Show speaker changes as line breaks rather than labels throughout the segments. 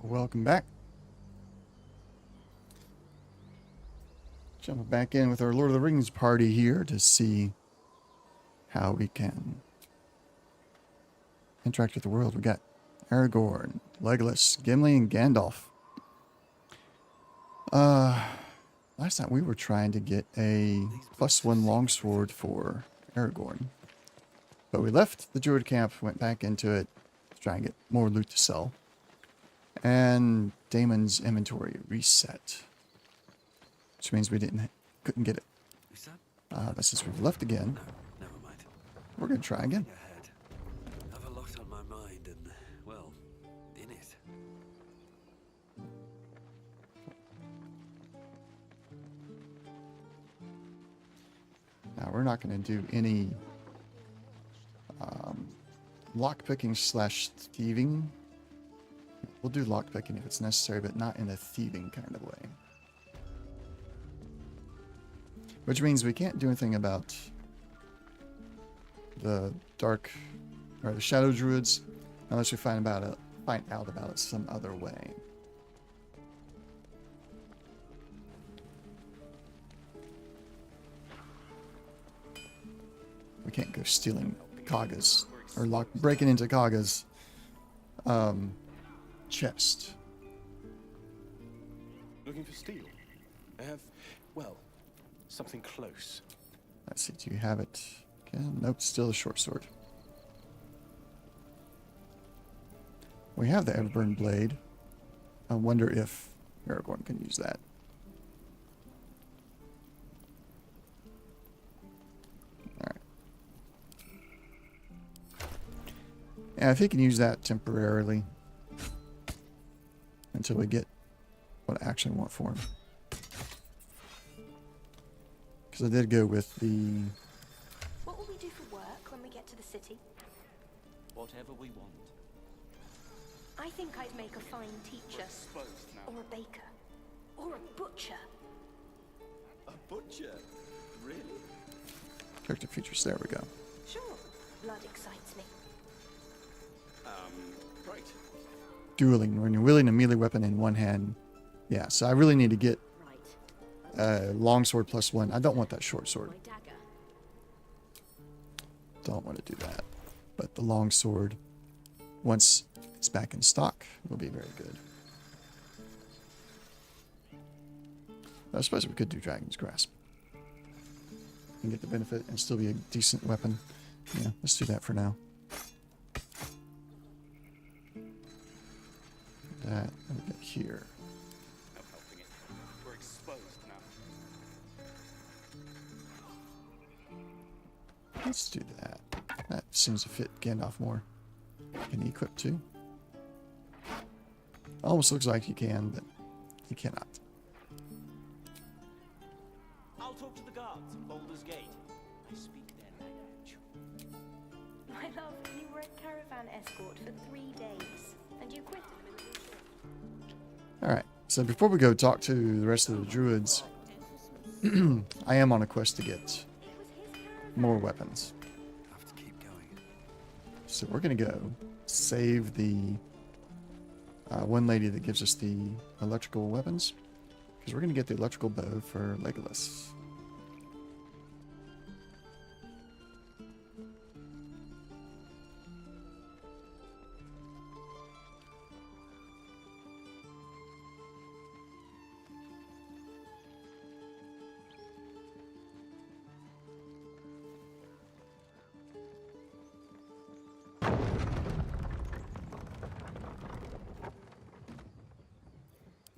Welcome back. Jumping back in with our Lord of the Rings party here to see how we can interact with the world. We got Aragorn, Legolas, Gimli, and Gandalf. Last time we were trying to get a +1 longsword for Aragorn. But we left the Druid camp, went back into it to try and get more loot to sell. And Damon's inventory reset. Which means we couldn't get it. But since we've left again,
Never mind.
we're going to try again.
Ahead. Have a lot on my mind and, well, in it.
Now, we're not going to do any lockpicking / thieving. We'll do lockpicking if it's necessary, but not in a thieving kind of way. Which means we can't do anything about the dark or the shadow druids unless we find out about it some other way. We can't go stealing Kaga's or breaking into Kaga's chest.
Looking for steel? I have, well, something close.
Let's see, do you have it? Okay, nope, still a short sword. We have the Everburn blade. I wonder if Aragorn can use that. Alright. Yeah, if he can use that temporarily until we get what I actually want for him. Because I did go with the...
What will we do for work when we get to the city?
Whatever we want.
I think I'd make a fine teacher, or a baker, or a butcher.
A butcher? Really?
Character features, there we go.
Sure, blood excites me.
Right.
Dueling, when you're wielding a melee weapon in one hand. Yeah, so I really need to get longsword +1. I don't want that short sword.
My dagger.
Don't want to do that. But the longsword, once it's back in stock, will be very good. I suppose we could do Dragon's Grasp and get the benefit and still be a decent weapon. Yeah, let's do that for now. That, and we get here.
No helping it. We're exposed now.
Let's do that. That seems to fit Gandalf more. Can he equip too? Almost looks like he can, but he cannot.
I'll talk to the guards at Baldur's Gate. I speak their language.
My love, you were a caravan escort for 3 days, and you quit in the middle of the trip.
Alright, so before we go talk to the rest of the druids, I am on a quest to get
It was his caravan.
more weapons.
Have to keep going.
So we're going to go save the one lady that gives us the electrical weapons, because we're going to get the electrical bow for Legolas.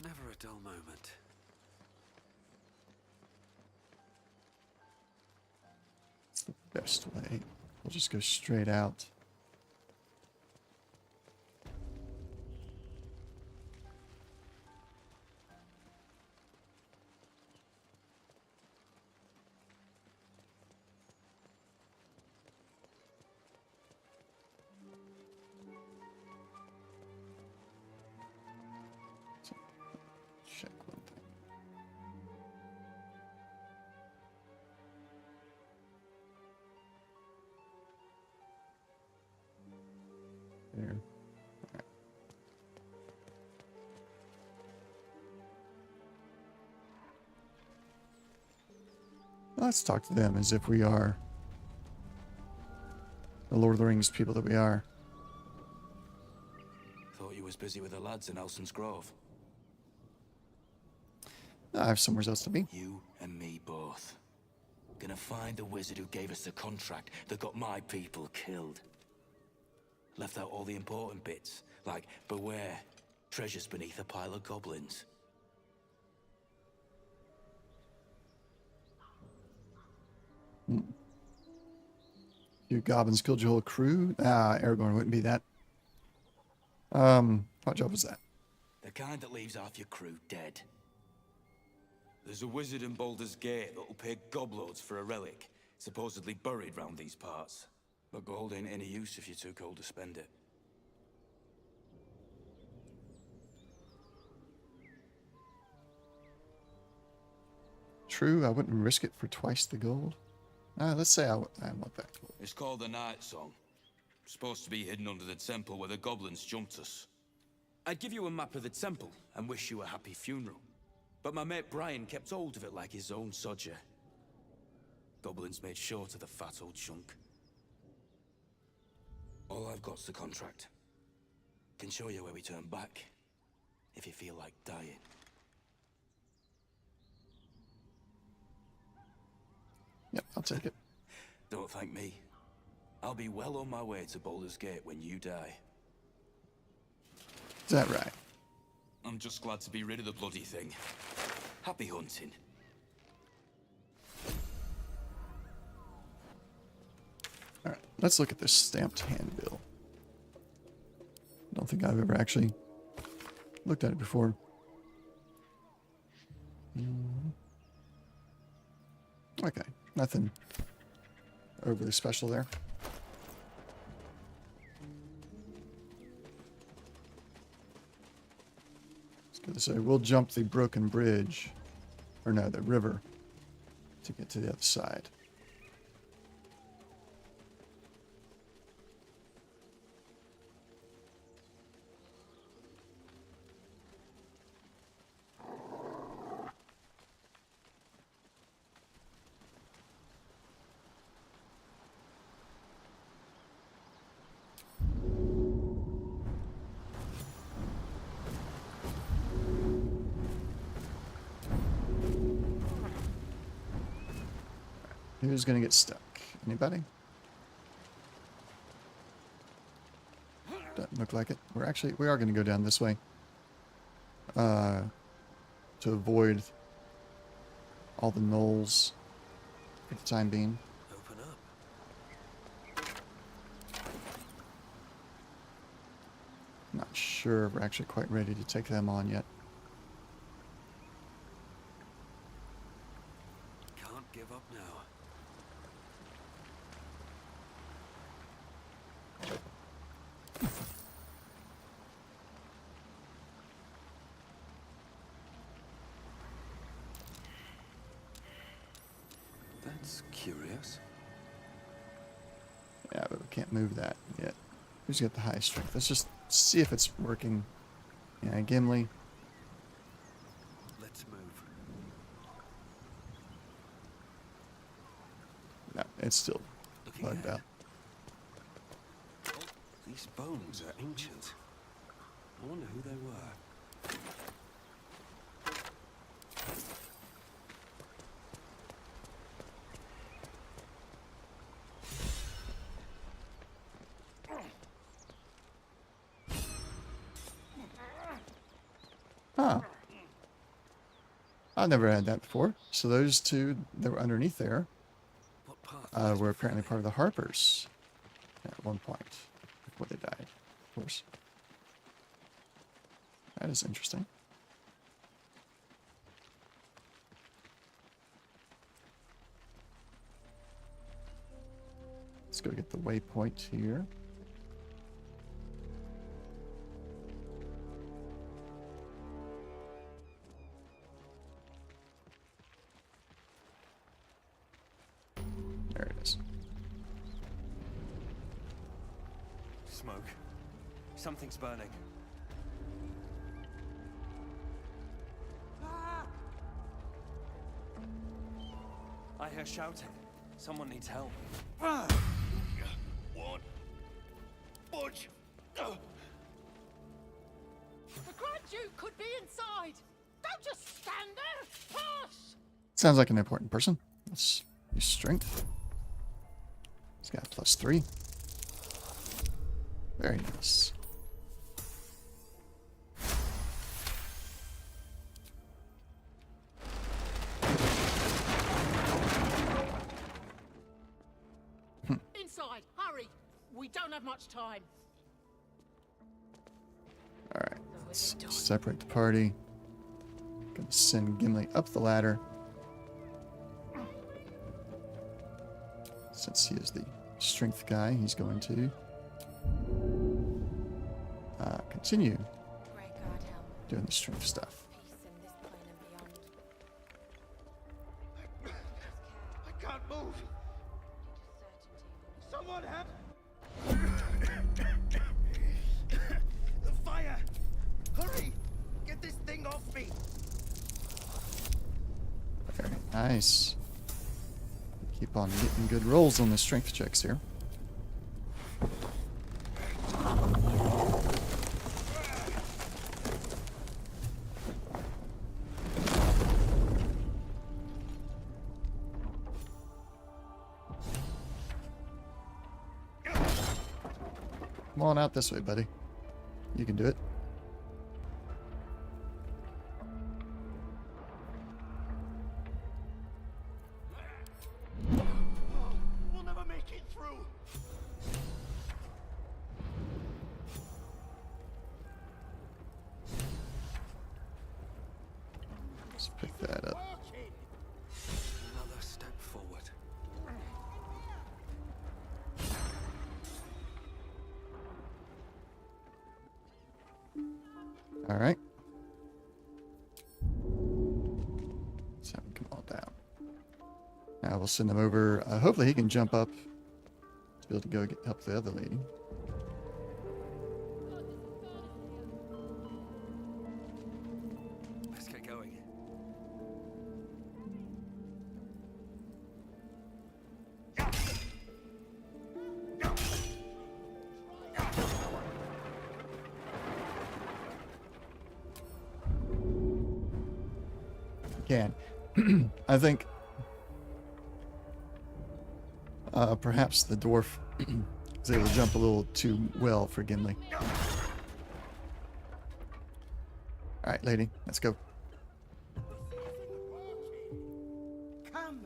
Never a dull moment.
It's the best way. We'll just go straight out. Check one thing. Let's talk to them as if we are the Lord of the Rings people that we are.
Thought you was busy with the lads in Elson's Grove.
I have somewhere else to be.
You and me both. Gonna find the wizard who gave us the contract that got my people killed. Left out all the important bits, like beware, treasures beneath a pile of goblins.
You goblins killed your whole crew? Aragorn wouldn't be that. What job was that?
The kind that leaves half your crew dead. There's a wizard in Baldur's Gate that'll pay gobloads for a relic, supposedly buried round these parts. But gold ain't any use if you're too cold to spend it.
True, I wouldn't risk it for twice the gold. Let's say I want that gold.
It's called the Night Song. Supposed to be hidden under the temple where the goblins jumped us. I'd give you a map of the temple and wish you a happy funeral. But my mate Brian kept hold of it like his own sodger. Goblins made short of the fat old chunk. All I've got's the contract. Can show you where we turn back, if you feel like dying.
Yep, I'll take it.
Don't thank me. I'll be well on my way to Baldur's Gate when you die.
Is that right?
I'm just glad to be rid of the bloody thing. Happy hunting.
Alright, let's look at this stamped handbill. Don't think I've ever actually looked at it before. Okay, nothing overly special there. I was gonna say, we'll jump the broken bridge, or no, the river, to get to the other side. Who's gonna get stuck? Anybody? Doesn't look like it. We are gonna go down this way. To avoid all the gnolls for the time being.
Open up.
Not sure if we're actually quite ready to take them on yet.
Can't give up now. That's curious.
Yeah, but we can't move that yet. Who's got the highest strength? Let's just see if it's working. Yeah, Gimli.
Let's move.
No, it's still
Looking
bugged
ahead.
out.
Oh, these bones are ancient. I wonder who they were.
Huh. I've never had that before. So those two that were underneath there
What path?
were apparently part of the Harpers at one point before they died, of course. That is interesting. Let's go get the waypoint here. There it is.
Smoke. Something's burning.
I hear shouting. Someone needs help.
One. Budge.
The Grand Duke could be inside. Don't just stand there. Push.
Sounds like an important person. Let's use strength. He's got +3. Very nice.
Inside, hurry. We don't have much time.
Alright, let's separate the party. Gonna send Gimli up the ladder. Since he is the strength guy, he's going to continue
Great God, help.
doing the strength stuff.
Peace in this plane and beyond.
I can't move.
Certainty.
Someone help! The fire! Hurry! Get this thing off me!
Very nice. Keep on getting good rolls on the strength checks here. Come on out this way, buddy. You can do it.
We'll never make it through!
Let's pick that up.
Working!
Another step forward.
All right. So have him come on down. Now we'll send him over. Hopefully he can jump up to be able to go help the other lady.
Let's get going.
Can. I think perhaps the dwarf is able to jump a little too well for Gimli. All right, lady, let's go.
Come!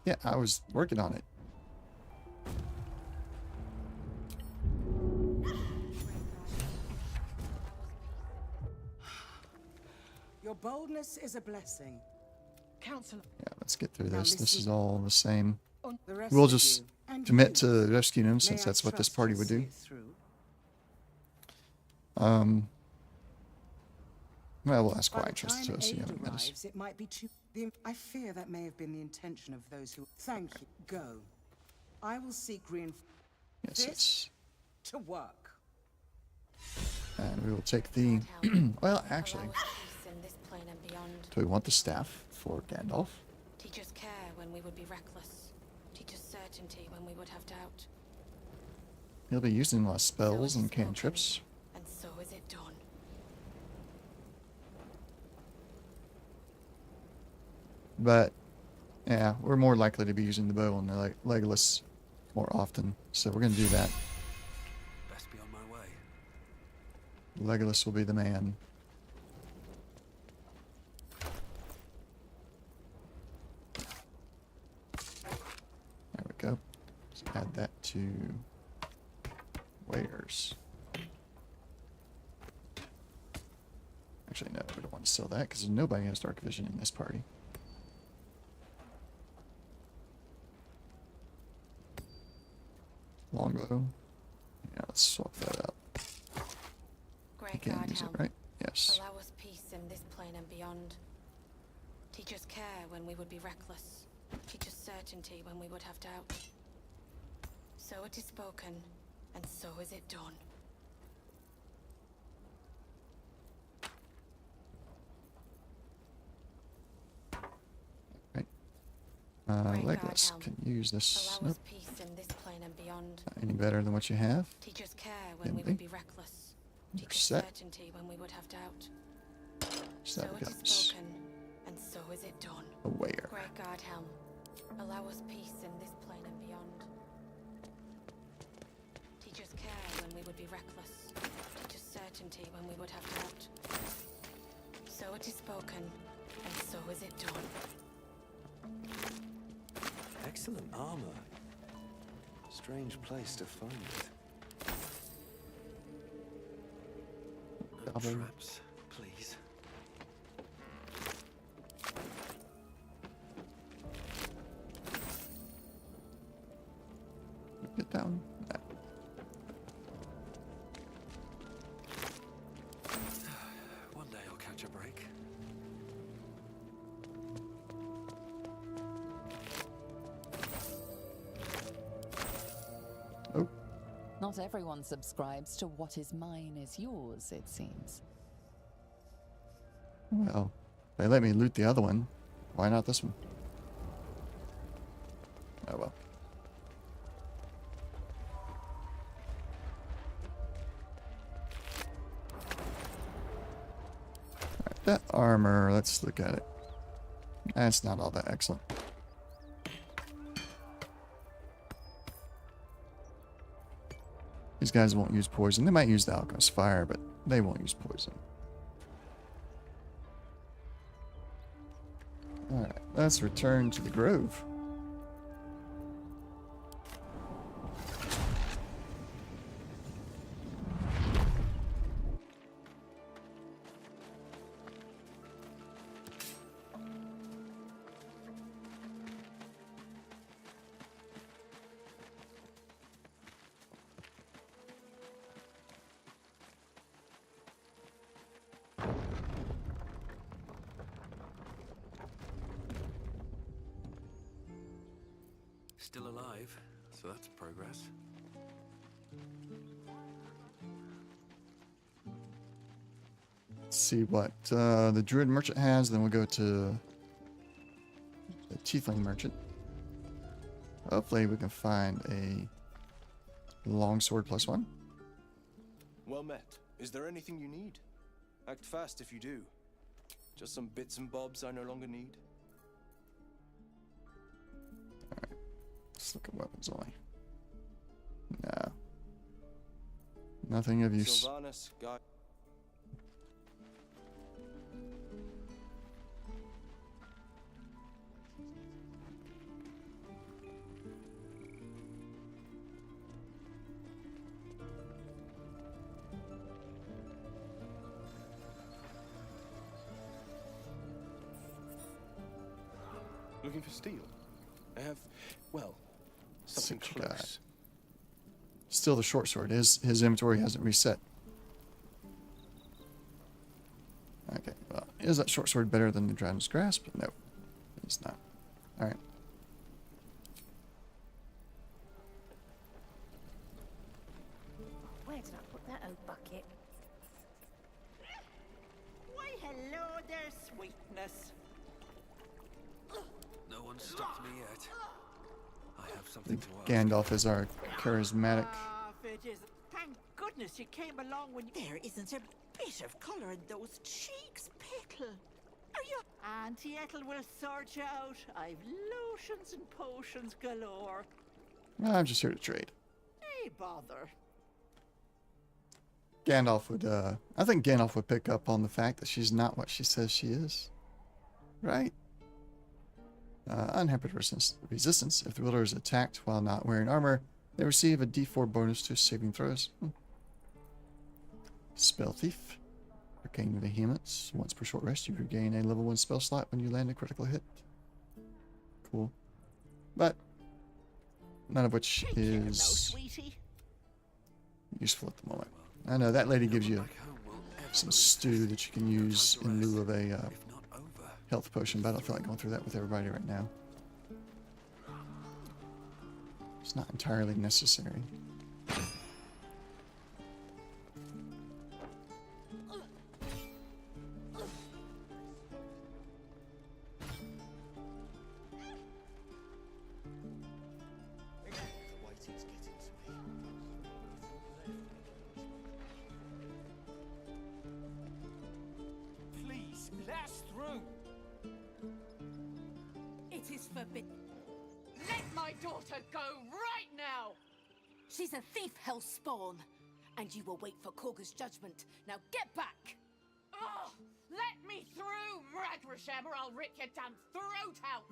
Yeah, I was working on it.
Your boldness is a blessing. Counselor,
Yeah, let's get through
Now
this. This
listen.
is all the same.
the rest
We'll
of
just
you, and
commit
you,
to rescuing him
may
since
I
that's what this
trust
party
you'll
would
see
do.
it through?
Well, we'll ask
By
why I
the
trust
time
to us.
aid
You haven't met us.
arrives, it might be too. I fear that may have been the intention of those who. Thank you. Go. I will seek reinforcements.
Yes, yes.
To work.
And we will take the. Well, actually,
Allow us peace in this plane and beyond.
do we want the staff for Gandalf?
Teach us care when we would be reckless. Teach us certainty when we would have doubt.
He'll be using less spells
So
and
it's spoken,
cantrips.
And so is it done.
But, yeah, we're more likely to be using the bow and the Legolas more often. So we're going to do that.
Best be on my way.
Legolas will be the man. There we go. Let's add that to wares. Actually, no, we don't want to sell that because nobody has dark vision in this party. Longbow. Yeah, let's swap that out.
Great
You can't
God,
use it,
help.
right? Yes.
Allow us peace in this plane and beyond. Teach us care when we would be reckless. Teach us certainty when we would have doubt. So it is spoken, and so is it done.
Legless can use this.
Allow
Nope,
us peace in this plane and beyond.
not any better than what you have.
Teach us care when we
Empty.
would be reckless.
You're
Teach us
set.
certainty when we would have doubt.
So that
So it is
becomes
spoken, and so is it done.
aware.
Great Guard Helm, allow us peace in this plane and beyond. Teach us care when we would be reckless. Teach us certainty when we would have doubt. So it is spoken, and so is it done.
Excellent armor. Strange place to find it. No
Double.
traps, please.
Get down. Nah.
One day I'll catch a break.
Oh,
Not everyone subscribes to what is mine is yours, it seems.
well, they let me loot the other one. Why not this one? Oh well. Alright, that armor, let's look at it. That's not all that excellent. These guys won't use poison. They might use the alchemist fire, but they won't use poison. Alright, let's return to the grove.
Still alive, so that's progress.
Let's see what the druid merchant has, then we'll go to the tiefling merchant. Hopefully we can find a longsword +1.
Well met. Is there anything you need? Act fast if you do. Just some bits and bobs I no longer need.
Let's look at weapons only. No. Nothing of use.
Sylvanas, Guy. Looking for steel? I have, well, something
Such a guy.
close.
Still the short sword. His inventory hasn't reset. Okay, well, is that short sword better than the Dragon's Grasp? No, it's not. Alright.
Where did I put that old bucket? Why, hello there, sweetness.
No one stopped me yet. I have something to ask.
Gandalf is our charismatic.
Ah, it is. Thank goodness you came along when you... There isn't a bit of colour in those cheeks, Pickle. Are you... Auntie Ethel will sort you out. I've lotions and potions galore.
I'm just here to trade.
Hey, bother.
Gandalf would, I think Gandalf would pick up on the fact that she's not what she says she is. Right? Unhampered resistance. If the wielder is attacked while not wearing armor, they receive a d4 bonus to saving throws. Spell Thief. Arcane Vehemence. Once per short rest, you regain a level 1 spell slot when you land a critical hit. Cool. But, none of which
Take care now,
is
sweetie.
useful at the moment. I know that lady gives you
Back home will ever
some
be
stew that you can use
time to
in lieu
rest,
of a
if not over.
health potion, but I don't feel like going through that with everybody right now. It's not entirely necessary.
pass through. It is forbidden. Let my daughter go right now! She's a thief, hellspawn. And you will wait for Korga's judgment. Now get back! Oh, let me through, Mragrasham, or I'll rip your damn throat out!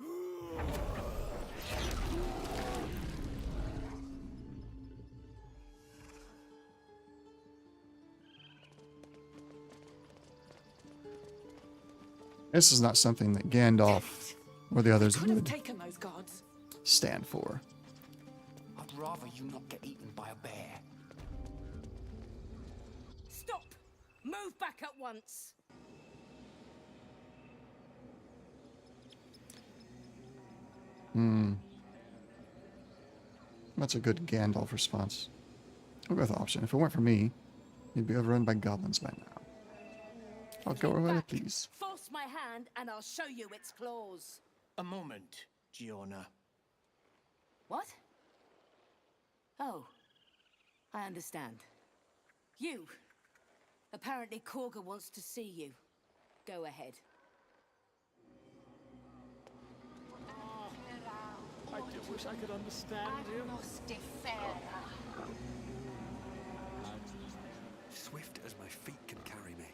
This is not something that Gandalf or the others
Could have
would
taken those guards.
stand for.
I'd rather you not get eaten by a bear.
Stop! Move back at once!
That's a good Gandalf response. I'll go with option. If it weren't for me, you'd be overrun by goblins by now. I'll go
Get
away,
back.
please.
Force my hand and I'll show you its claws.
A moment, Giona.
What? Oh, I understand. You. Apparently Korga wants to see you. Go ahead.
I do wish I could understand you.
Swift as my feet can carry me.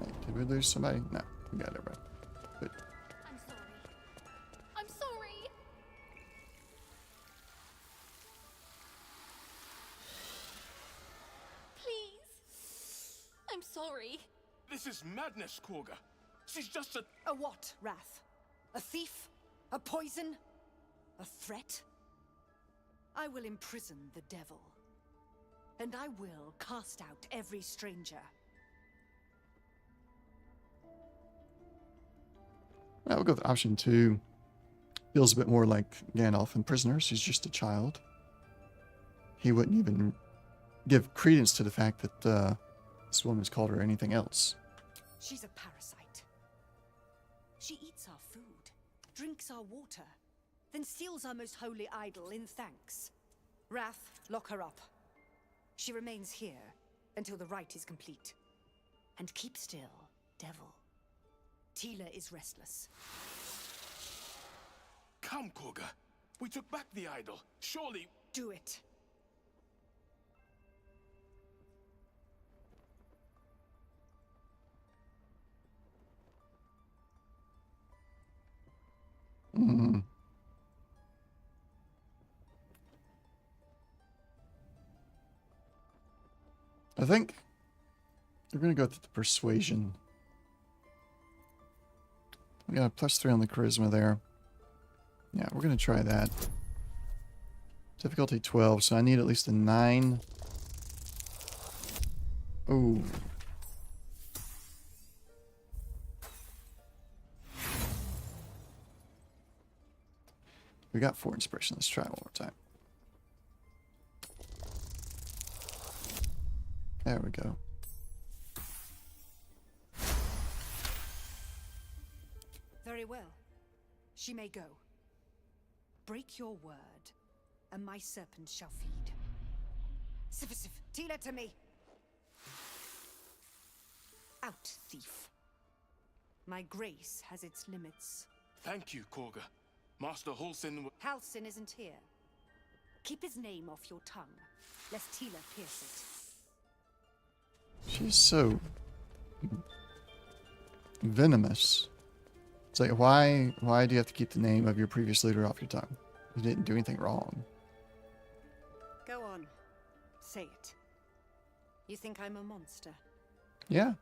Hey, did we lose somebody? No, we got everybody. Good.
I'm sorry. I'm sorry. Please. I'm sorry.
This is madness, Korga. She's just a...
A what, Wrath? A thief? A poison? A threat? I will imprison the devil. And I will cast out every stranger.
We'll go with option 2. Feels a bit more like Gandalf in Prisoners. He's just a child. He wouldn't even give credence to the fact that this woman's called her anything else.
She's a parasite. She eats our food, drinks our water, then steals our most holy idol in thanks. Wrath, lock her up. She remains here until the rite is complete. And keep still, devil. Tila is restless.
Come, Korga. We took back the idol. Surely...
Do it.
I think we're going to go with the persuasion. We got a +3 on the charisma there. Yeah, we're going to try that. Difficulty 12, so I need at least a 9. Ooh. We got 4 inspiration. Let's try it one more time. There we go.
Very well. She may go. Break your word, and my serpent shall feed. Sif, Tila to me! Out, thief. My grace has its limits.
Thank you, Korga. Master Halsin...
Halsin isn't here. Keep his name off your tongue, lest Tila pierce it.
She's so venomous. It's like, why do you have to keep the name of your previous leader off your tongue? You didn't do anything wrong.
Go on. Say it. You think I'm a monster?
Yeah.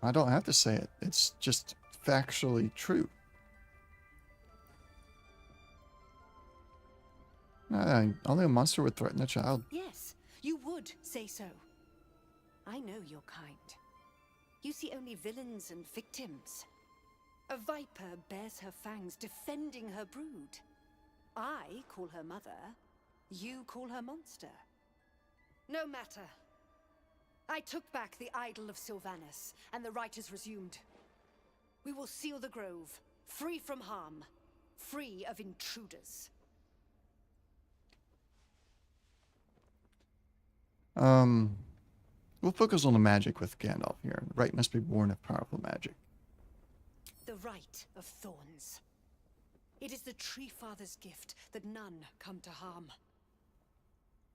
I don't have to say it. It's just factually true. Only a monster would threaten a child.
Yes, you would say so. I know your kind. You see only villains and victims. A viper bears her fangs defending her brood. I call her mother. You call her monster. No matter. I took back the idol of Sylvanas, and the rite is resumed. We will seal the grove, free from harm, free of intruders.
We'll focus on the magic with Gandalf here. The right must be born of powerful magic.
The right of thorns. It is the Tree Father's gift that none come to harm.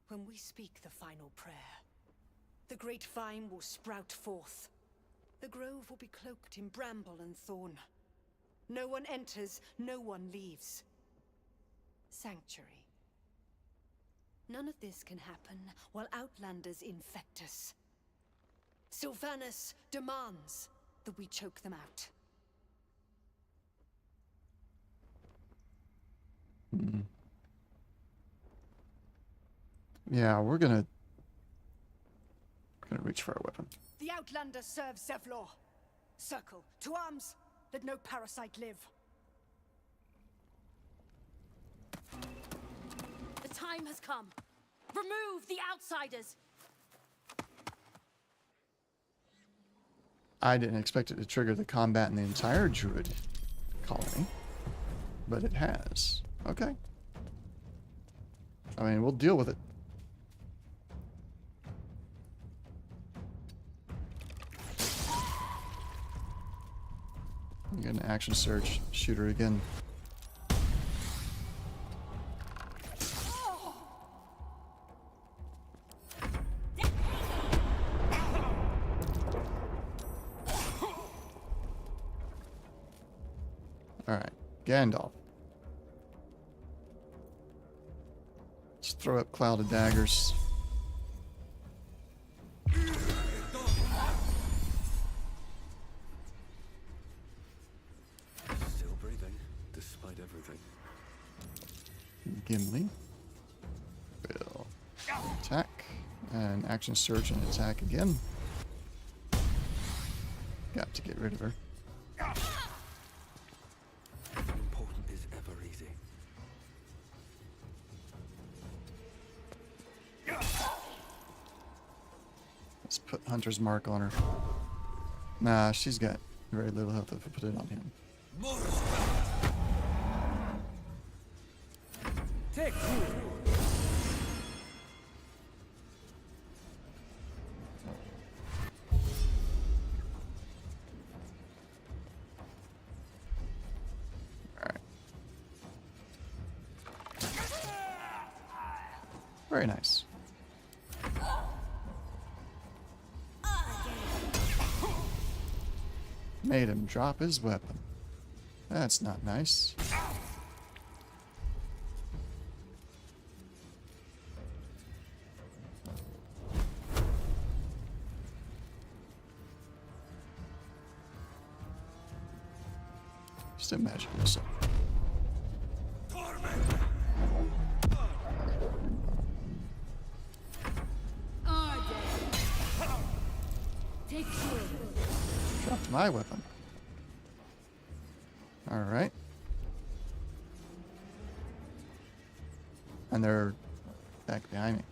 When we speak the final prayer, the great vine will sprout forth. The grove will be cloaked in bramble and thorn. No one enters, no one leaves. Sanctuary. None of this can happen while Outlanders infect us. Sylvanas demands that we choke them out.
Yeah, we're gonna reach for our weapon.
The Outlander serves Zevlor. Circle, to arms! Let no parasite live. The time has come. Remove the outsiders!
I didn't expect it to trigger the combat in the entire Druid colony, but it has. Okay. I mean, we'll deal with it. Get an action surge. Shoot her again. Alright, Gandalf. Let's throw up cloud of daggers.
Still breathing, despite everything.
Gimli will attack, and action surge and attack again. Got to get rid of her.
Important is ever easy.
Let's put Hunter's Mark on her. Nah, she's got very little health if I put it on him.
Take
Alright. Very nice. Made him drop his weapon. That's not nice. Just imagine yourself. Dropped my weapon. Alright. And they're back behind me.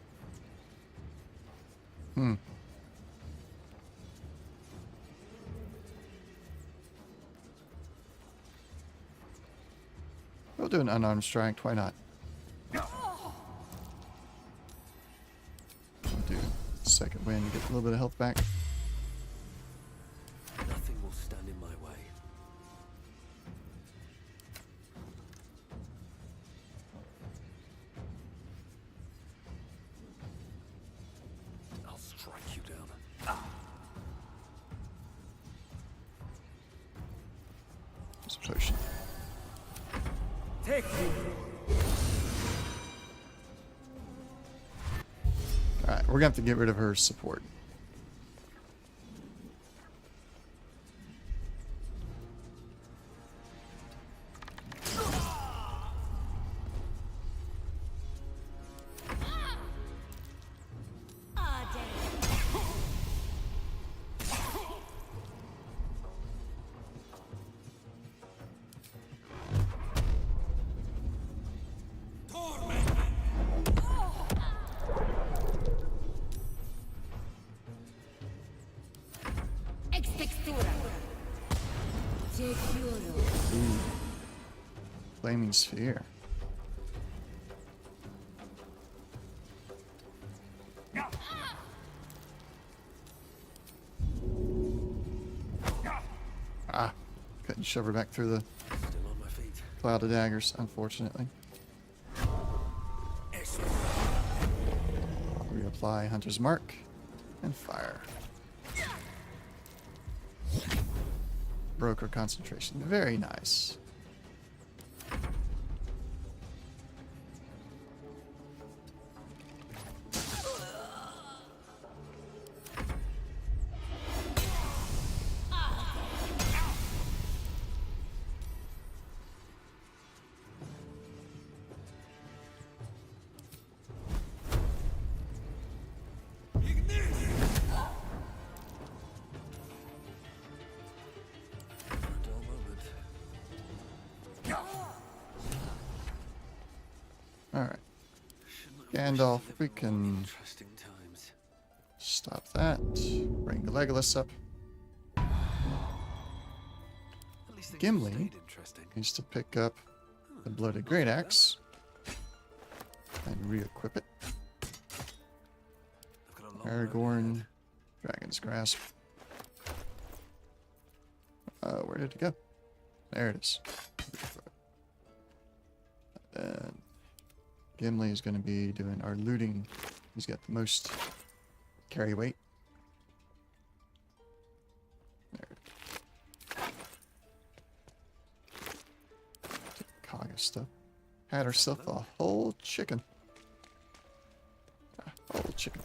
We'll do an unarmed strike, why not? We'll do second wind, get a little bit of health back.
Nothing will stand in my way. I'll strike you down.
It's a potion.
Take me.
Alright, we're gonna have to get rid of her support. Ooh. Flaming sphere. shove her back through the
Still on my feet.
cloud of daggers, unfortunately. Reapply Hunter's Mark and fire. Broke her concentration. Very nice. Alright. Gandalf, we can
Interesting times.
stop that. Bring Legolas up.
At least things
Gimli
stayed interesting.
needs to pick up the Blooded Great Axe and re-equip it.
I've got a long road
Aragorn,
ahead.
Dragon's Grasp. Where did it go? There it is. And Gimli is going to be doing our looting. He's got the most carry weight. There. Kaga stuff. Had herself a whole chicken. A whole chicken.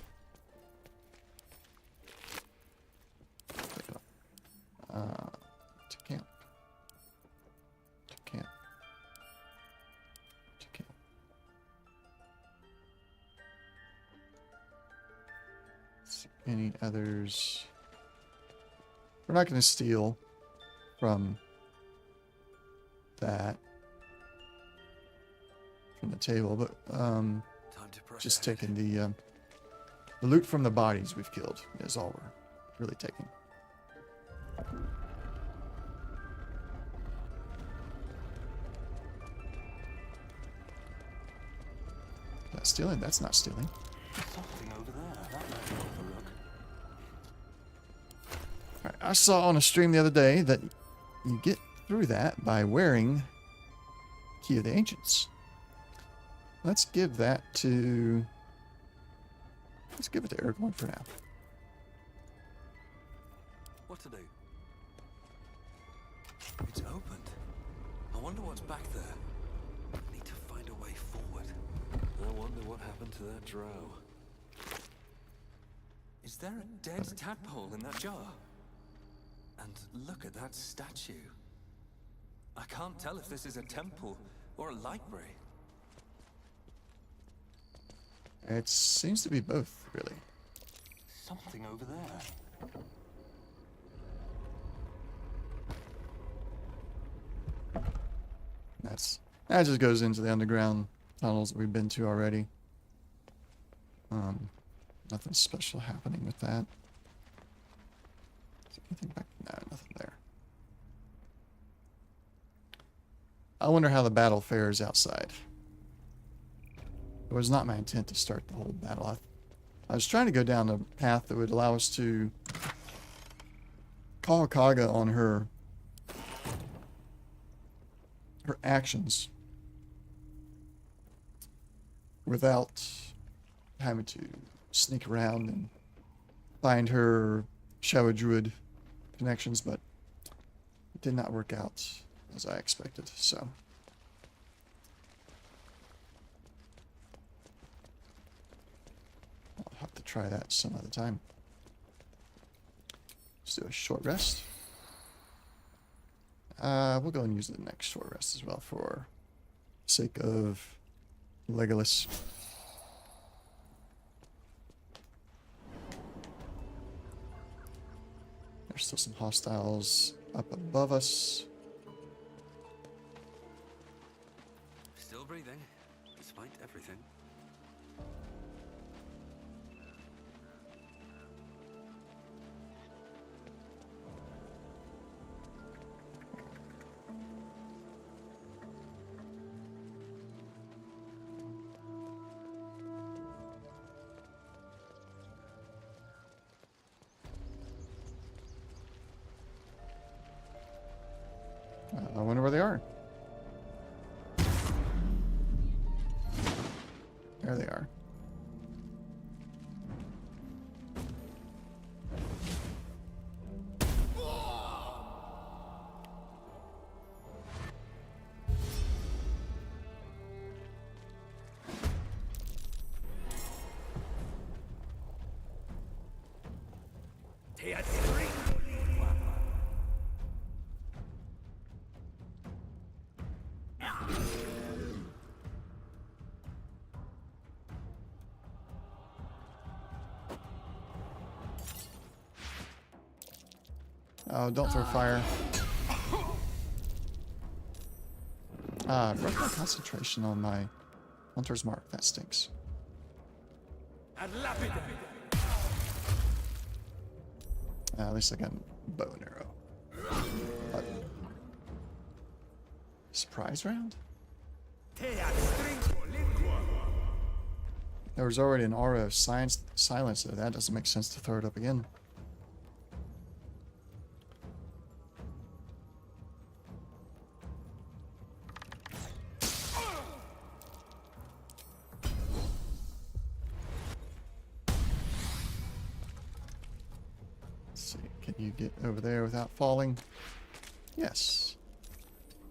To camp. To camp. To camp. Let's see, any others? We're not going to steal from that. From the table, but
Time to press
just
ahead.
taking the loot from the bodies we've killed is all we're really taking. That's stealing? That's not stealing.
Something over there. That might be worth a look.
Alright, I saw on a stream the other day that you get through that by wearing Key of the Ancients. Let's give that to... Let's give it to Aragorn for now.
What to do? It's opened. I wonder what's back there. I need to find a way forward. I wonder what happened to that drow. Is there a dead tadpole in that jar? And look at that statue. I can't tell if this is a temple or a library.
It seems to be both, really.
Something over there.
That just goes into the underground tunnels that we've been to already. Nothing special happening with that. Is there anything back? No, nothing there. I wonder how the battle fares outside. It was not my intent to start the whole battle. I was trying to go down a path that would allow us to call Kaga on her actions without having to sneak around and find her Shadow Druid connections, but it did not work out as I expected, so. I'll have to try that some other time. Let's do a short rest. We'll go and use the next short rest as well for sake of Legolas. There's still some hostiles up above us.
Still breathing, despite everything.
Oh, don't throw fire. Ah, I broke my concentration on my hunter's mark. That stinks. At least I got a bow and arrow. But surprise round? There was already an aura of silence, so that doesn't make sense to throw it up again. Let's see, can you get over there without falling? Yes.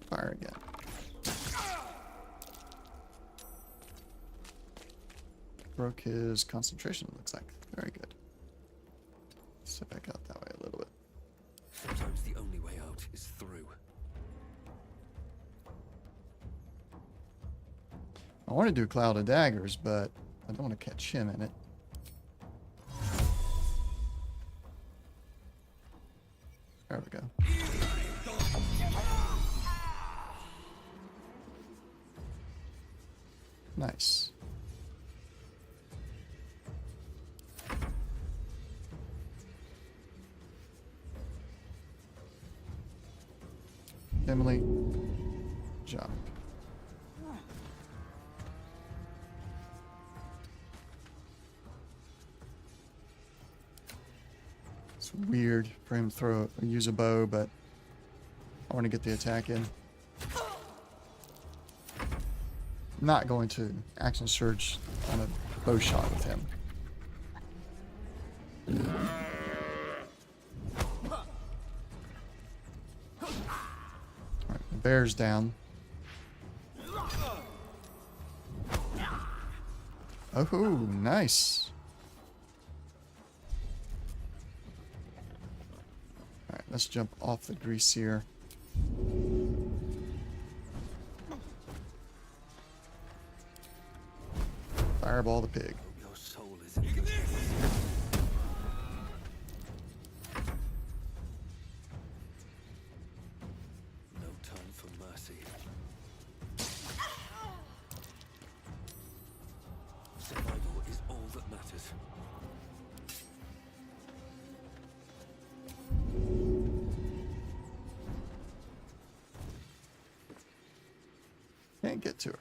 Fire again. Broke his concentration, looks like. Very good. Step back out that way a little bit.
Sometimes the only way out is through.
I want to do Cloud of Daggers, but I don't want to catch him in it. There we go. Nice. Emily, jump. It's weird for him to use a bow, but I want to get the attack in. Not going to action surge on a bow shot with him. Alright, the bear's down. Oh, nice. Alright, let's jump off the grease here. Fireball the pig.
Your soul is in good hands. No time for mercy. Survival is all that matters.
Can't get to her.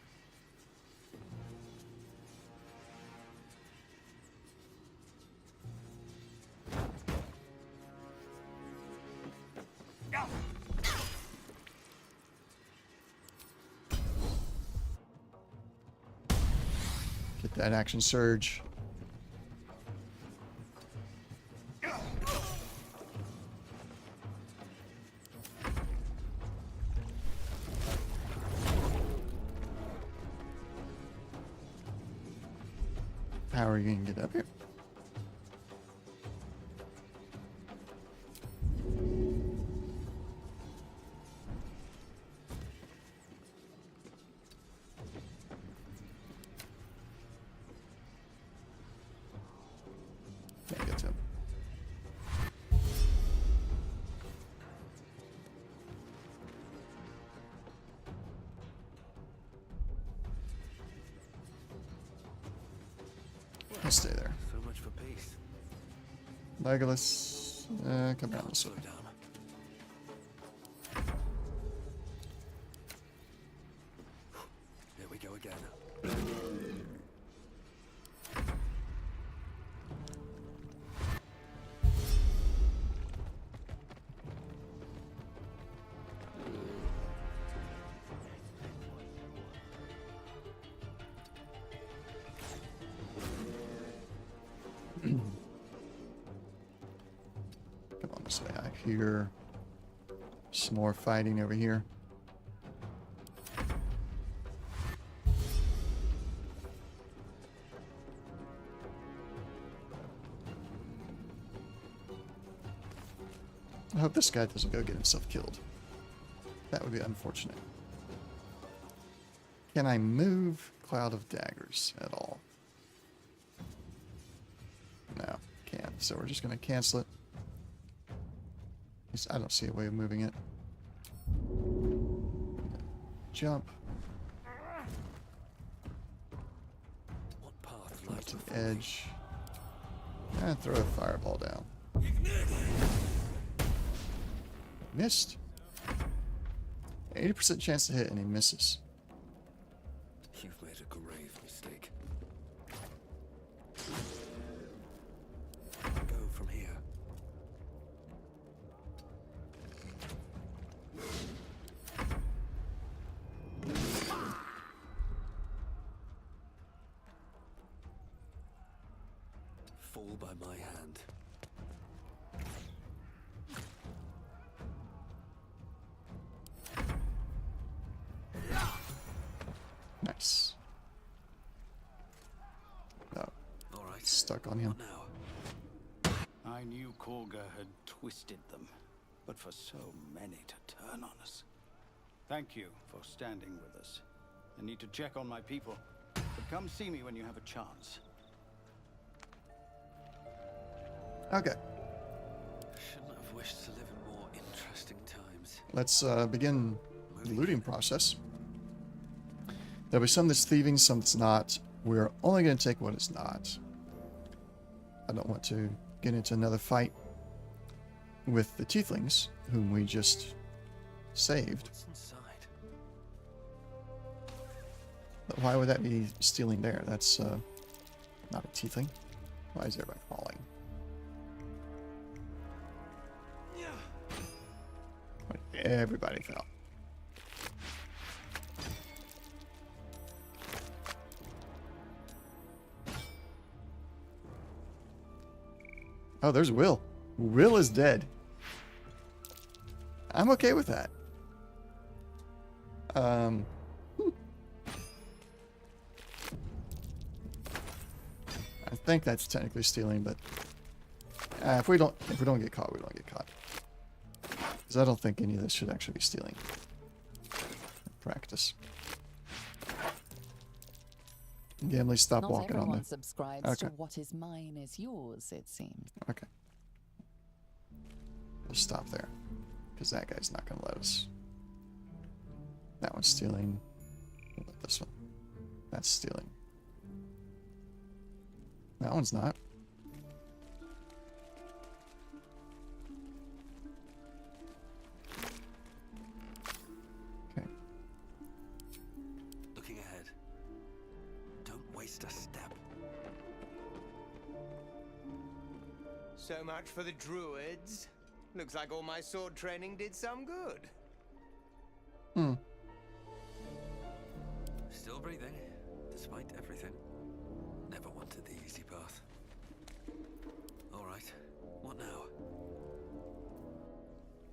Get that action surge. How are you going to get up here? Can't get to him. I'll stay there.
So much for peace.
Legolas, come down this way.
Slow down. Here we go again.
Come on this way. I hear some more fighting over here. I hope this guy doesn't go get himself killed. That would be unfortunate. Can I move Cloud of Daggers at all? No, can't. So we're just going to cancel it. I don't see a way of moving it. Jump.
What path
Up
lies
to the
before me?
edge. And throw a fireball down. Missed. 80% chance to hit and he misses.
You've made a grave mistake. Go from here. Fall by my hand.
Nice. Oh,
All right.
stuck on him.
What now?
I knew Korga had twisted them, but for so many to turn on us. Thank you for standing with us. I need to check on my people, but come see me when you have a chance.
Okay,
Shouldn't have wished to live in more interesting times.
let's begin the looting process. There'll be some that's thieving, some that's not. We're only going to take what is not. I don't want to get into another fight with the tieflings, whom we just saved.
What's inside?
But why would that be stealing there? That's not a tiefling. Why is everybody falling? Everybody fell. Oh, there's Will. Will is dead. I'm okay with that. I think that's technically stealing, but if we don't get caught, we don't get caught. Because I don't think any of this should actually be stealing. Practice. Gimli, stop
Not
walking on
everyone
the...
subscribes
Okay.
to what is mine is yours, it seems.
Okay. We'll stop there. Because that guy's not going to let us. That one's stealing. We'll let this one. That's stealing. That one's not. Okay.
Looking ahead. Don't waste a step.
So much for the druids. Looks like all my sword training did some good.
Hmm.
Still breathing, despite everything. Never wanted the easy path. All right, what now?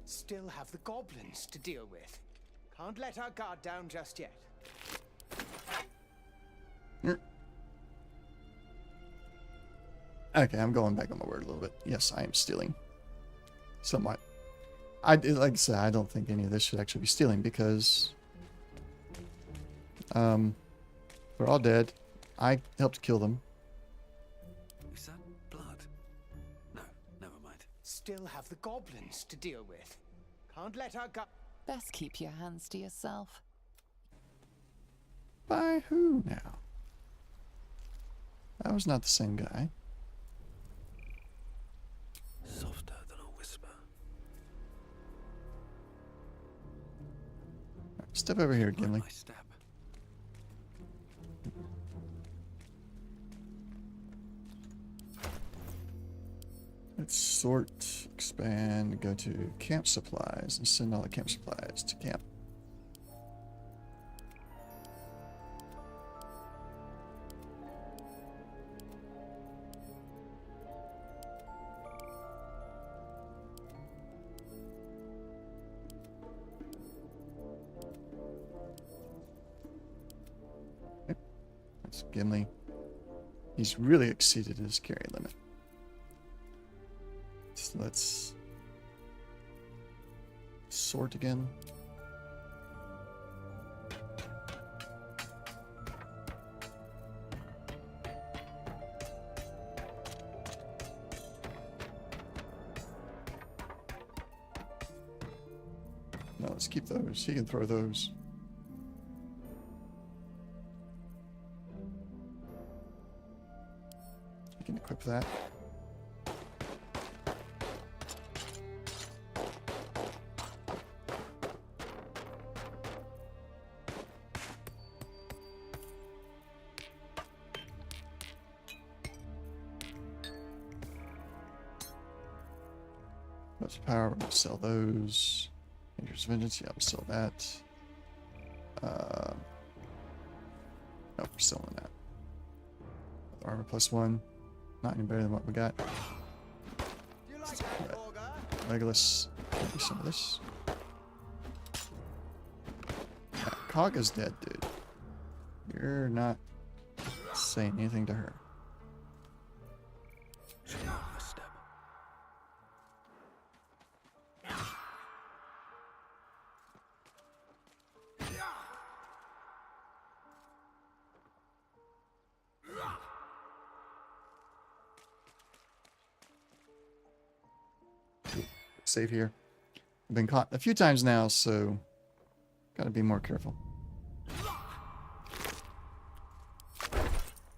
Still have the goblins to deal with. Can't let our guard down just yet.
Okay, I'm going back on my word a little bit. Yes, I am stealing. Somewhat. Like I said, I don't think any of this should actually be stealing because they're all dead. I helped kill them.
Is that blood? No, never mind.
Still have the goblins to deal with. Can't let our guard...
Best keep your hands to yourself.
By who now? That was not the same guy.
Softer than a whisper.
Step over here,
Mind
Gimli.
my step.
Let's sort, expand, go to camp supplies, and send all the camp supplies to camp. Okay. That's Gimli. He's really exceeded his carry limit. So let's sort again. No, let's keep those. He can throw those. You can equip that. That's power. We're gonna sell those. Dangerous Vengeance. Yeah, we'll sell that. Nope, we're selling that. Armor +1. Not any better than what we got. Legolas. Give me some of this. Yeah, Kaga's dead, dude. You're not saying anything to her. Save here. I've been caught a few times now, so gotta be more careful.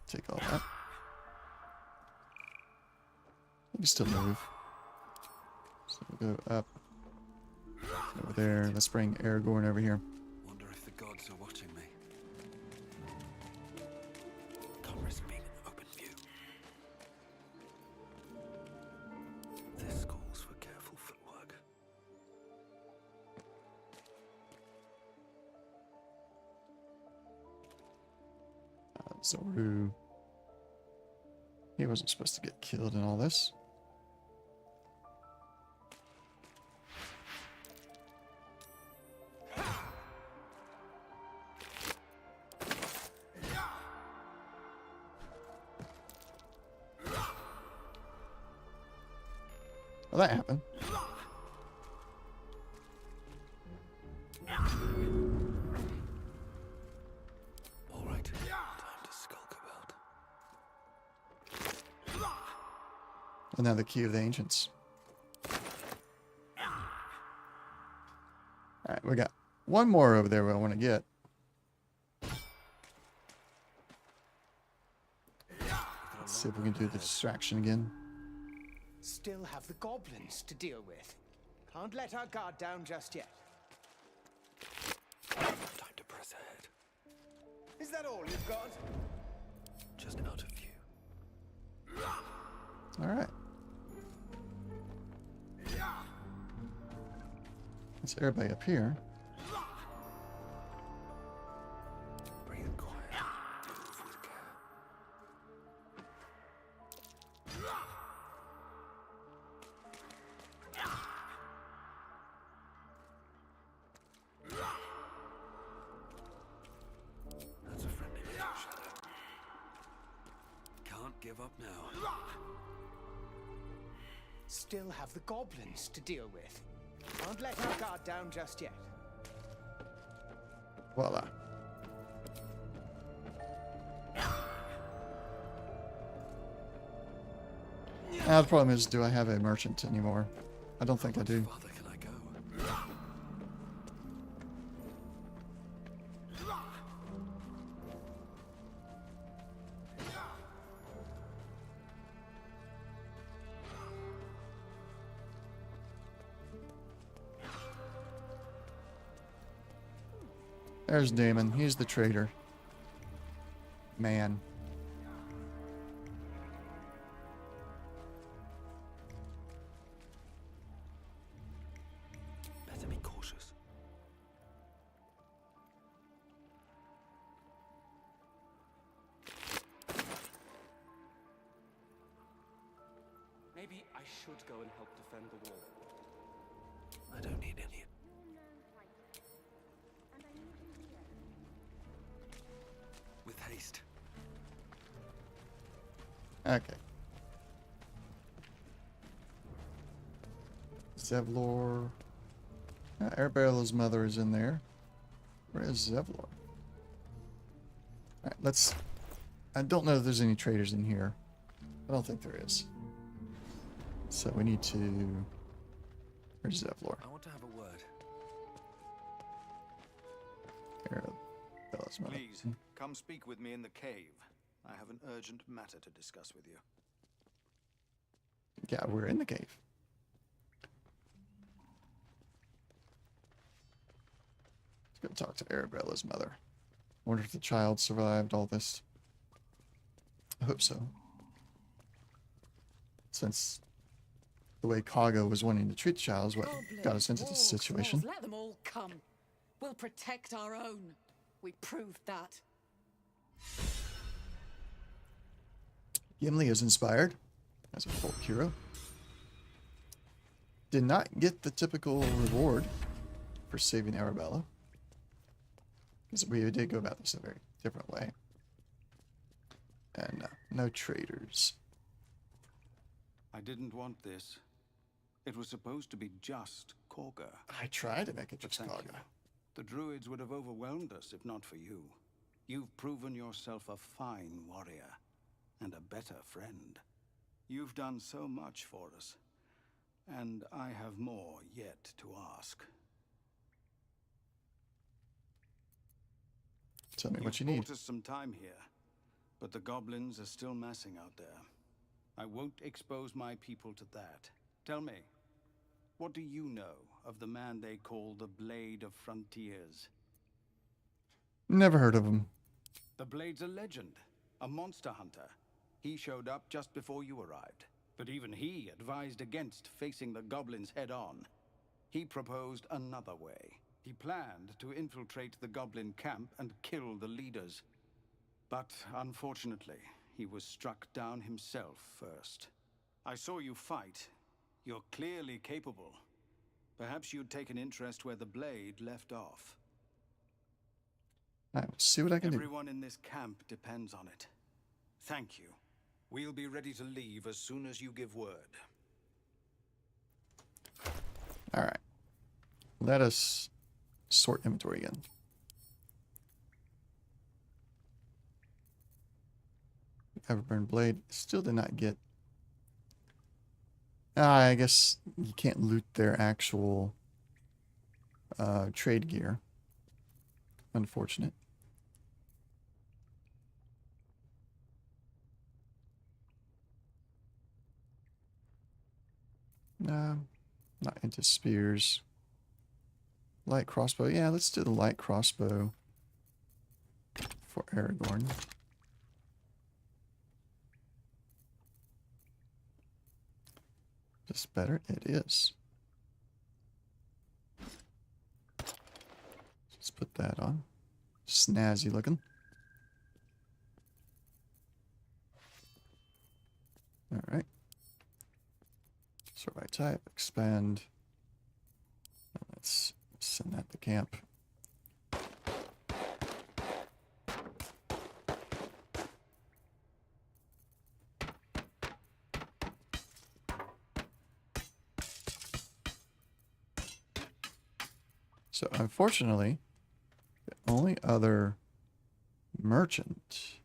Take all that. You can still move. So we'll go up. Over there. Let's bring Aragorn over here.
Wonder if the gods are watching me. Can't risk being in the open view. This calls for careful footwork.
Zoru. He wasn't supposed to get killed in all this. Well, that happened.
All right, time to skulk about.
And now the key of the ancients. Alright, we got one more over there I want to get. Let's see if we can do the distraction again.
Still have the goblins to deal with. Can't let our guard down just yet.
Time to press ahead.
Is that all you've got?
Just out of view.
Alright. That's everybody up here.
Breathe quiet. Move with care. That's a friendly little shadow. Can't give up now.
Still have the goblins to deal with. Can't let our guard down just yet.
Voila. Now the problem is, do I have a merchant anymore? I don't think I do.
Farther can I go?
There's Damon. He's the traitor. Man.
Better be cautious.
Maybe I should go and help defend the wall.
I don't need any. With haste.
Okay. Zevlor. Arabella's mother is in there. Where is Zevlor? Alright, let's... I don't know if there's any traders in here. I don't think there is. So we need to... Where's Zevlor?
I want to have a word.
Arabella's mother.
Please, come speak with me in the cave. I have an urgent matter to discuss with you.
Yeah, we're in the cave. Let's go talk to Arabella's mother. Wonder if the child survived all this. I hope so. Since the way Kaga was wanting to treat the child is what got us into this situation.
Let them all come. We'll protect our own. We proved that.
Gimli is inspired as a folk hero. Did not get the typical reward for saving Arabella, because we did go about this a very different way. And no traitors.
I didn't want this. It was supposed to be just Korga.
I tried to make it
But
just
thank
Kaga.
you. The druids would have overwhelmed us if not for you. You've proven yourself a fine warrior and a better friend. You've done so much for us, and I have more yet to ask.
Tell me what you
You've
need.
bought us some time here, but the goblins are still massing out there. I won't expose my people to that. Tell me, what do you know of the man they call the Blade of Frontiers?
Never heard of him.
The Blade's a legend, a monster hunter. He showed up just before you arrived, but even he advised against facing the goblins head-on. He proposed another way. He planned to infiltrate the goblin camp and kill the leaders. But unfortunately, he was struck down himself first. I saw you fight. You're clearly capable. Perhaps you'd take an interest where the Blade left off.
Alright, let's see what I can do.
Everyone in this camp depends on it. Thank you. We'll be ready to leave as soon as you give word.
Alright. Let us sort inventory again. Everburn Blade. Still did not get... I guess you can't loot their actual trade gear. Unfortunate. Not into spears. Light crossbow. Yeah, let's do the light crossbow for Aragorn. Just better? It is. Let's put that on. Snazzy looking. Alright. So right type, expand. Let's send that to camp. So unfortunately, the only other merchant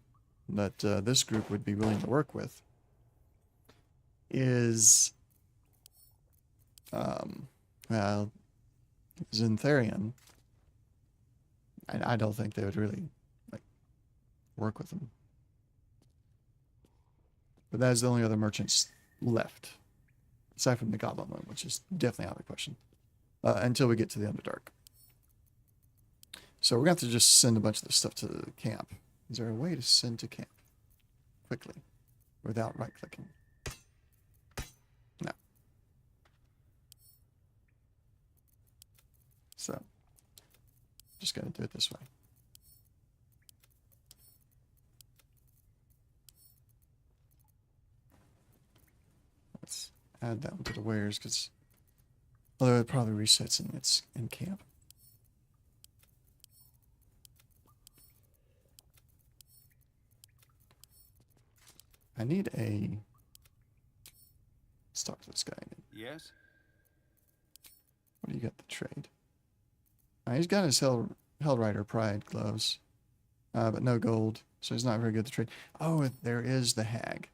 that this group would be willing to work with is well, Zintharian. I don't think they would really like work with them. But that is the only other merchants left, aside from the Goblin one, which is definitely out of the question until we get to the Underdark. So we're going to have to just send a bunch of this stuff to the camp. Is there a way to send to camp quickly without right-clicking? No. So, just got to do it this way. Let's add that one to the wares, because although it probably resets and it's in camp. I need a... Let's talk to this guy again.
Yes?
What do you got to trade? He's got his Hellrider Pride gloves, but no gold, so he's not very good to trade. Oh, there is the hag.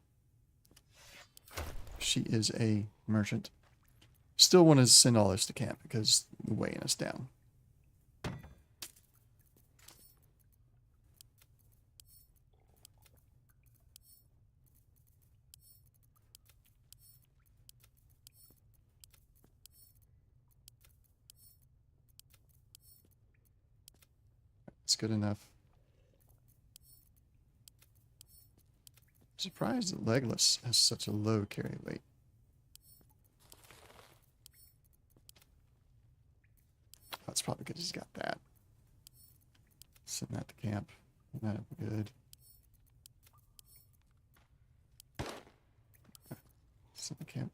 She is a merchant. Still want to send all this to camp because they're weighing us down. It's good enough. I'm surprised that Legolas has such a low carry weight. That's probably because he's got that. Send that to camp. That'll be good. Send the camp.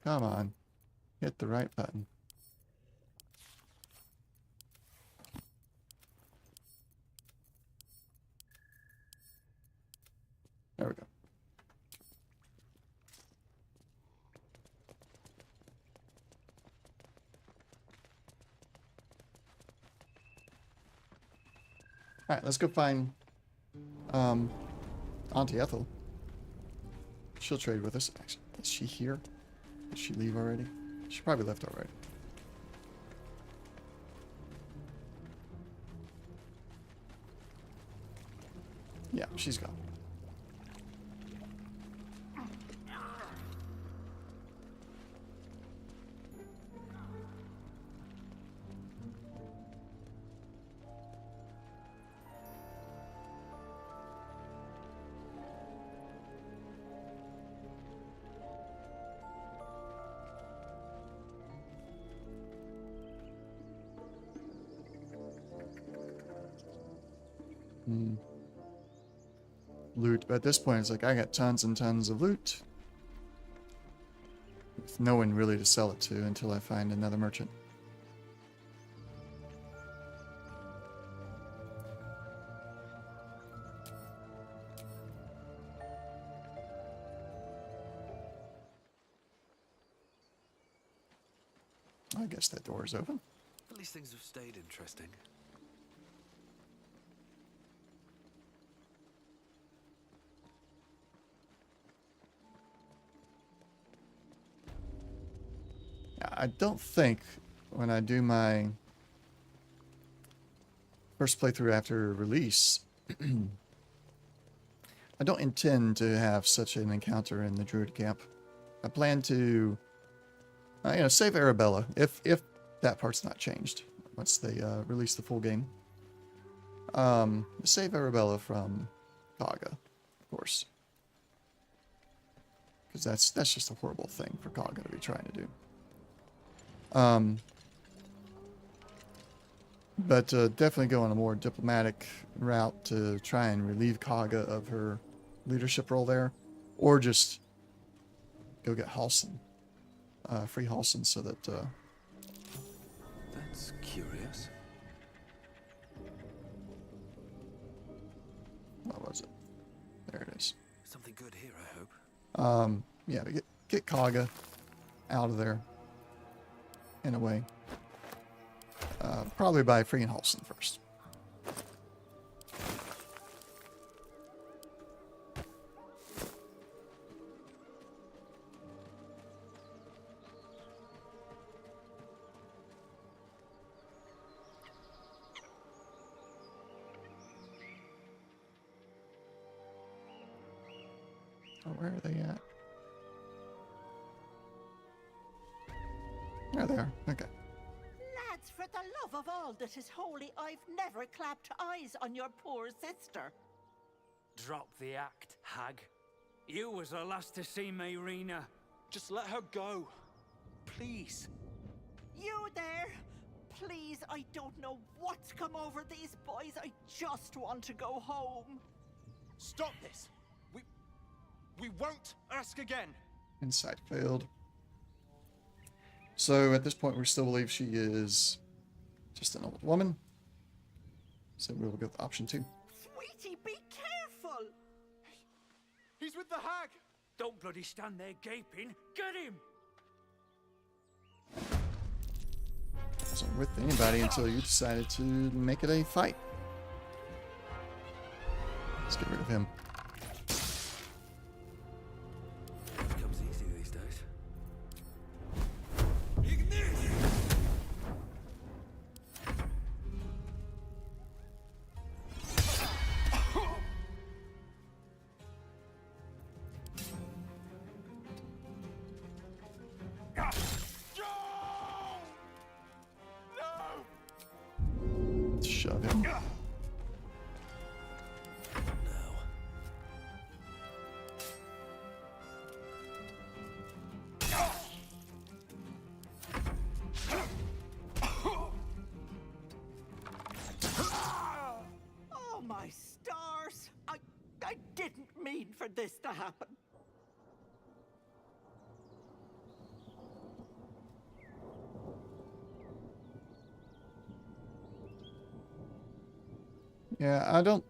Come on. Hit the right button. There we go. Alright, let's go find Auntie Ethel. She'll trade with us. Actually, is she here? Did she leave already? She probably left already. Yeah, she's gone. Loot, but at this point it's like I got tons and tons of loot with no one really to sell it to until I find another merchant. I guess that door is open.
At least things have stayed interesting.
I don't think when I do my first playthrough after release, I don't intend to have such an encounter in the Druid camp. I plan to, save Arabella if that part's not changed once they release the full game. Save Arabella from Kaga, of course, because that's just a horrible thing for Kaga to be trying to do. But definitely go on a more diplomatic route to try and relieve Kaga of her leadership role there, or just go get Halsin, free Halsin, so that.
That's curious.
What was it? There it is.
Something good here, I hope.
Yeah, get Kaga out of there. In a way. Probably by freeing Halsin first. Oh, where are they at? There they are. Okay.
Lads, for the love of all that is holy, I've never clapped eyes on your poor sister.
Drop the act, hag. You was the last to see me, Rena.
Just let her go. Please.
You there? Please, I don't know what's come over these boys. I just want to go home.
Stop this. We won't ask again.
Insight failed. So at this point, we still believe she is just an old woman. So we will go with option 2.
Sweetie, be careful!
He's with the hag.
Don't bloody stand there gaping. Get him!
Wasn't with anybody until you decided to make it a fight. Let's get rid of him.
Comes easy these days.
Shove him.
Oh, my stars! I didn't mean for this to happen.
Yeah, I don't...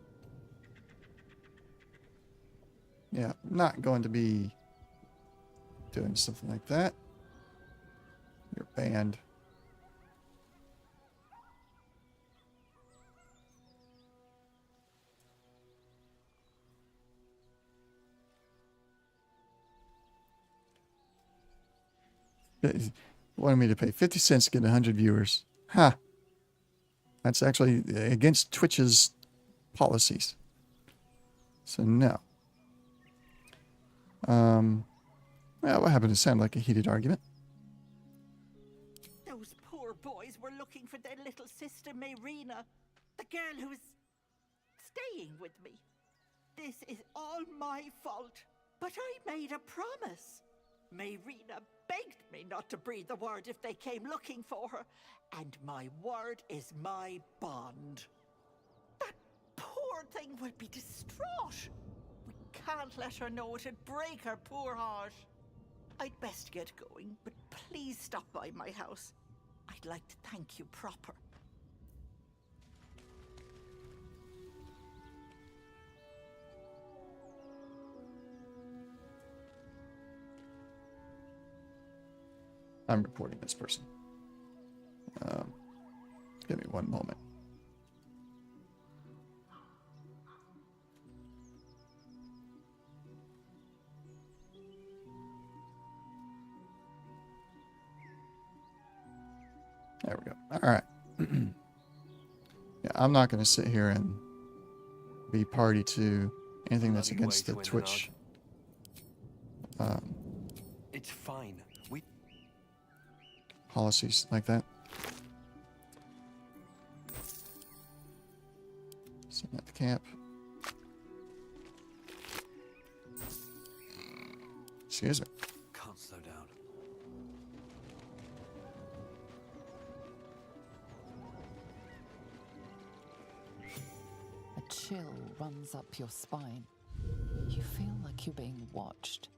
Yeah, I'm not going to be doing something like that. You're banned. You wanted me to pay 50 cents to get 100 viewers. Ha! Huh. That's actually against Twitch's policies. So no. Well, what happened? It sounded like a heated argument.
Those poor boys were looking for their little sister, Mayrina, the girl who was staying with me. This is all my fault, but I made a promise. Mayrina begged me not to breathe a word if they came looking for her, and my word is my bond. That poor thing will be distraught. We can't let her know, it'd break her poor heart. I'd best get going, but please stop by my house. I'd like to thank you proper.
I'm reporting this person. Give me one moment. There we go. All right. Yeah, I'm not going to sit here and be party to anything that's against the Twitch.
It's fine. We
Policies like that. Send that to camp. Excuse me.
can't slow down.
A chill runs up your spine. You feel like you're being watched.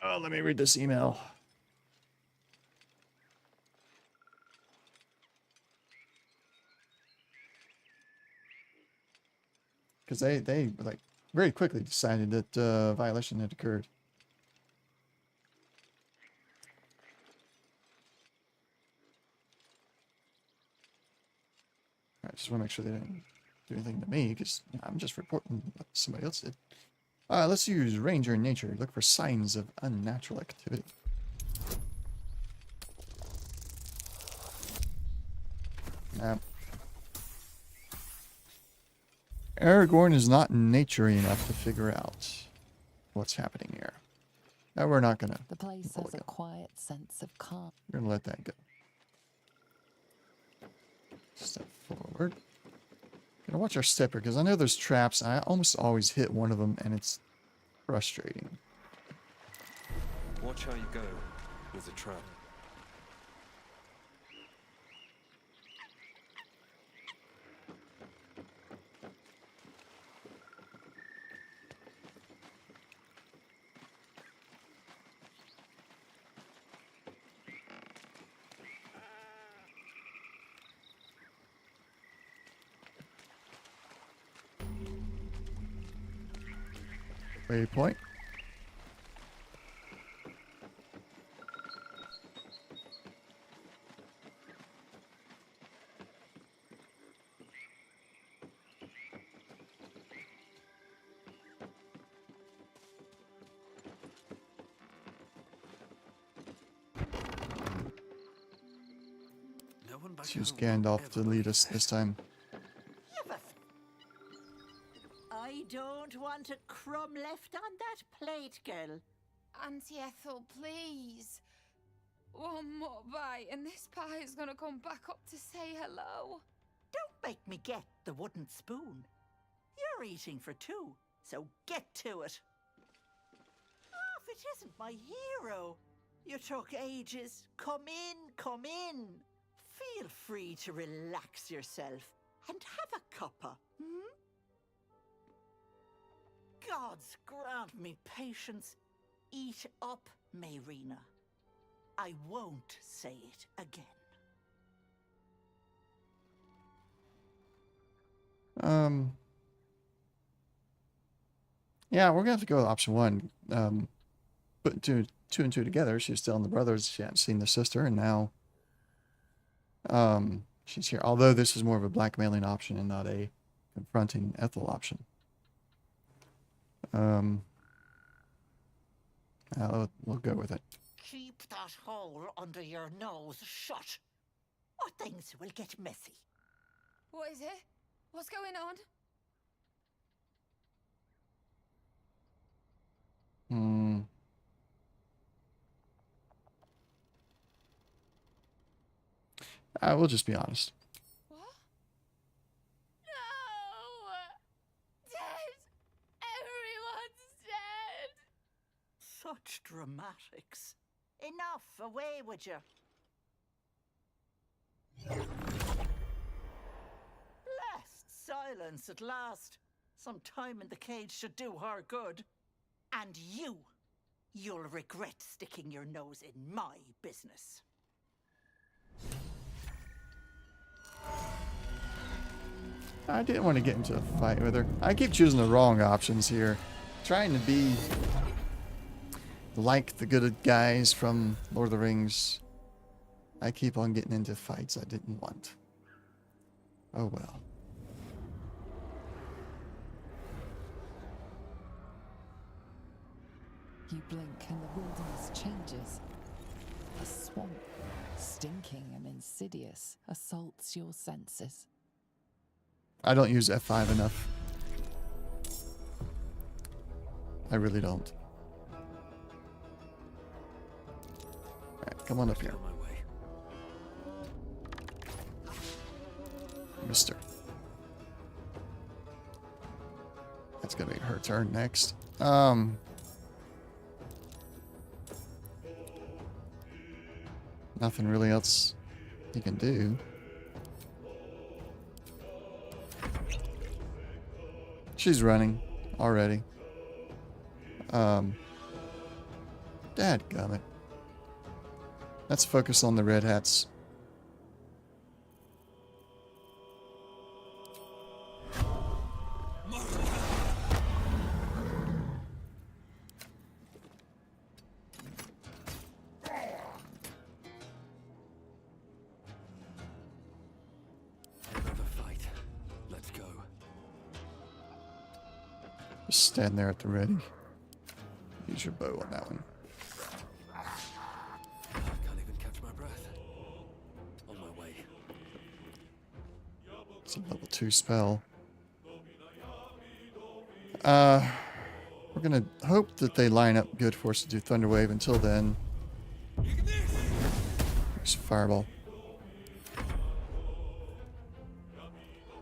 Oh, let me read this email. Because they like very quickly decided that violation had occurred. I just want to make sure they didn't do anything to me, because I'm just reporting what somebody else did. Let's use Ranger in Nature. Look for signs of unnatural activity. Now, Aragorn is not naturey enough to figure out what's happening here. Now we're not gonna.
The place has a quiet sense of calm.
We're gonna let that go. Step forward. Gonna watch our stepper, because I know there's traps. I almost always hit one of them, and it's frustrating.
Watch how you go with the trap.
Waypoint. Let's use Gandalf to lead us this time.
I don't want a crumb left on that plate, girl.
Auntie Ethel, please. One more bite and this pie is gonna come back up to say hello.
Don't make me get the wooden spoon. You're eating for two, so get to it. Oh, if it isn't my hero. You took ages. Come in, come in. Feel free to relax yourself and have a cuppa, hmm? Gods grant me patience. Eat up, Mayrina. I won't say it again.
Yeah, we're gonna have to go with option one. Putting two and two together. She was telling the brothers she hadn't seen the sister, and now she's here. Although this is more of a blackmailing option and not a confronting Ethel option. We'll go with it.
Keep that hole under your nose shut, or things will get messy.
What is it? What's going on?
We'll just be honest.
What? No! Dead! Everyone's dead!
Such dramatics. Enough, away with you. Blessed silence at last. Some time in the cage should do her good. And you'll regret sticking your nose in my business.
I didn't want to get into a fight with her. I keep choosing the wrong options here. Trying to be like the good guys from Lord of the Rings. I keep on getting into fights I didn't want. Oh well.
You blink and the wilderness changes. A swamp, stinking and insidious, assaults your senses.
I don't use F5 enough. I really don't. Alright, come on up here. Mister. That's gonna be her turn next. Nothing really else you can do. She's running already. Dadgummit. Let's focus on the red hats. Just stand there at the ready. Use your bow on that one.
I can't even catch my breath. On my way.
It's a level 2 spell. We're gonna hope that they line up good for us to do Thunderwave. Until then, use Fireball.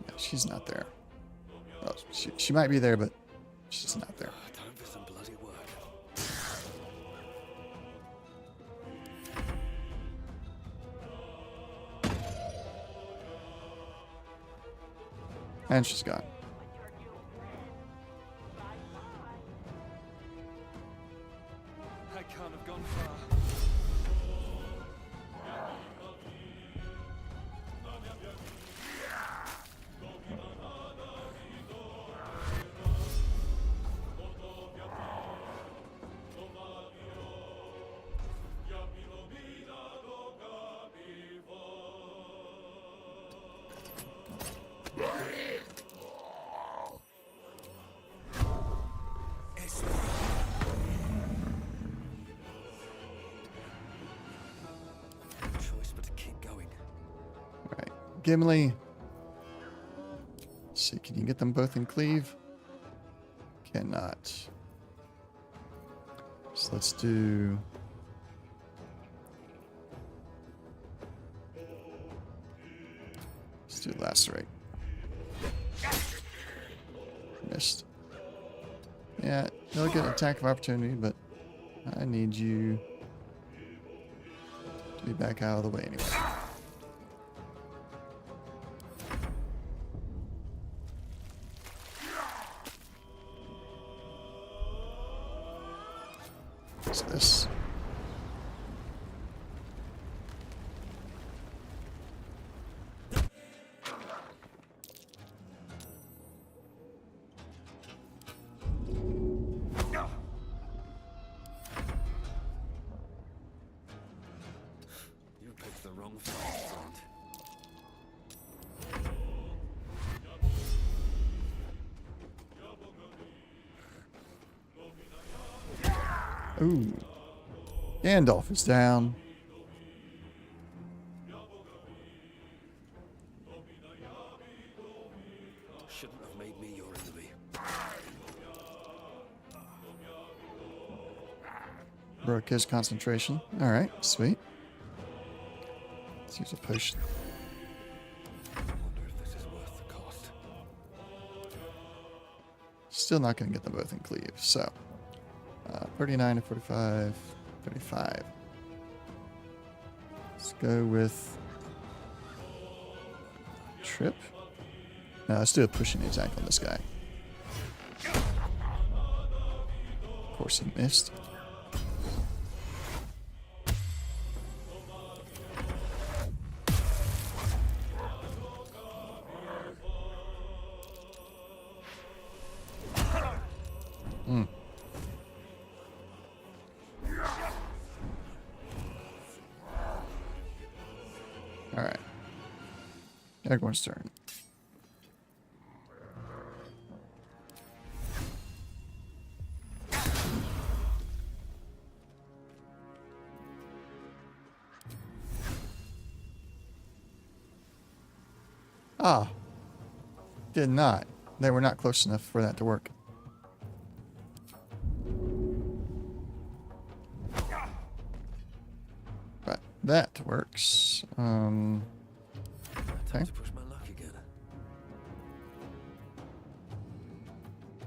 Yeah, she's not there. Oh, she might be there, but she's not there.
Time for some bloody work.
And she's gone.
I can't have gone far.
Gimli. Let's see, can you get them both in cleave? Cannot. So let's do... Let's do lacerate. Missed. Yeah, they'll get an attack of opportunity, but I need you to be back out of the way anyway. What's this?
You picked the wrong fight, friend.
Ooh. Gandalf is down.
Shouldn't have made me your enemy.
Broke his concentration. Alright, sweet. Let's use a potion.
I wonder if this is worth the cost.
Still not going to get them both in cleave, so... 39 to 45, 35. Let's go with... Trip? No, let's do a pushing attack on this guy. Of course he missed. Alright. Aragorn's turn. Ah. Did not. They were not close enough for that to work. But that works. Okay.
To push my luck again.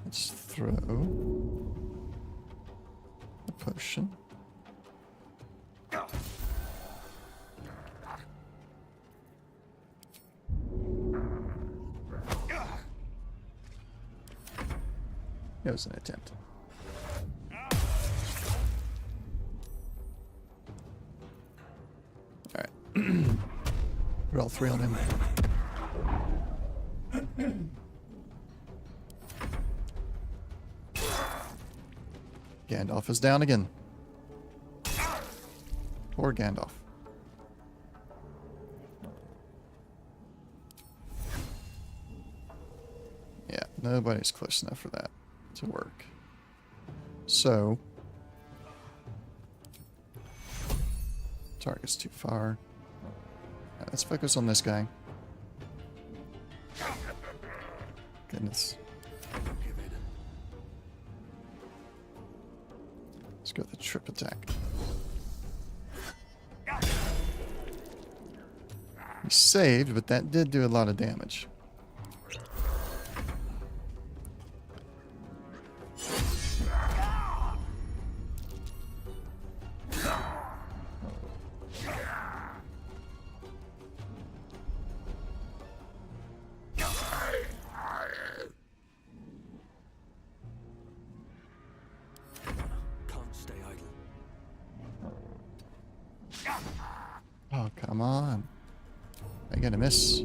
Let's throw a potion. It was an attempt. Alright. Put all three on him. Gandalf is down again. Poor Gandalf. Yeah, nobody's close enough for that to work. So, target's too far. Let's focus on this guy. Goodness. Let's go with the trip attack. He saved, but that did do a lot of damage. Oh, come on. I gonna miss.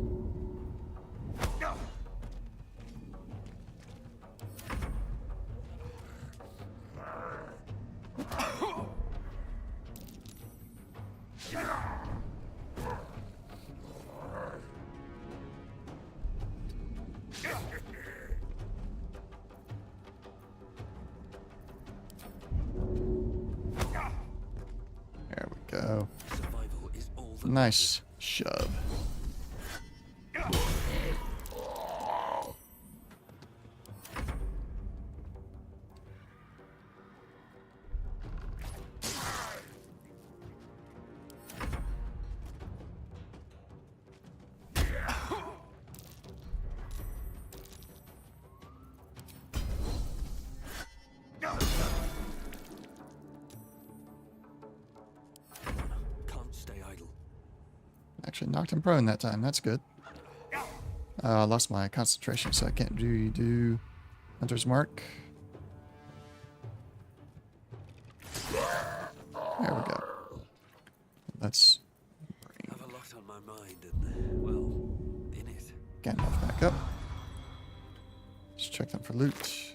There we go. Nice shove. Actually knocked him prone that time. That's good. I lost my concentration, so I can't do Hunter's Mark. There we go. Let's
I have a lot on my mind and, well, in it.
Gandalf back up. Let's check them for loot.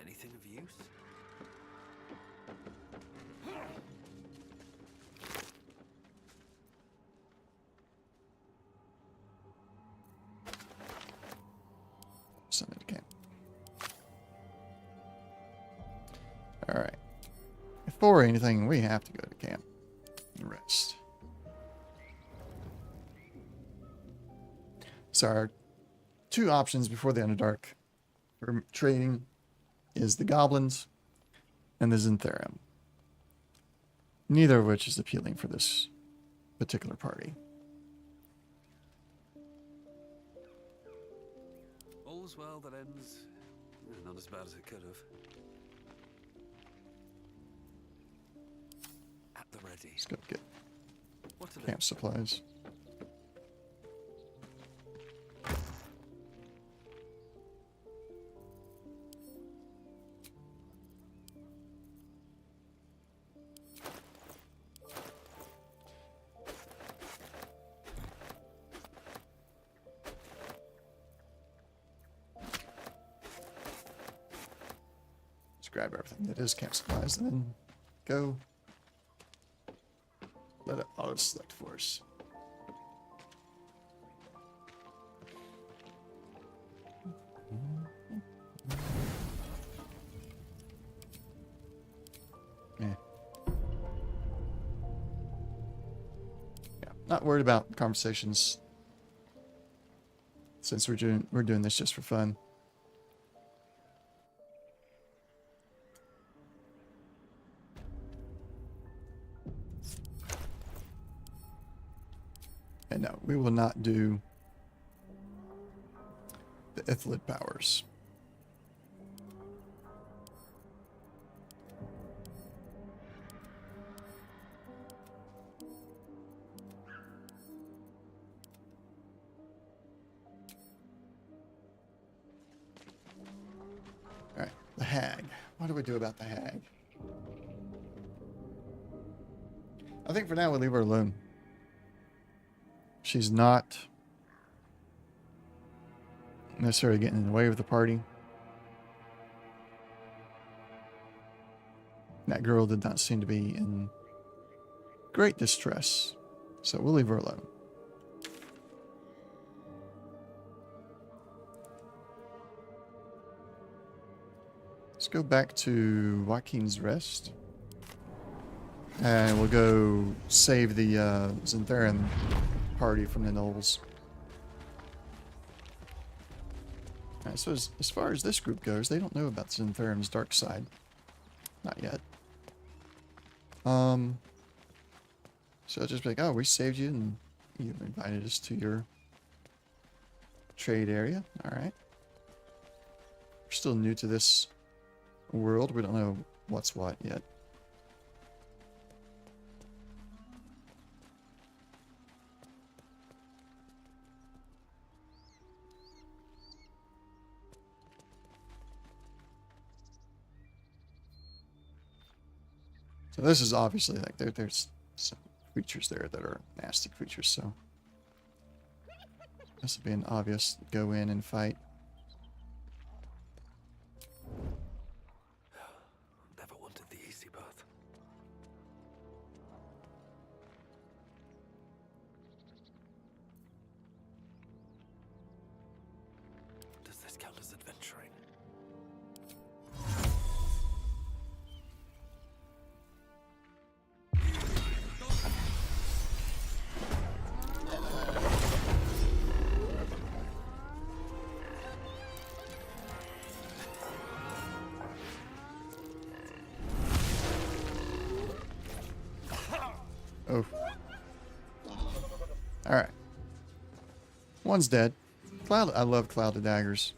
Anything of use?
Send it to camp. Alright. Before anything, we have to go to camp and rest. So our two options before the Underdark for trading is the goblins and the Zintherim. Neither of which is appealing for this particular party.
All's well that ends not as bad as it could have. At the ready.
Let's go get
What are
camp supplies. Grab everything that is camp supplies and then go let it auto select for us. Yeah. Not worried about conversations since we're doing this just for fun. And no, we will not do the Ithlid powers. Alright, the hag. What do we do about the hag? I think for now we'll leave her alone. She's not necessarily getting in the way of the party. That girl did not seem to be in great distress, so we'll leave her alone. Let's go back to Joaquin's Rest. And we'll go save the Zintherim party from the Knolls. Alright, so as far as this group goes, they don't know about Zintherim's dark side. Not yet. So I'll just be like, oh, we saved you and you invited us to your trade area. Alright. We're still new to this world. We don't know what's what yet. So this is obviously like there's some creatures there that are nasty creatures, so this would be an obvious go in and fight.
Never wanted the easy path. Does this count as adventuring?
Oh. Alright. One's dead. Cloud, I love Cloud of Daggers.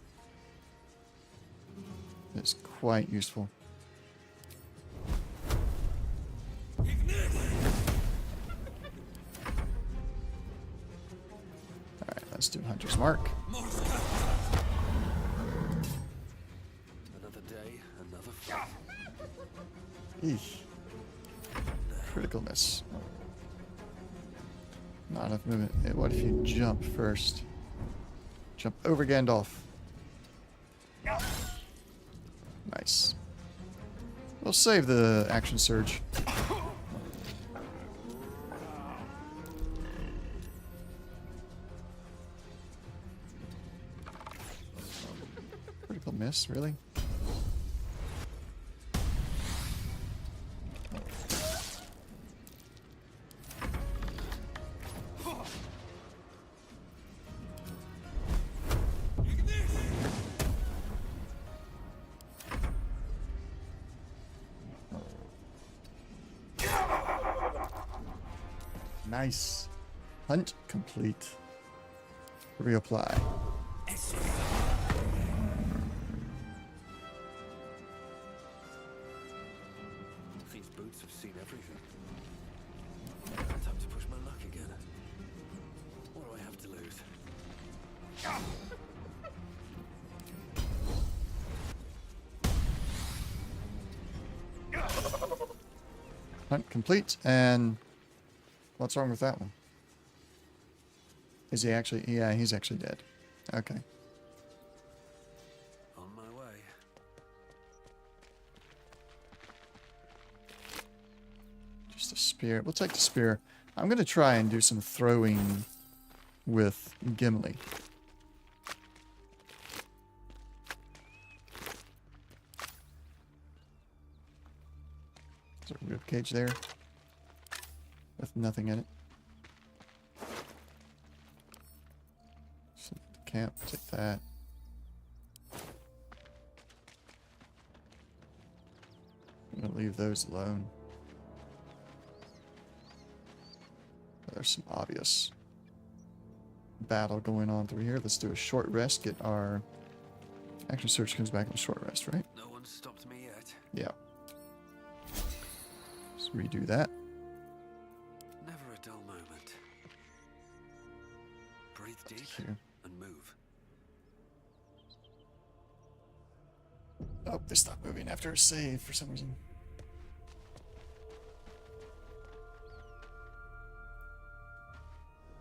is quite useful. Alright, let's do Hunter's Mark.
Another day, another fight.
Eesh. Critical miss. Not enough movement. What if you jump first? Jump over Gandalf. Nice. We'll save the action surge. Critical miss, really? Nice. Hunt complete. Reapply.
These boots have seen everything. Time to push my luck again. What do I have to lose?
Hunt complete, and what's wrong with that one? Is he actually... Yeah, he's actually dead. Okay.
On my way.
Just a spear. We'll take the spear. I'm going to try and do some throwing with Gimli. Is there a rib cage there? With nothing in it. So the camp, take that. I'm gonna leave those alone. There's some obvious battle going on through here. Let's do a short rest. Get our action search comes back in a short rest, right?
No one stopped me yet.
Yeah. Let's redo that.
Never a dull moment. Breathe deep
Here.
and move.
Oh, they stopped moving after a save for some reason.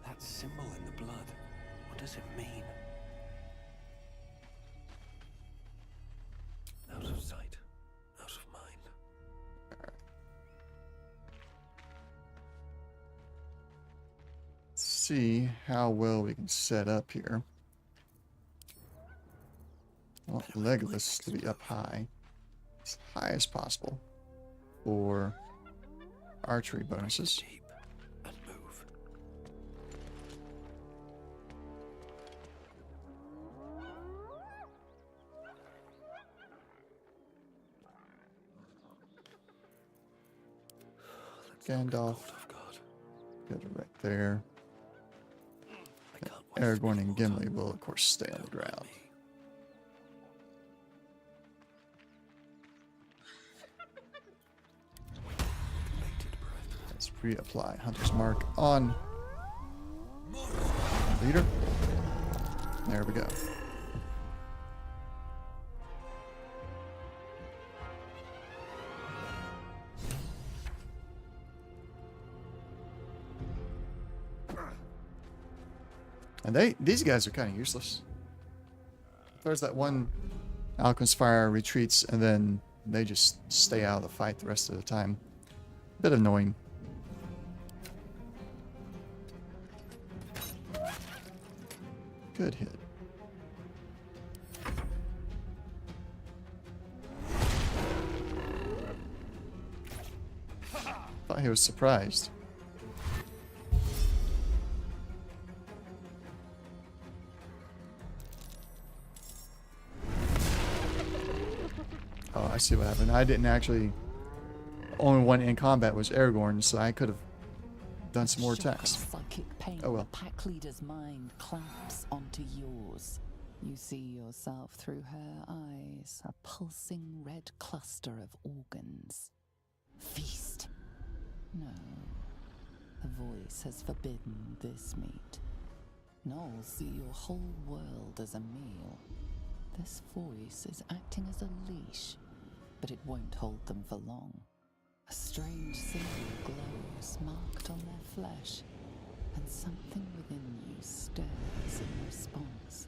That symbol in the blood. What does it mean? Out of sight, out of mind.
Let's see how well we can set up here. I want Legolas to be up high. As high as possible. For archery bonuses.
Deep and move.
Gandalf.
Of God.
Go to right there. Aragorn and Gimli will, of course, stay on the ground. Let's reapply Hunter's Mark on leader. There we go. And these guys are kind of useless. There's that one Alchemist Fire retreats, and then they just stay out of the fight the rest of the time. Bit annoying. Good hit. Thought he was surprised. Oh, I see what happened. I didn't actually... Only one in combat was Aragorn, so I could have done some more attacks.
Psychic pain.
Oh well.
The pack leader's mind clamps onto yours. You see yourself through her eyes, a pulsing red cluster of organs. Feast. No, the voice has forbidden this meat. Gnolls see your whole world as a meal. This voice is acting as a leash, but it won't hold them for long. A strange symbol glows, marked on their flesh, and something within you stirs in response.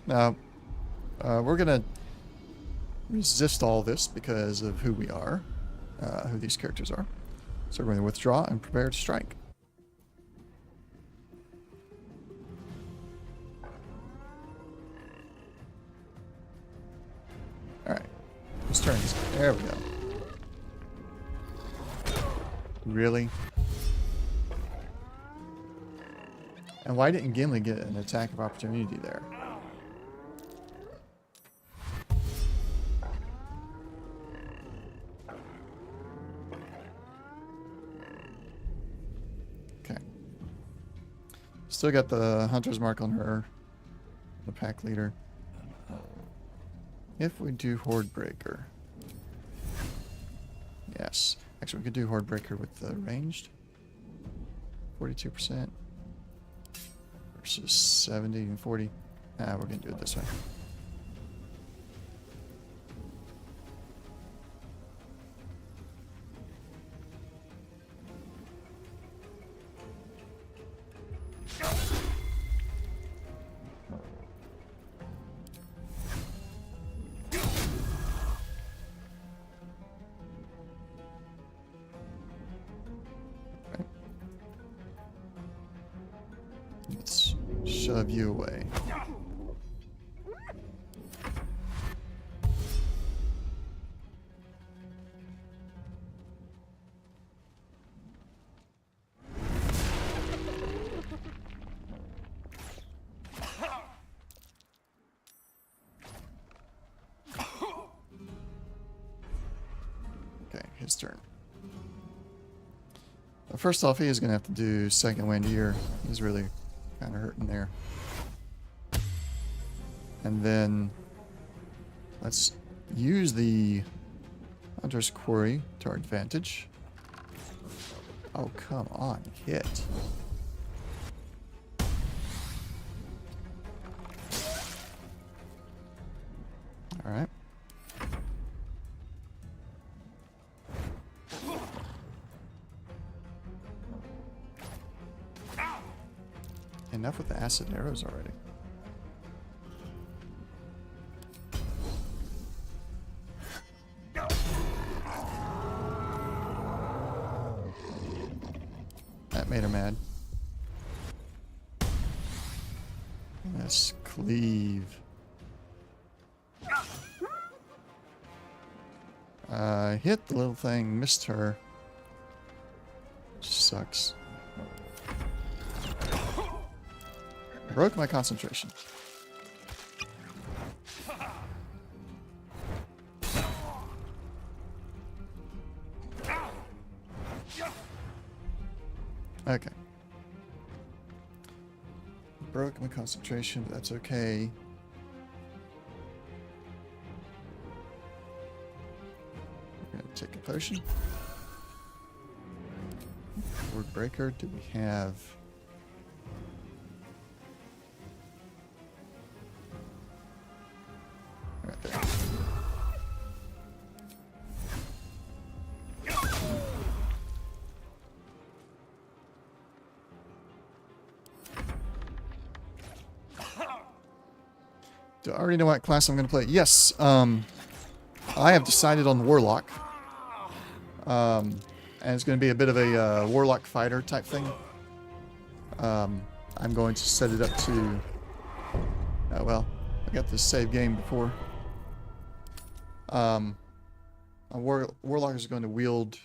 Now, we're gonna resist all this because of who we are, who these characters are. So we're going to withdraw and prepare to strike. Alright. Whose turn is it? There we go. Really? And why didn't Gimli get an attack of opportunity there? Okay. Still got the hunter's mark on her, the pack leader. If we do Horde Breaker. Yes. Actually, we could do Horde Breaker with the ranged. 42%. Versus 70 and 40. We're going to do it this way. Let's shove you away. Okay, his turn. Well, first off, he is going to have to do second wind here. He's really kind of hurting there. And then let's use the Hunter's Quarry to our advantage. Oh, come on, hit. All right. Enough with the acid arrows already. That made her mad. Let's cleave. Hit the little thing, missed her. Sucks. Broke my concentration. Okay. Broke my concentration, but that's okay. We're gonna take a potion. Word breaker, do we have... Right there. Do I already know what class I'm going to play? Yes. I have decided on the Warlock. And it's going to be a bit of a Warlock fighter type thing. I'm going to set it up to... well, I got this save game before. A Warlock is going to wield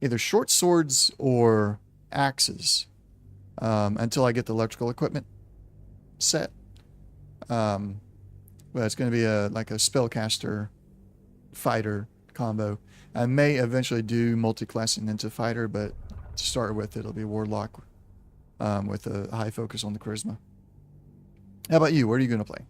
either short swords or axes until I get the electrical equipment set. Well, it's going to be like a spellcaster fighter combo. I may eventually do multi-classing into fighter, but to start with, it'll be Warlock with a high focus on the charisma. How about you? Where are you going to play?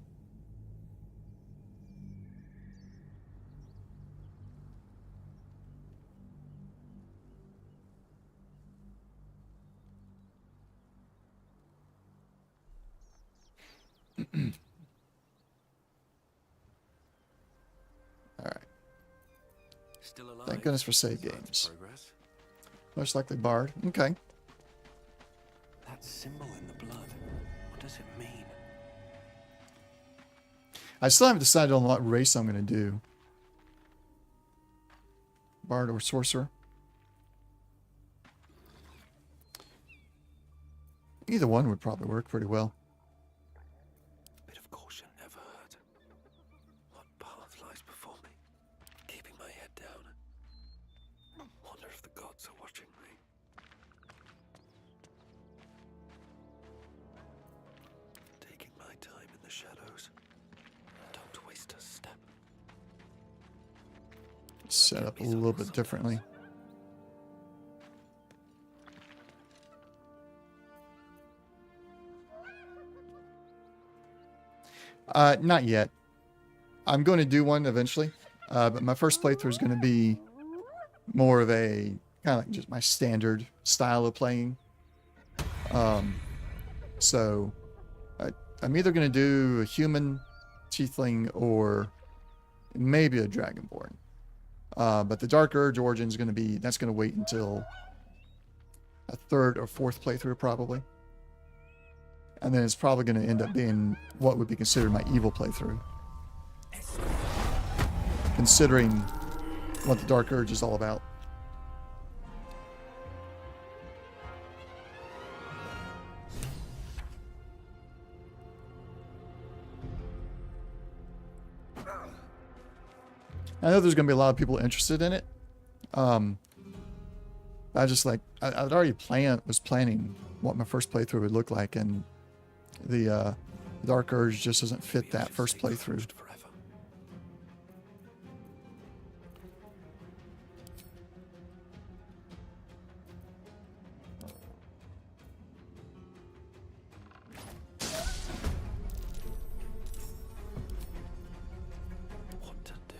Alright.
Still alive.
Thank goodness for save games.
Progress.
Most likely Bard. Okay.
That symbol in the blood. What does it mean?
I still haven't decided on what race I'm going to do. Bard or Sorcerer. Either one would probably work pretty well.
Bit of caution never hurt. What path lies before me? Keeping my head down. Wonder if the gods are watching me. Taking my time in the shadows. Don't waste a step.
Set up a little bit differently. Not yet. I'm going to do one eventually, but my first playthrough is going to be more of a kind of like just my standard style of playing. So I'm either going to do a human tiefling or maybe a dragonborn. But the Dark Urge origin is going to be, that's going to wait until a third or fourth playthrough probably. And then it's probably going to end up being what would be considered my evil playthrough. Considering what the Dark Urge is all about. I know there's going to be a lot of people interested in it. I just like, I'd already was planning what my first playthrough would look like, and the Dark Urge just doesn't fit that first playthrough.
What to do?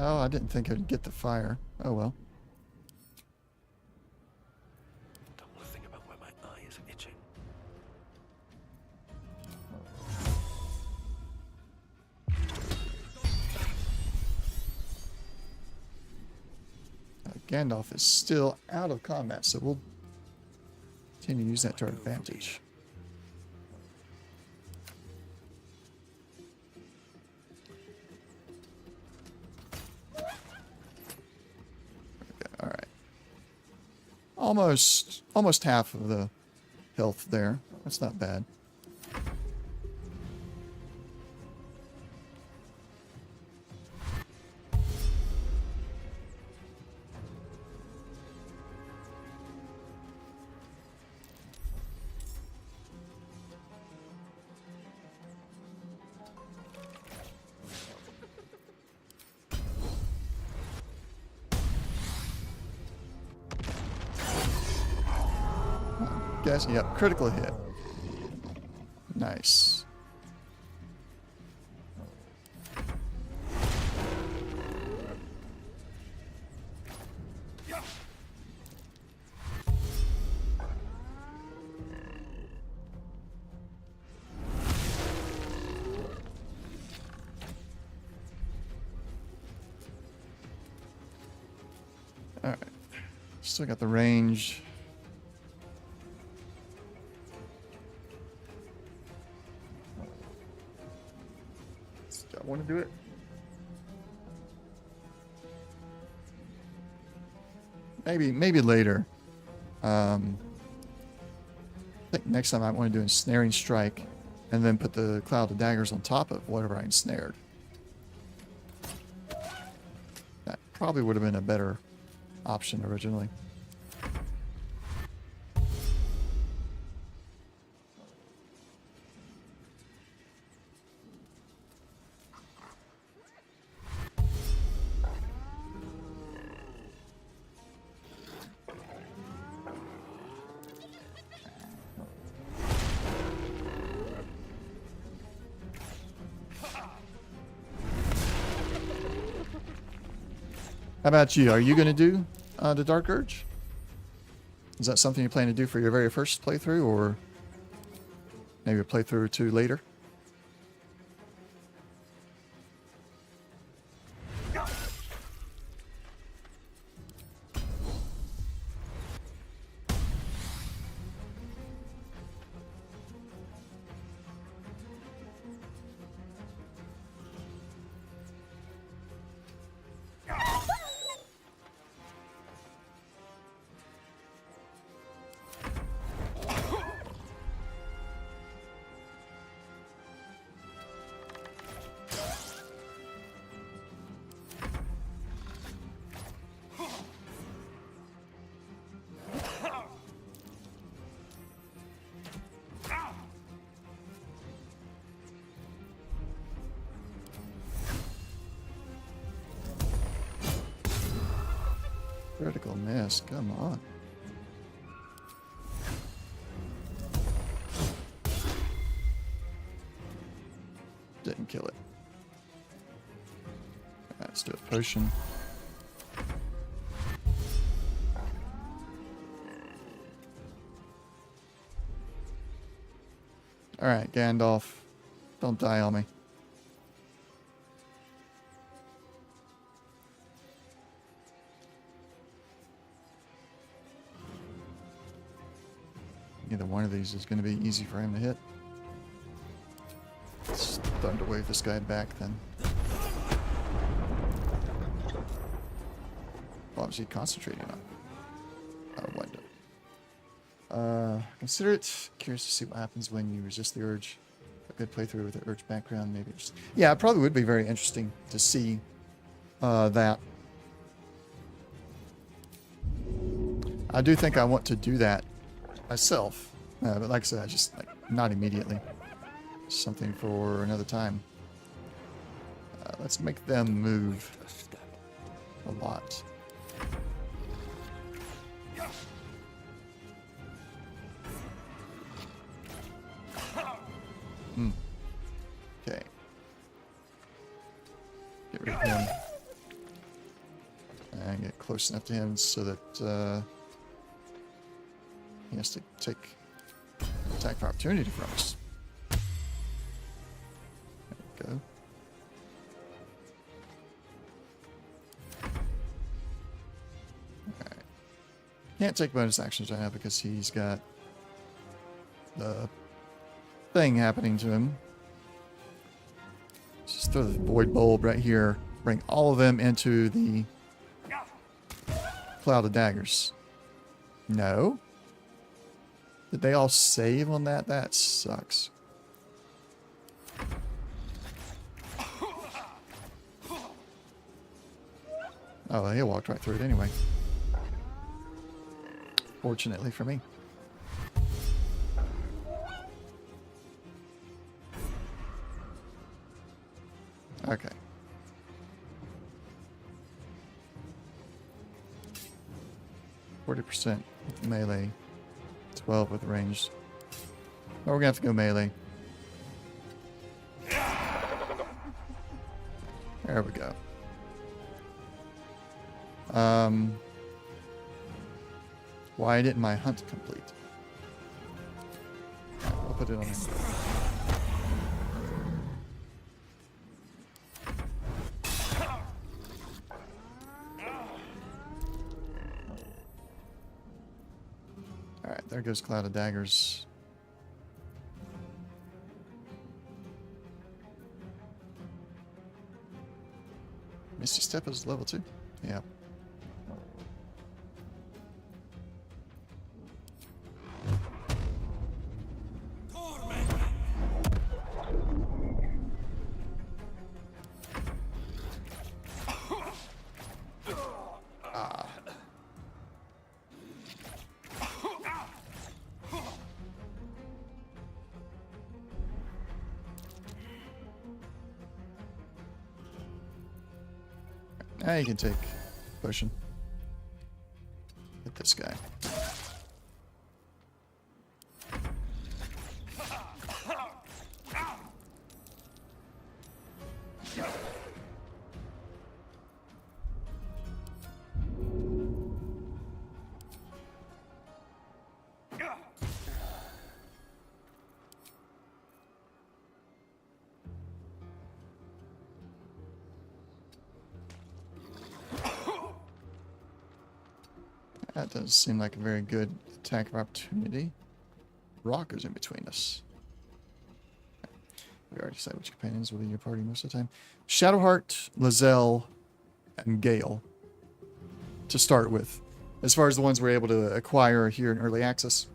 Oh, I didn't think I'd get the fire. Oh well.
Don't want to think about where my eye is itching.
Gandalf is still out of combat, so we'll continue to use that to our advantage. Okay, alright. Almost half of the health there. That's not bad. Guess, yep, critical hit. Nice. All right. Still got the range. I want to do it. Maybe later. I think next time I want to do a ensnaring strike, and then put the cloud of daggers on top of whatever I ensnared. probably would have been a better option originally. How about you? Are you going to do the Dark Urge? Is that something you plan to do for your very first playthrough, or maybe a playthrough or two later? Critical miss, come on. Didn't kill it. Alright, let's do a potion. Alright, Gandalf. Don't die on me. Either one of these is going to be easy for him to hit. It's time to wave this guy back then. What was he concentrating on? Window. Consider it. Curious to see what happens when you resist the urge. A good playthrough with the urge background, maybe. Just, yeah, it probably would be very interesting to see that. I do think I want to do that myself, but like I said, I just not immediately. Something for another time. Let's make them move a lot. Okay. Get rid of him. And get close enough to him so that he has to take attack for opportunity from us. There we go. Alright. Can't take bonus actions right now because he's got the thing happening to him. Just throw the void bulb right here. Bring all of them into the cloud of daggers. No. Did they all save on that? That sucks. Oh, he walked right through it anyway. Fortunately for me. Okay. %, with melee. 12 with ranged. Oh, we're gonna have to go melee. There we go. Why didn't my hunt complete? I'll put it on him. Alright, there goes Cloud of Daggers. Misty Step is level 2. Yeah. Now you can take potion. Hit this guy. That doesn't seem like a very good attack of opportunity. Rock is in between us. We already said which companions will be in your party most of the time. Shadowheart, Lizelle, and Gale to start with. As far as the ones we're able to acquire here in early access,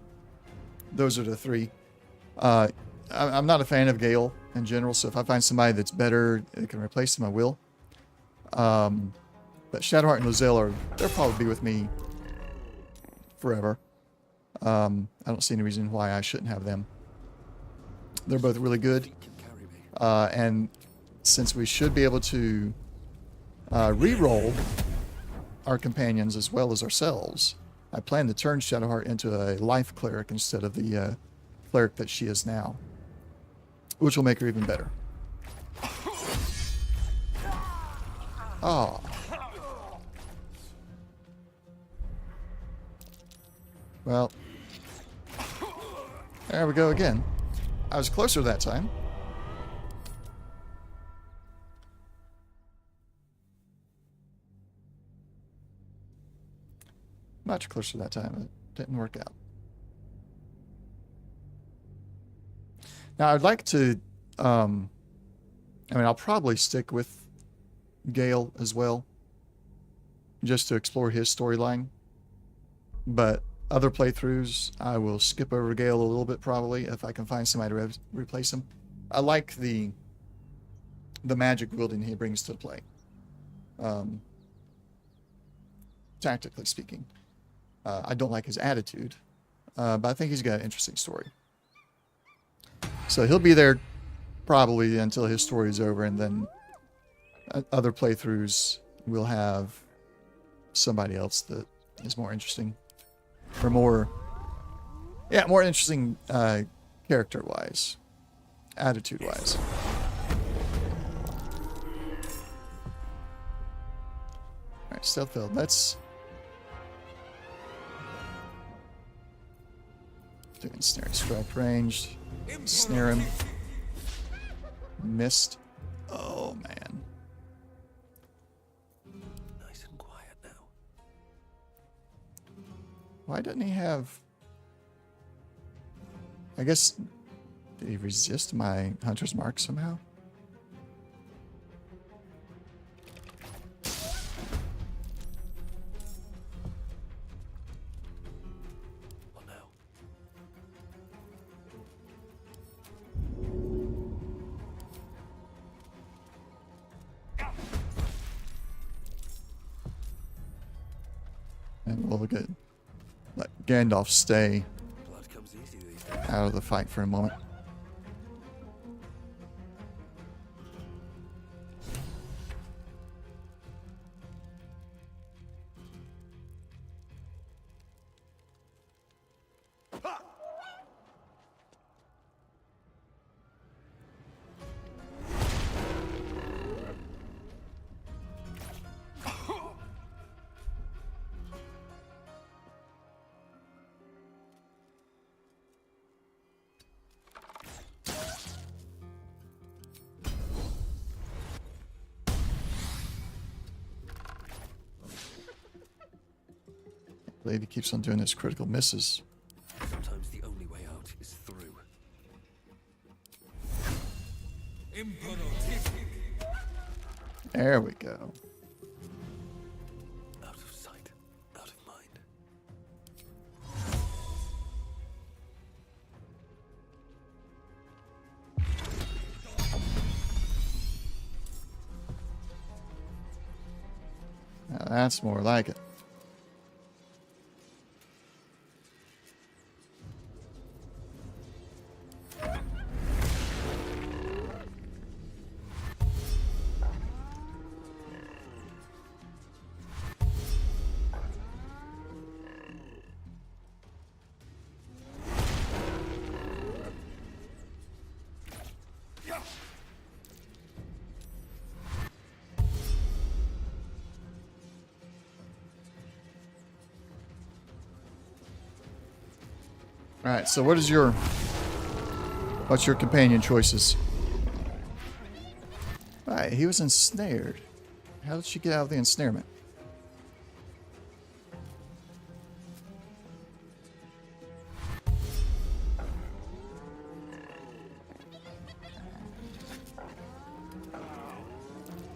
those are the three. I'm not a fan of Gale in general, so if I find somebody that's better that can replace them, I will. But Shadowheart and Lizelle they'll probably be with me forever. I don't see any reason why I shouldn't have them. They're both really good. And since we should be able to re-roll our companions as well as ourselves, I plan to turn Shadowheart into a life cleric instead of the cleric that she is now, which will make her even better. Oh. Well, there we go again. I was closer that time. Much closer that time. It didn't work out. Now, I'd like to... I'll probably stick with Gale as well, just to explore his storyline. But other playthroughs, I will skip over Gale a little bit probably if I can find somebody to replace him. I like the magic wielding he brings to play, tactically speaking. I don't like his attitude, but I think he's got an interesting story. So he'll be there probably until his story is over, and then other playthroughs will have somebody else that is more interesting. Or more interesting character-wise, attitude-wise. Alright, stealth failed. Let's do ensnare, strike ranged, snare him. Missed. Oh man.
Nice and quiet now.
Why doesn't he have... I guess... Did he resist my hunter's mark somehow?
What now?
And we'll get... let Gandalf stay
Blood comes easy these days.
out of the fight for a moment. Lady keeps on doing his critical misses.
Sometimes the only way out is through.
There we go.
Out of sight, out of mind.
Now that's more like it. Alright, so what's your companion choices? Alright, he was ensnared. How did she get out of the ensnarement?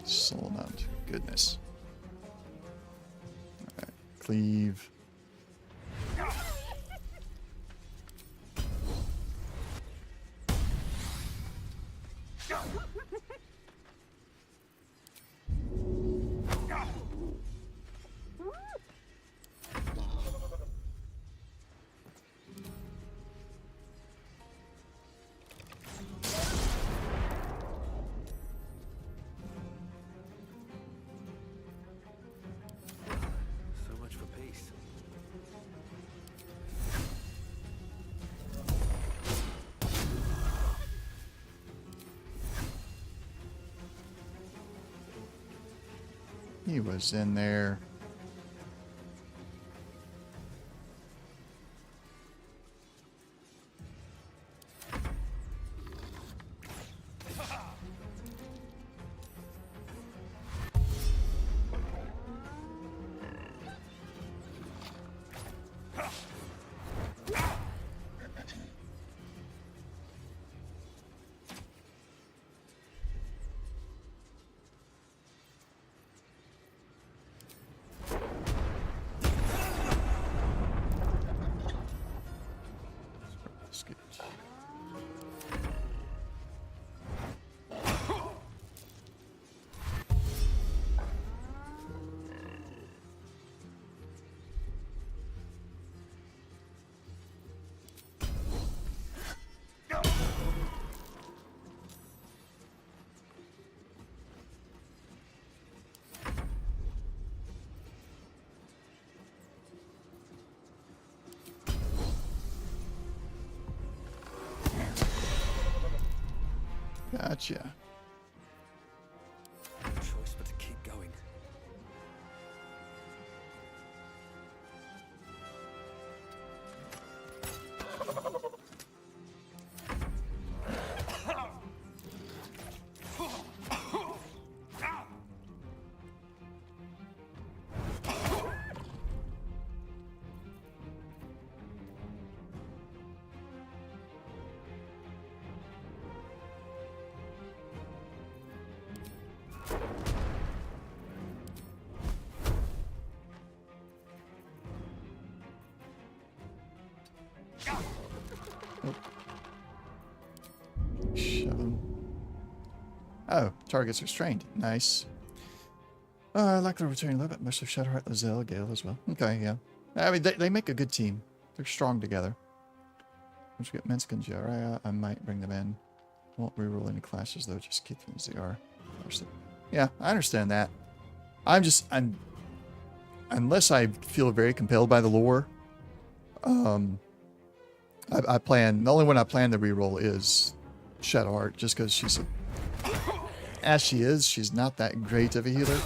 Soul mount. Goodness. Alright, cleave.
So much for peace.
He was in there. Gotcha.
No choice but to keep going.
Shove him. Oh, target's restrained. Nice. I like the returning a little bit. Most of Shadowheart, Lizelle, Gale as well. Okay, yeah. I mean, they make a good team. They're strong together. Once we get Minsk and Jiraiya, I might bring them in. Won't reroll any clashes though, just keep them as they are. Yeah, I understand that. I'm unless I feel very compelled by the lore, I plan, the only one I plan to reroll is Shadowheart, just because as she is, she's not that great of a healer.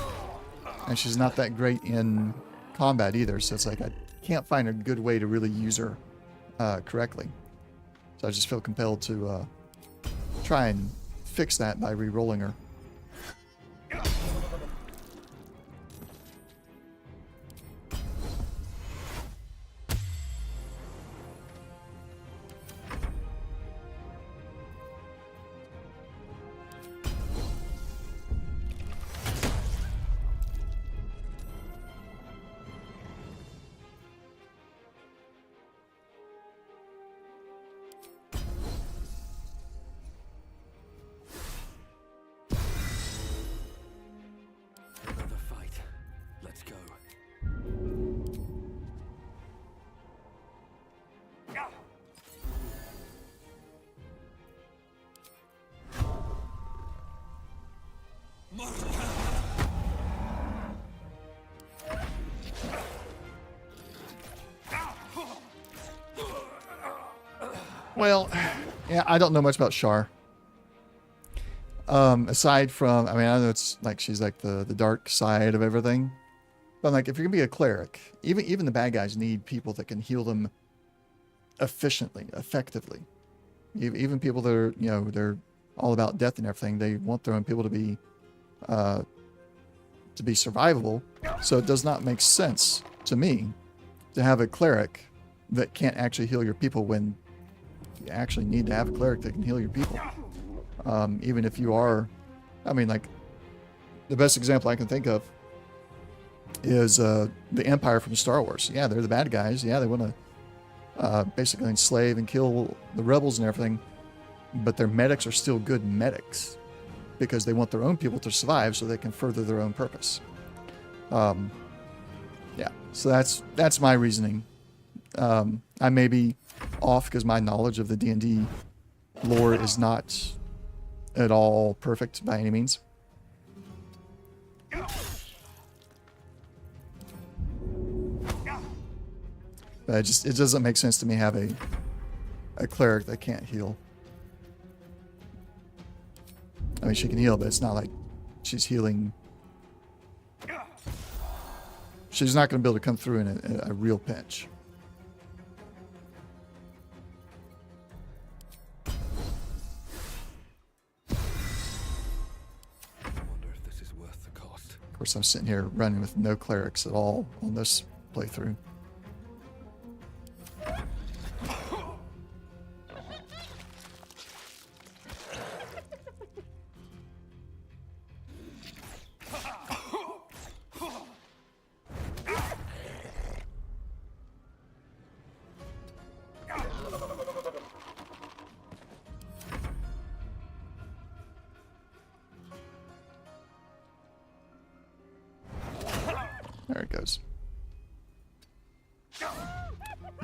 And she's not that great in combat either, so it's like I can't find a good way to really use her correctly. So I just feel compelled to try and fix that by re-rolling her.
Another fight. Let's go.
Well, yeah, I don't know much about Shar. Aside from, I mean, I know it's like she's like the dark side of everything. But like, if you're gonna be a cleric, even the bad guys need people that can heal them efficiently, effectively. Even people that are, you know, they're all about death and everything, they want their own people to be survivable. So it does not make sense to me to have a cleric that can't actually heal your people when you actually need to have a cleric that can heal your people. Even if you are, I mean, like, the best example I can think of is the Empire from Star Wars. Yeah, they're the bad guys. Yeah, they want to basically enslave and kill the rebels and everything, but their medics are still good medics because they want their own people to survive so they can further their own purpose. Yeah, so that's my reasoning. I may be off because my knowledge of the D&D lore is not at all perfect by any means. But it doesn't make sense to me have a cleric that can't heal. I mean, she can heal, but it's not like she's healing. She's not going to be able to come through in a real pinch. Of course, I'm sitting here running with no clerics at all on this playthrough. There it goes.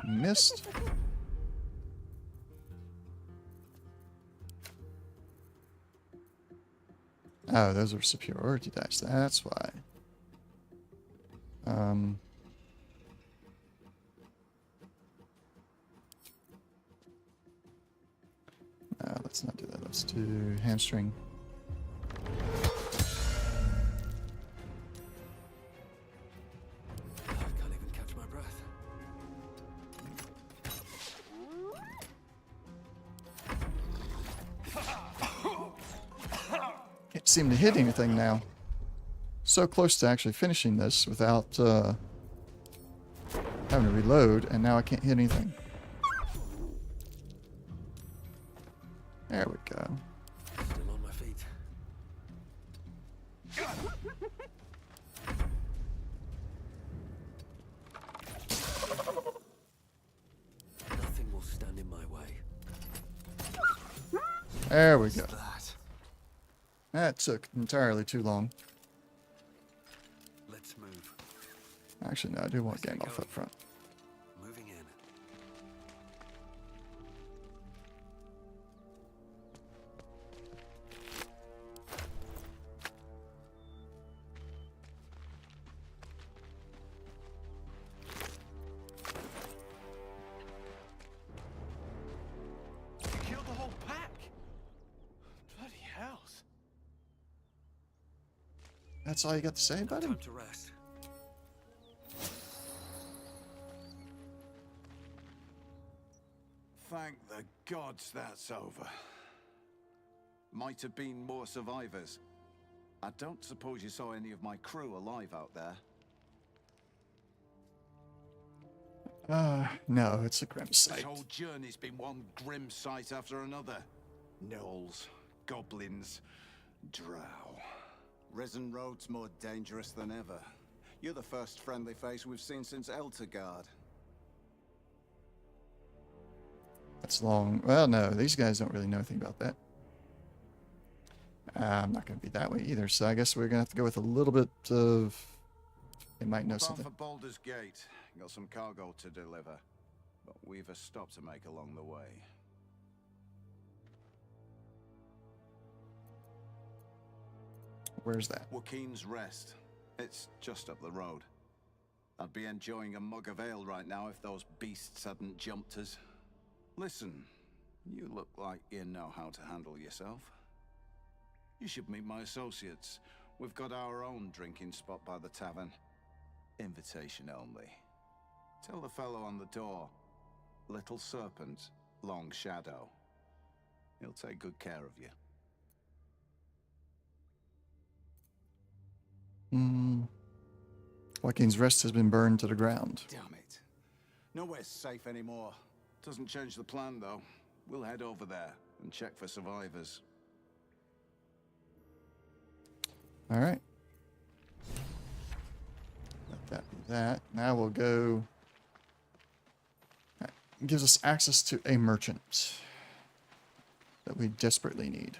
Missed. Oh, those are superiority dice. That's why. No, let's not do that. Let's do hamstring. Can't seem to hit anything now. So close to actually finishing this without having to reload, and now I can't hit anything. There we go.
Still on my feet. Nothing will stand in my way.
There we go. That took entirely too long.
Let's move.
Actually, no, I do want Gandalf up front.
Moving in.
Killed the whole pack. Bloody hells.
That's all you got to say about him?
Time to rest.
Thank the gods that's over. Might have been more survivors. I don't suppose you saw any of my crew alive out there.
No, it's a grim sight.
This whole journey's been one grim sight after another. Gnolls, goblins, drow.
Risen Road's more dangerous than ever. You're the first friendly face we've seen since Eltergard.
That's long. Well, no, these guys don't really know anything about that. I'm not going to be that way either, so I guess we're going to have to go with a little bit of... They might know
Bound
something.
for Baldur's Gate. Got some cargo to deliver, but we've a stop to make along the way.
Where's that?
Joaquin's Rest. It's just up the road. I'd be enjoying a mug of ale right now if those beasts hadn't jumped us. Listen, you look like you know how to handle yourself. You should meet my associates. We've got our own drinking spot by the tavern. Invitation only. Tell the fellow on the door.
little serpent, Long Shadow. He'll take good care of you.
Joaquin's rest has been burned to the ground.
Damn it. Nowhere's safe anymore. Doesn't change the plan, though. We'll head over there and check for survivors.
All right. Let that be that. Now we'll go. It gives us access to a merchant that we desperately need.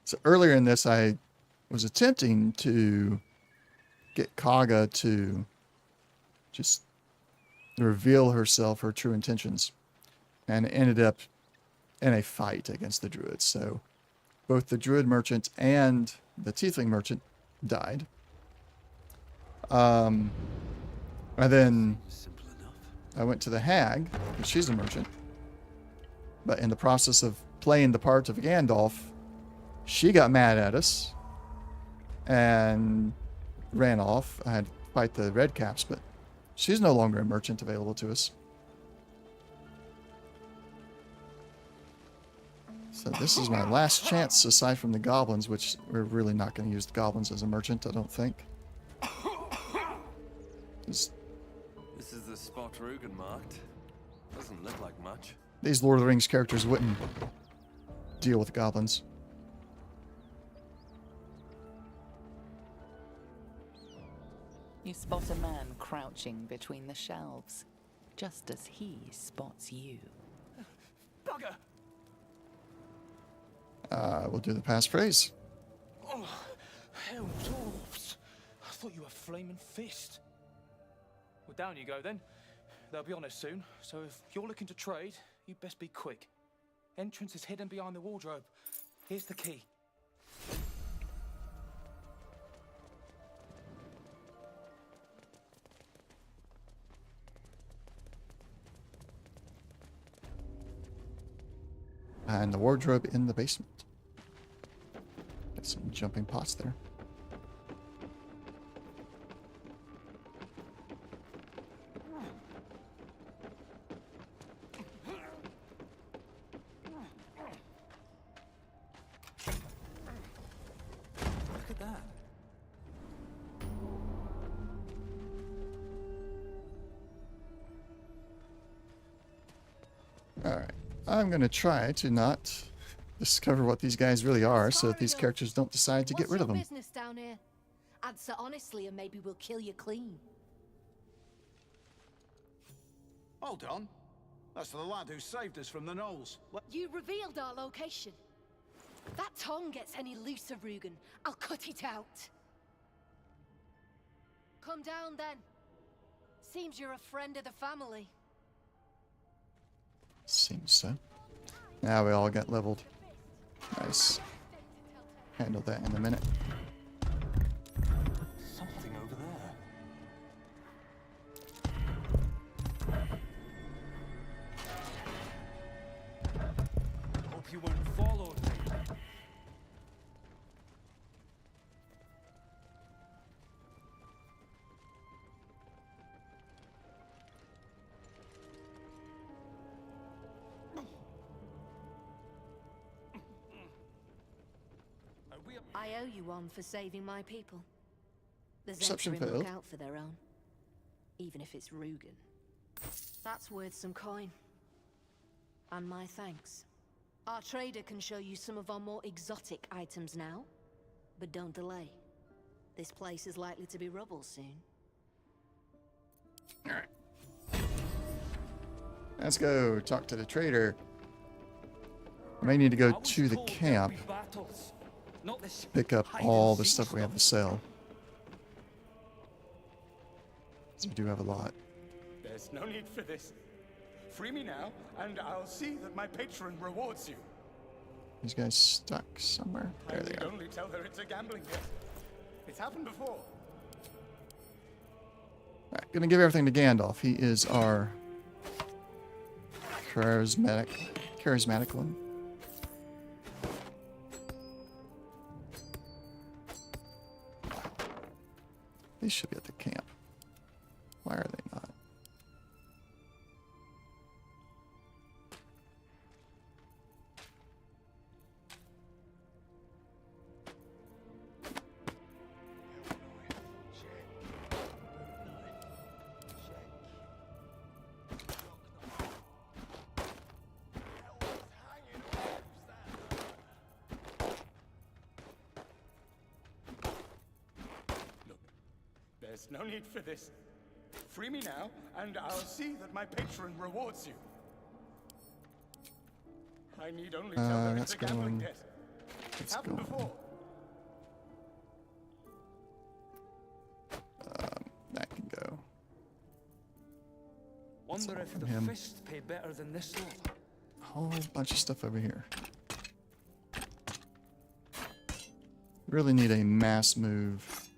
So earlier in this, I was attempting to get Kaga to just reveal herself, her true intentions, and it ended up in a fight against the druids. So both the druid merchant and the tiefling merchant died. And then I went to the hag, because she's a merchant. But in the process of playing the part of Gandalf, she got mad at us and ran off. I had to fight the red caps, but she's no longer a merchant available to us. So this is my last chance, aside from the goblins, which we're really not going to use the goblins as a merchant, I don't think.
This is the spot Rugen marked. Doesn't look like much.
These Lord of the Rings characters wouldn't deal with goblins.
You spot a man crouching between the shelves, just as he spots you.
Bugger!
We'll do the passphrase.
Oh, hell, dwarves. I thought you were Flaming Fist. Well, down you go then. They'll be on us soon, so if you're looking to trade, you best be quick. Entrance is hidden behind the wardrobe. Here's the key.
And the wardrobe in the basement. Got some jumping pots there.
Look at that.
Alright. I'm going to try to not discover what these guys really are so that these characters don't decide to get rid of them.
What's your business down here? Answer honestly and maybe we'll kill you clean.
Hold on. That's the lad who saved us from the gnolls.
You revealed our location. If that tongue gets any looser, Rugen, I'll cut it out. Come down then. Seems you're a friend of the family.
Seems so. Now we all got leveled. Nice. Handle that in a minute.
Something over there.
Hope you weren't followed.
I owe you one for saving my people. The
Perception
Zentrim look
failed.
out for their own, even if it's Rugen. That's worth some coin. And my thanks. Our trader can show you some of our more exotic items now, but don't delay. This place is likely to be rubble soon.
Alright. Let's go talk to the trader. I may need to go to the camp. Pick up all the stuff we have to sell. So we do have a lot.
There's no need for this. Free me now, and I'll see that my patron rewards you.
These guys stuck somewhere. There
I
they
need
are.
only tell her it's a gambling debt. It's happened before.
Alright, gonna give everything to Gandalf. He is our charismatic one. They should be at the camp. Why are they not?
There's no need for this. Free me now, and I'll see that my patron rewards you. I need only tell her it's a gambling debt. It's happened before.
That can go.
Wonder if the
him.
fist pay better than this lot.
A whole bunch of stuff over here. Really need a mass move.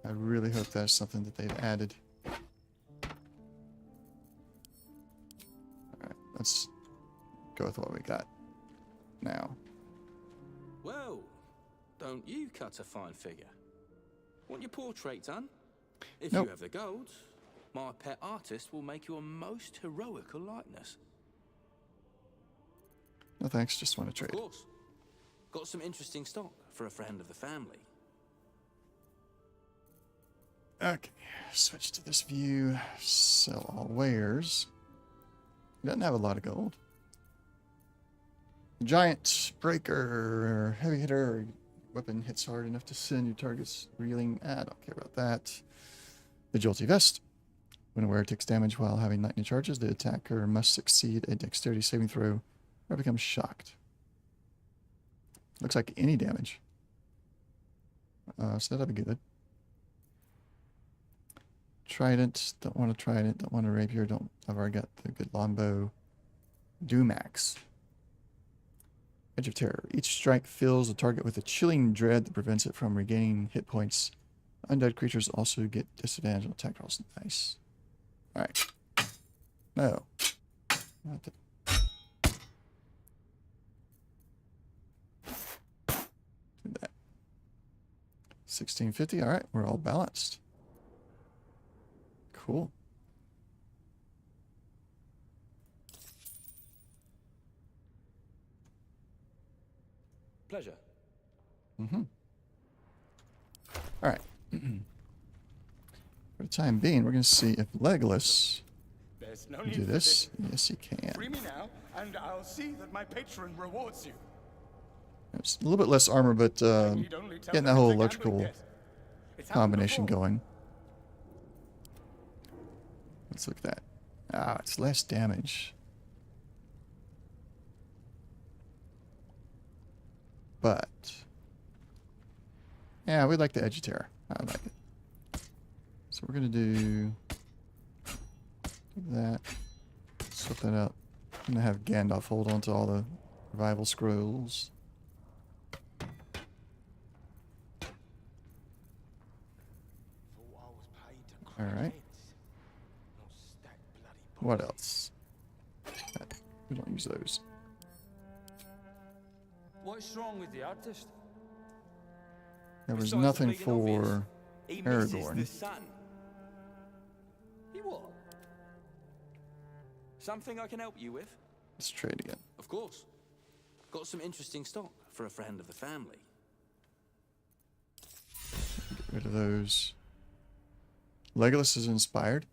I really hope that's something that they've added. Alright, let's go with what we got now.
Well, don't you cut a fine figure? Want your portrait done? If
Nope.
you have the gold, my pet artist will make you a most heroical likeness.
No thanks, just want to trade.
Of course. Got some interesting stock for a friend of the family.
Okay, switch to this view. Sell all wares. Doesn't have a lot of gold. Giant breaker, heavy hitter. Weapon hits hard enough to send your targets reeling. I don't care about that. The Jolty Vest. When a wearer takes damage while having lightning charges, the attacker must succeed a dexterity saving throw or become shocked. Looks like any damage. So that'll be good. Trident. Don't want a trident. Don't want a rapier. I've already got the good longbow. Dumax. Edge of Terror. Each strike fills the target with a chilling dread that prevents it from regaining hit points. Undead creatures also get disadvantage on attack rolls. Nice. Alright. No. Not the... Do that. 1650. Alright, we're all balanced. Cool.
Pleasure.
Mm-hmm. All right. For the time being, we're going to see if Legolas
There's no
can
need
do
for
this. Yes, he can.
Free me now, and I'll see that my patron rewards you.
It's a little bit less armor, but getting that whole electrical combination going. Let's look at that. Ah, it's less damage. But yeah, we like the Edge of Terror. I like it. So we're gonna do that. Swap that out. I'm gonna have Gandalf hold on to all the revival scrolls. All right. What else? We don't use those.
What's wrong with the artist?
There was
Besides
nothing
the bleeding obvious,
for
he misses the
Aragorn.
sun. He what? Something I can help you with?
Let's trade again.
Of course. Got some interesting stock for a friend of the family.
Get rid of those. Legolas is inspired.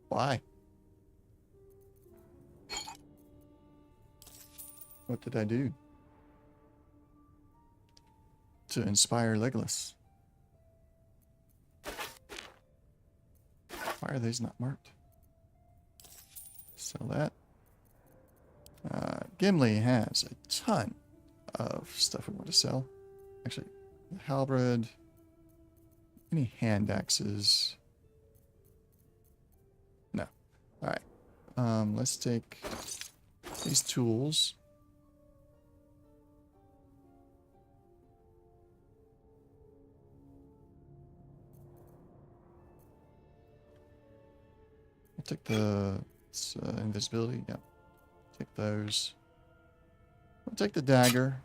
Why? What did I do to inspire Legolas? Why are these not marked? Sell that. Gimli has a ton of stuff we want to sell. Actually, the halberd, any hand axes. No. All right. Let's take these tools. I'll take the invisibility. Yeah. Take those. I'll take the dagger.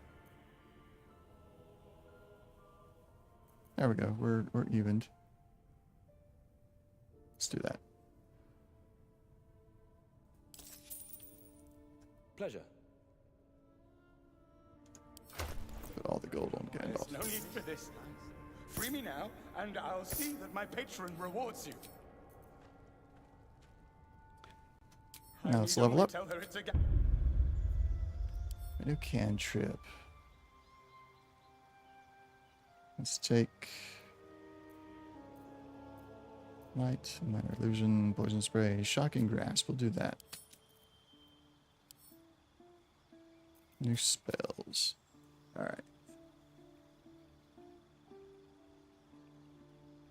There we go. We're evened. Let's do that.
Pleasure.
Put all the gold on Gandalf.
There's no need for this. Free me now, and I'll see that my patron rewards you.
Now let's level up.
Tell her it's a
A new cantrip. Let's take light, minor illusion, poison spray, shocking grasp. We'll do that. New spells. Alright.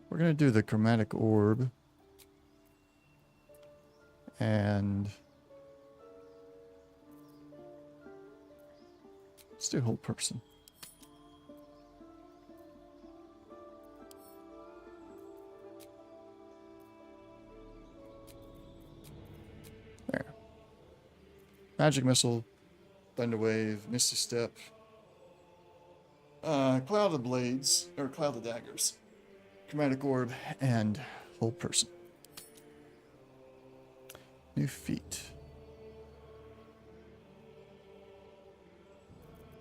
We're going to do the chromatic orb. And let's do whole person. There. Magic missile, thunder wave, misty step, cloud of blades, or cloud of daggers, chromatic orb, and whole person. New feat.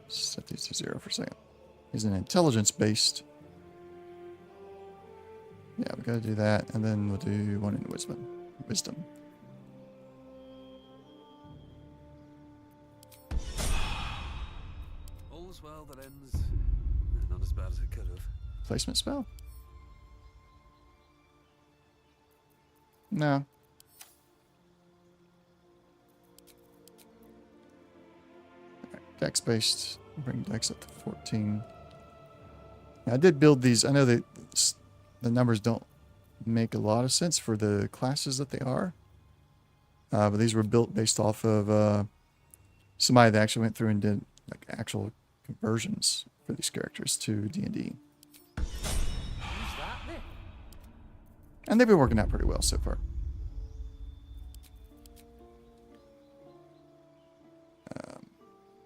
Set these to 0 for a second. He's an intelligence based. Yeah, we gotta do that, and then we'll do one in wisdom.
All's well that ends not as bad as it could have.
Placement spell? No. Dex based. Bring Dex up to 14. Now, I did build these. I know that the numbers don't make a lot of sense for the classes that they are. But these were built based off of somebody that actually went through and did like actual conversions for these characters to D&D. And they've been working out pretty well so far.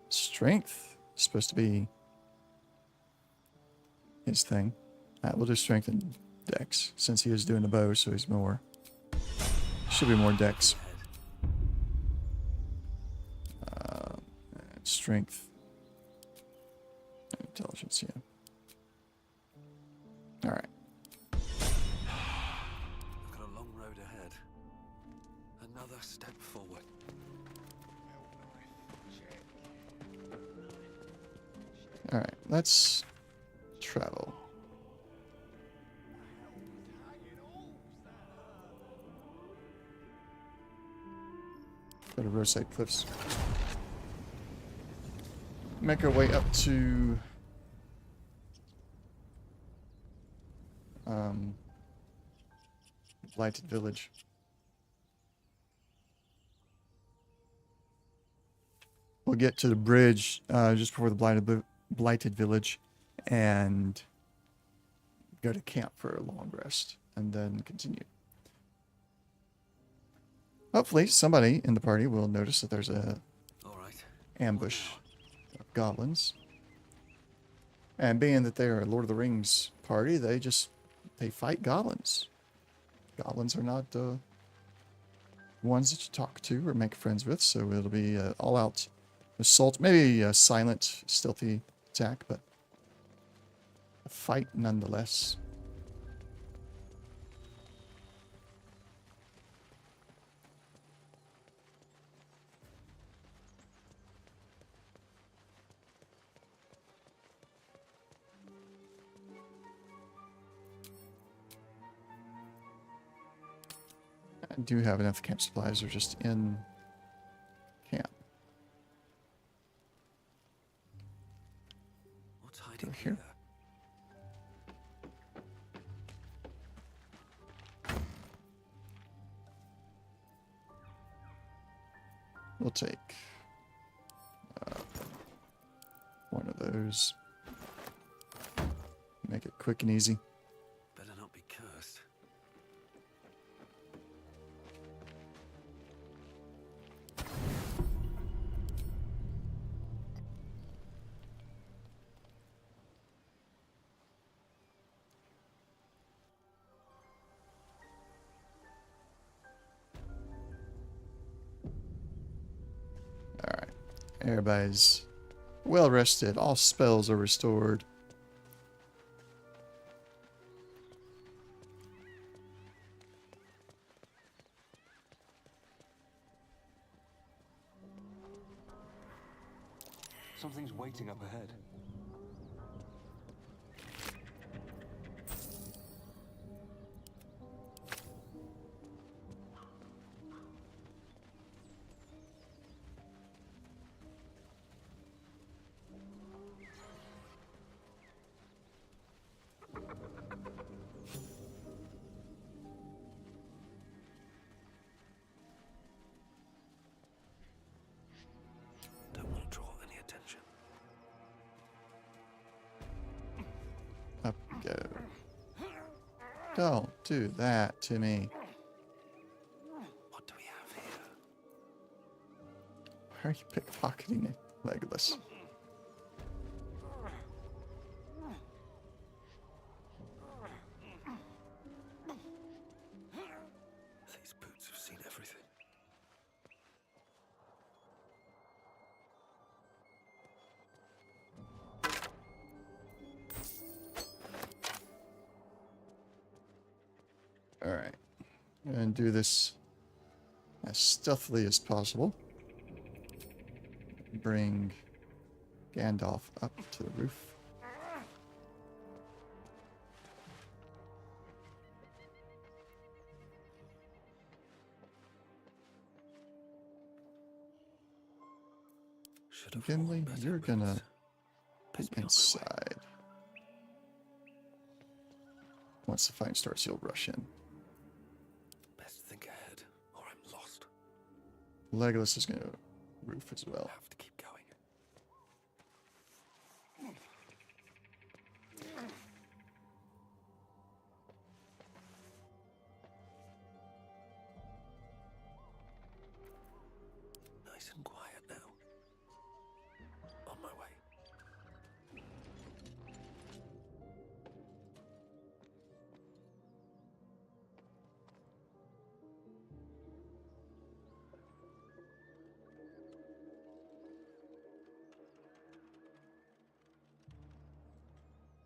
Strength is supposed to be his thing. We'll do strength and dex since he is doing the bow, so he's more. Should be more dex. Strength. Intelligence, yeah. Alright.
I've got a long road ahead. Another step forward.
Alright, let's travel. Go to Roadside Cliffs. Make our way up to Blighted Village. We'll get to the bridge just before the Blighted Village and go to camp for a long rest and then continue. Hopefully somebody in the party will notice that there's a ambush of goblins. And being that they are a Lord of the Rings party, they fight goblins. Goblins are not ones that you talk to or make friends with, so it'll be all-out assault, maybe a silent, stealthy attack, but a fight nonetheless. I do have enough camp supplies, they're just in camp.
What's hiding
here? We'll take one of those. Make it quick and easy.
Better not be cursed.
Alright. Everybody's well rested. All spells are restored.
Something's waiting up ahead.
go. Don't do that to me.
What do we have here?
Why are you pickpocketing it, Legolas?
These boots have seen everything.
Alright. And do this as stealthily as possible. Bring Gandalf up to the roof. Gimli, you're gonna be inside. Once the fight starts, you'll rush in.
Best think ahead, or I'm lost.
Legolas is gonna roof as well.
Have to keep going. Nice and quiet now. On my way.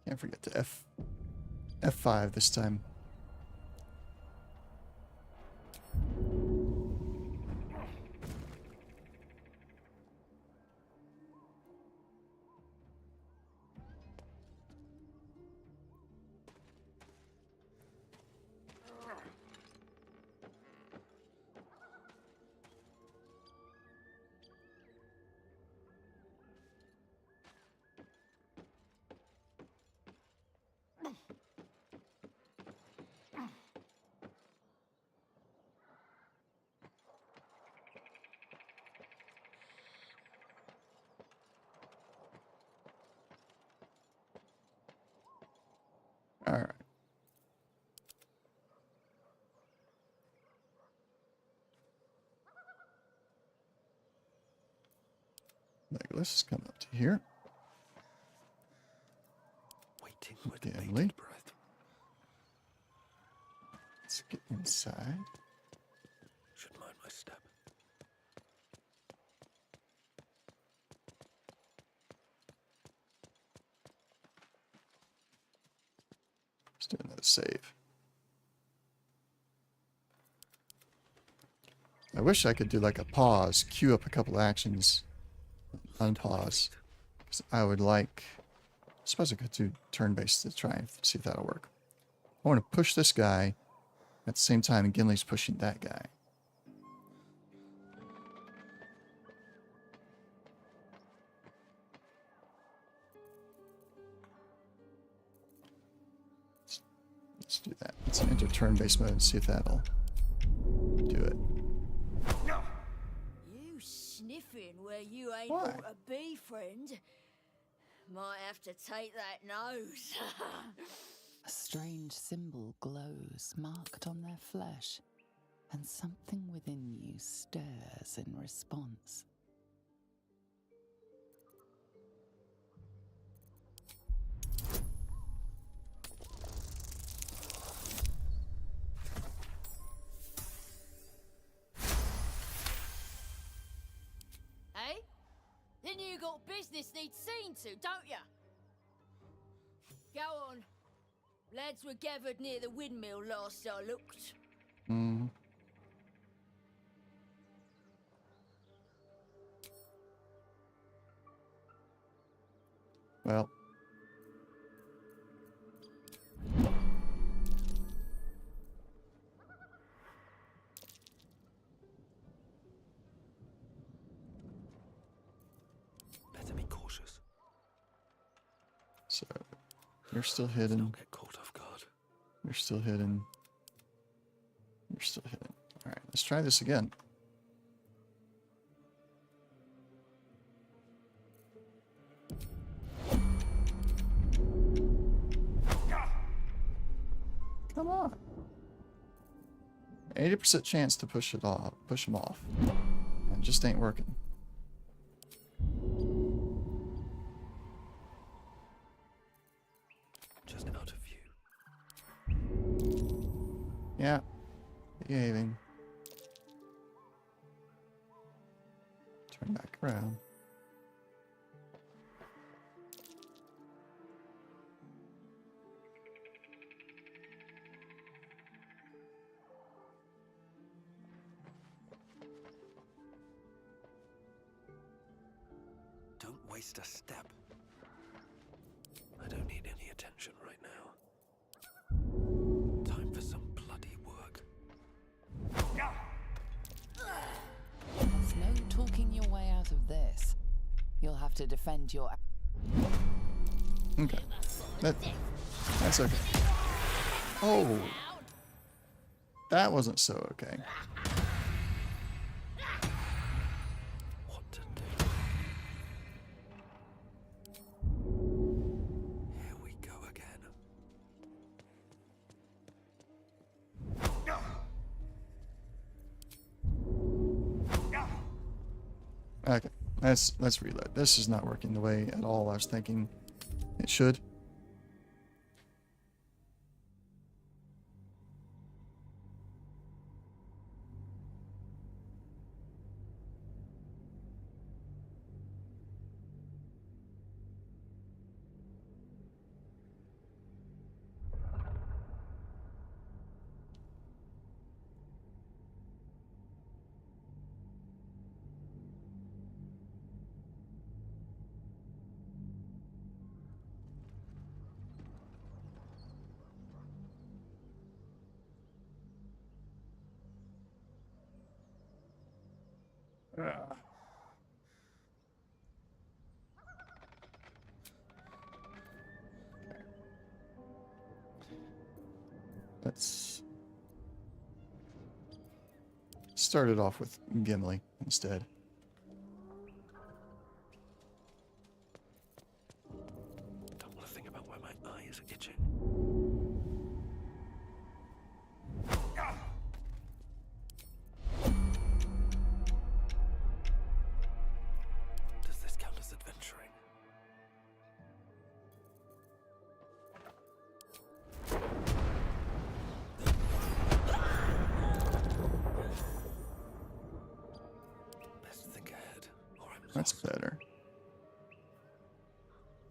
Can't forget to F5 this time. All right. Legolas, come up to here.
Waiting with
Gimli.
bated breath.
Let's get inside.
Should mind my step.
Let's do another save. I wish I could do like a pause, queue up a couple actions, unpause. 'Cause I would like, I suppose I could do turn-based to try and see if that'll work. I want to push this guy at the same time Gimli's pushing that guy. Let's do that. Let's enter turn-based mode and see if that'll do it.
You sniffing where you ain't
Why?
ought to be, friend. Might have to take that nose.
A strange symbol glows, marked on their flesh, and something within you stirs in response.
Hey? Then you got business needs seen to, don't ya? Go on. Lads were gathered near the windmill last I looked.
Mm. Well.
Better be cautious.
So, you're still hidden.
Don't get caught off guard.
You're still hidden. You're still hidden. Alright, let's try this again. Come on. 80% chance to push him off. It just ain't working.
Just out of view.
Yeah. Behaving. Turn back around.
Don't waste a step. I don't need any attention right now. Time for some bloody work.
There's no talking your way out of this. You'll have to defend your...
Okay. That's okay. Oh. That wasn't so okay.
What to do? Here we go again.
Okay. Let's reload. This is not working the way at all I was thinking it should. Let's start it off with Gimli instead.
Don't want to think about where my eye is itching. Does this count as adventuring? Best think ahead, or I'm
That's better.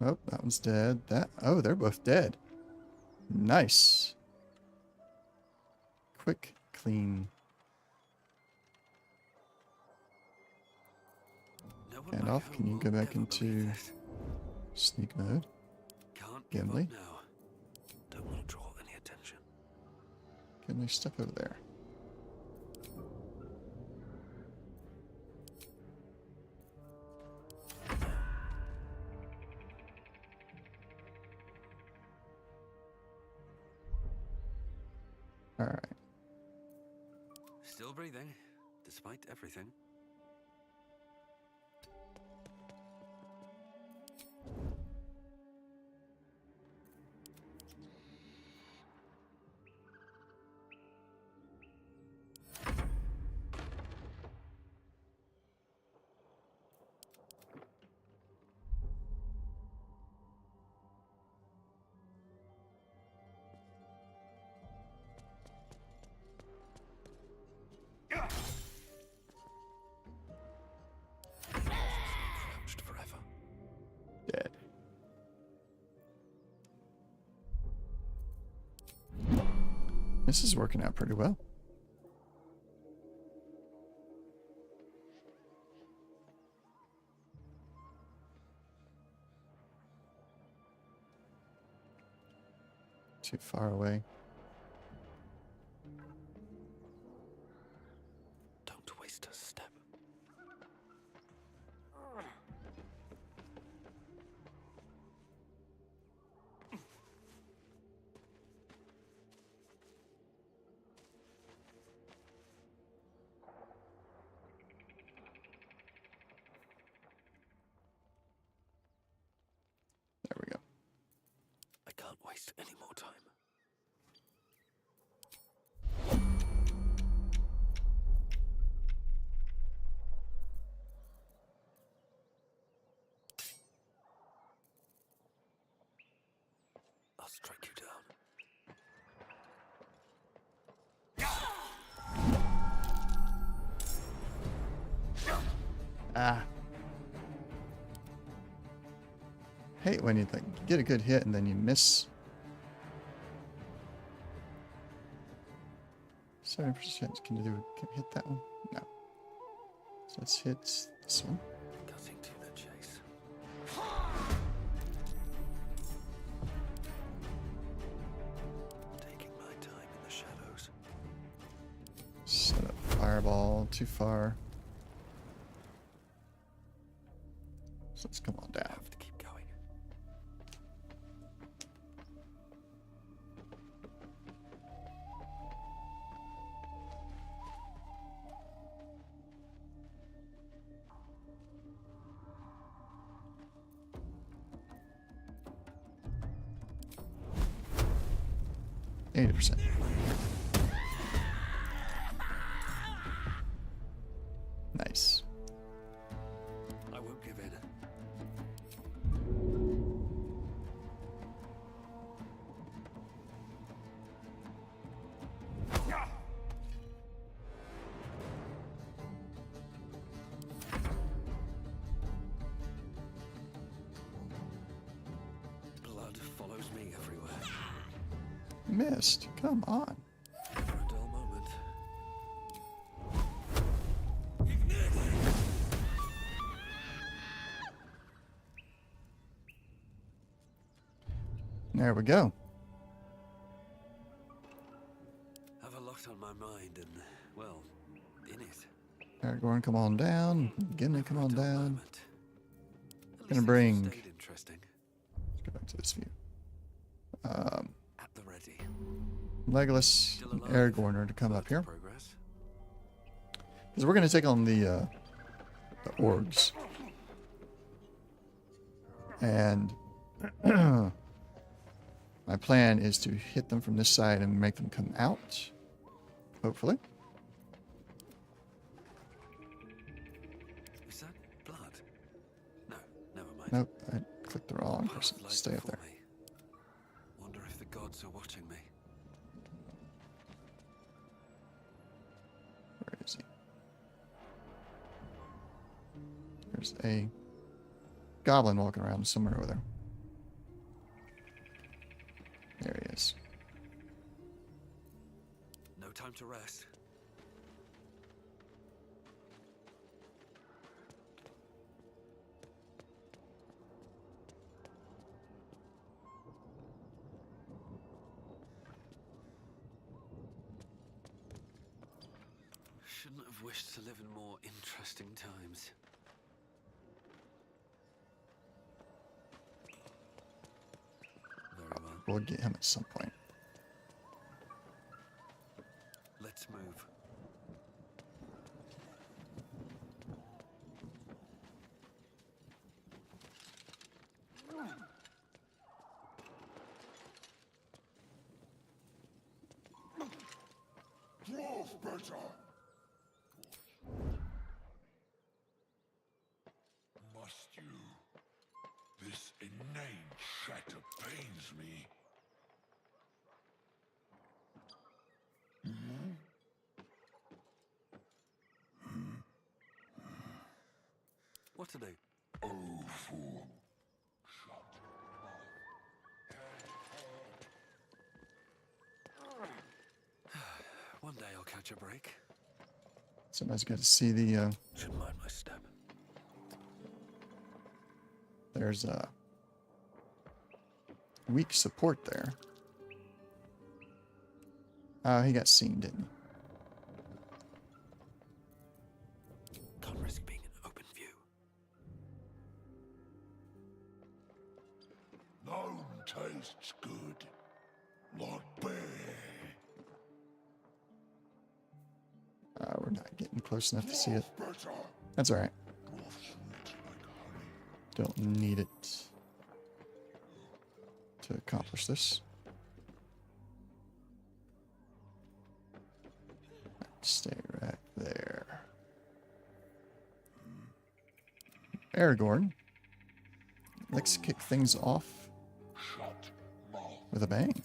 Oh, that one's dead. Oh, they're both dead. Nice. Quick, clean. Gandalf, can you go back into sneak mode? Gimli?
now. Don't want to draw any attention.
Gimli, step over there. All right.
Still breathing, despite everything. Crouched forever.
Dead. This is working out pretty well. Too far away.
Don't waste a step.
There we go.
I can't waste any more time. I'll strike you down.
Ah. Hate when you like get a good hit and then you miss. 70%. Can you hit that one? No. So let's hit this one.
Cutting to the chase. Taking my time in the shadows.
Set up fireball too far. So let's come on down.
Have to keep going.
80%. Nice.
I won't give in. Blood follows me everywhere.
Missed. Come on.
For a dull moment.
There we go.
Have a lot on my mind and, well, in it.
Aragorn, come on down. Gimli, come on down.
At
Gonna
least
bring.
it stayed interesting.
Let's go back to this view.
At the ready.
Legolas and Aragorn are to come up here.
Progress.
Because we're going to take on the orcs. And my plan is to hit them from this side and make them come out. Hopefully.
Is that blood? No, never mind.
Nope, I clicked the wrong person.
Light
Stay up
before
there.
me. Wonder if the gods are watching me.
Where is he? There's a goblin walking around somewhere over there. There he is.
No time to rest. Shouldn't have wished to live in more interesting times. Very well.
We'll get him at some point.
Let's move.
Dwarf better. Must you? This inane chatter pains me.
What to do?
Oh, fool.
One day I'll catch a break.
Somebody's got to see the.
Shouldn't mind my step.
There's weak support there. He got seen, didn't he?
Can't risk being in open view.
None tastes good. Like bear.
We're not getting close enough to see it.
Better.
That's alright.
Dwarf sweet like honey.
Don't need it to accomplish this. Stay right there. Aragorn likes to kick things off with a bang.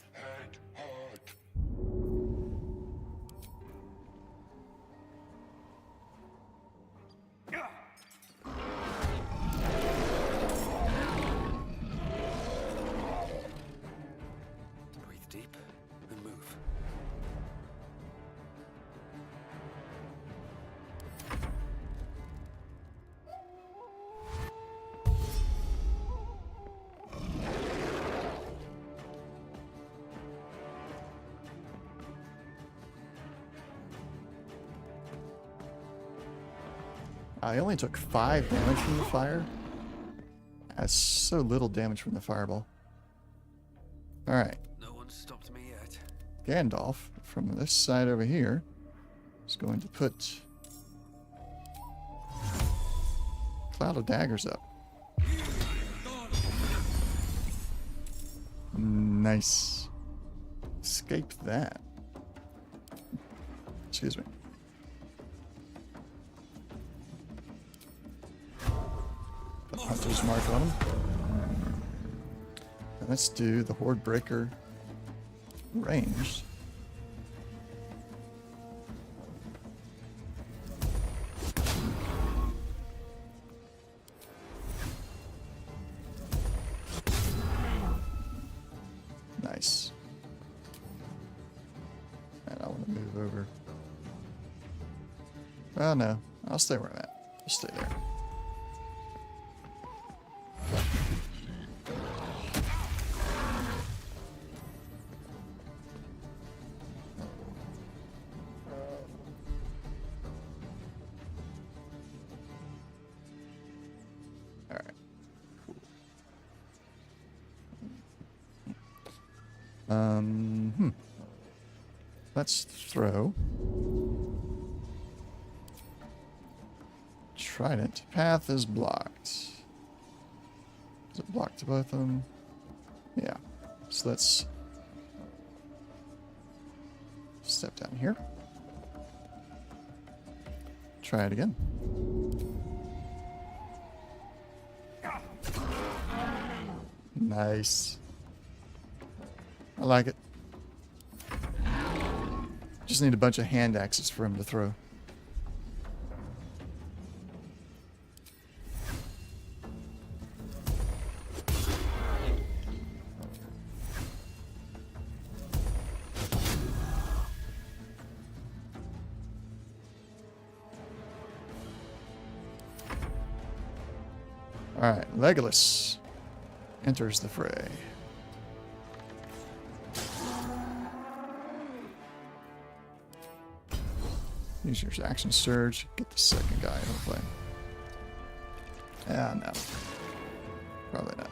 Breathe deep and move.
I only took 5 damage from the fire. That's so little damage from the fireball. Alright.
No one stopped me yet.
Gandalf, from this side over here, is going to put Cloud of Daggers up. Nice. Escape that. Excuse me. Put Hunter's Mark on him. And let's do the Horde Breaker ranged. Nice. And I want to move over. Well, no. I'll stay where I'm at. I'll stay there. Let's throw Trident. Path is blocked. Is it blocked to both of them? Yeah. So let's step down here. Try it again. Nice. I like it. Just need a bunch of hand axes for him to throw. Alright, Legolas enters the fray. Use your action surge. Get the second guy, hopefully. Ah, no. Probably not.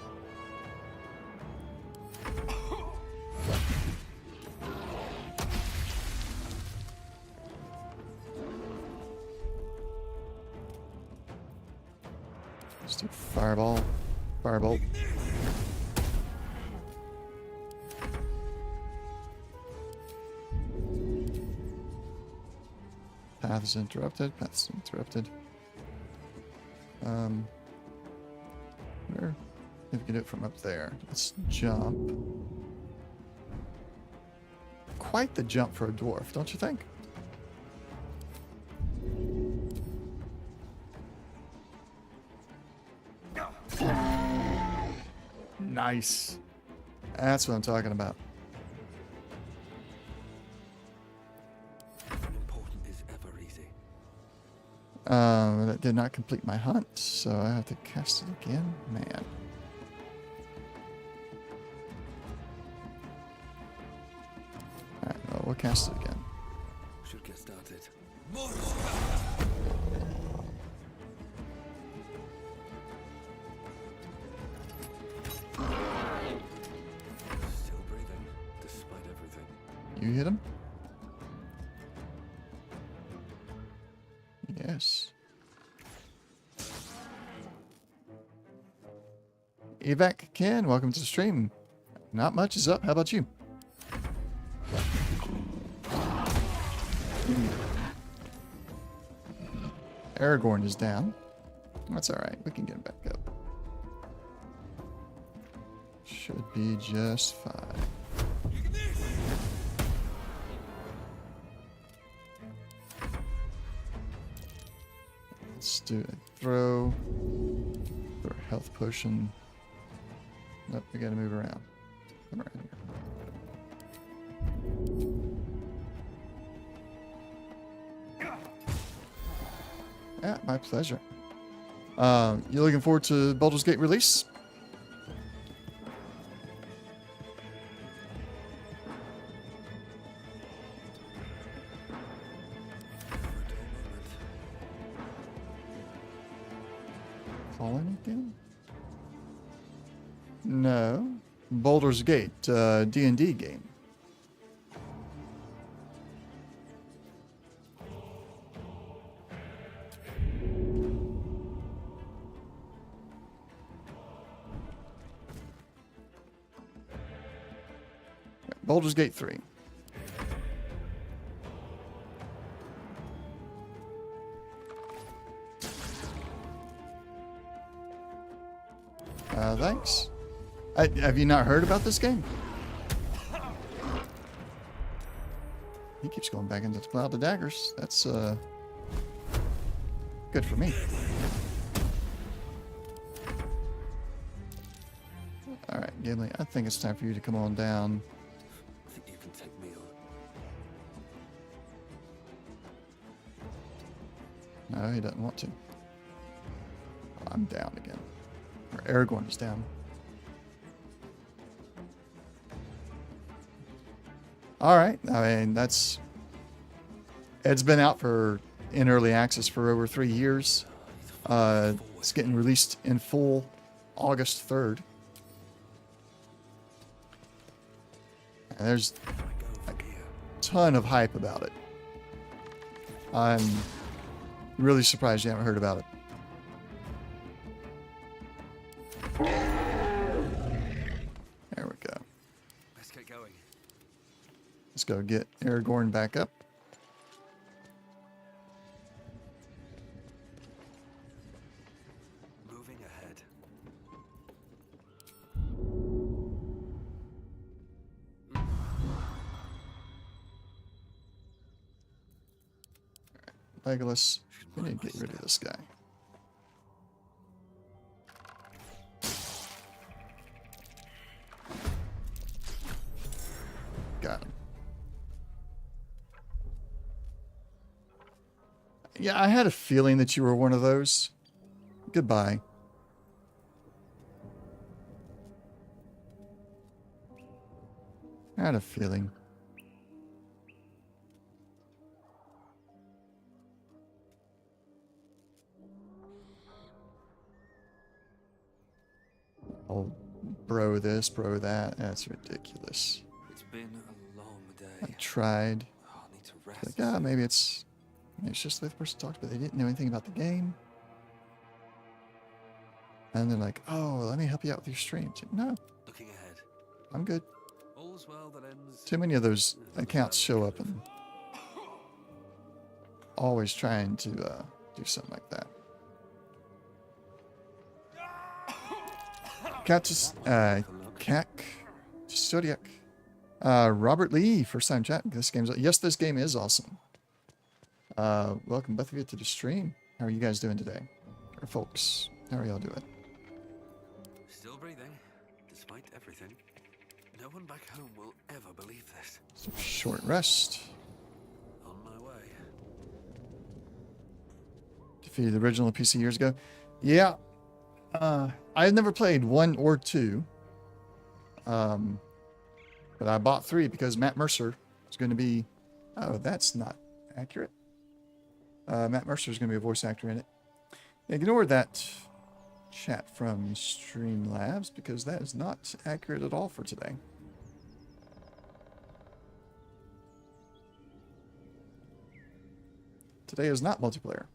Let's do fireball. Firebolt. Path is interrupted. Path is interrupted. Where? If we can do it from up there. Let's jump. Quite the jump for a dwarf, don't you think? Nice. That's what I'm talking about. That did not complete my hunt, so I have to cast it again. Man. Alright, well, we'll cast it again.
Should get started. Still breathing, despite everything.
You hit him? Yes. Evac Ken, welcome to the stream. Not much is up. How about you? Aragorn is down. That's alright. We can get him back up. Should be just fine. do a throw. Throw a health potion. Nope, we gotta move around. Come around here. Yeah, my pleasure. You looking forward to Baldur's Gate release? Call anything? No. Baldur's Gate, D&D game. Baldur's Gate 3. Thanks. Have you not heard about this game? He keeps going back into the Cloud of Daggers. That's good for me. Alright, Gimli, I think it's time for you to come on down.
I think you can take me on.
No, he doesn't want to. I'm down again. Or Aragorn is down. Alright, I mean, that's... Ed's been out in early access for over 3 years. It's getting released in full August 3rd. And there's a ton of hype about it. I'm really surprised you haven't heard about it. There we go.
Let's get going.
Let's go get Aragorn back up.
Moving ahead.
Legolas, we need to get rid of this guy. Got him. Yeah, I had a feeling that you were one of those. Goodbye. I had a feeling. Oh, bro this, bro that. That's ridiculous.
It's been a long day.
I tried.
Oh, I need to rest.
Like, maybe it's just the way the person talked, but they didn't know anything about the game. And they're like, oh, let me help you out with your streams. No,
Looking ahead.
I'm good.
All's well that ends.
Too many of those accounts show up and always trying to do something like that. Zodiac. Robert Lee, first time chat. This game is awesome. Welcome both of you to the stream. How are you guys doing today? Or folks, how are y'all doing?
Still breathing, despite everything. No one back home will ever believe this.
Some short rest.
On my way.
Defeated the original PC years ago. Yeah. I had never played 1 or 2. But I bought 3 because Matt Mercer is going to be... Oh, that's not accurate. Matt Mercer is going to be a voice actor in it. Ignore that chat from Streamlabs because that is not accurate at all for today. Today is not multiplayer.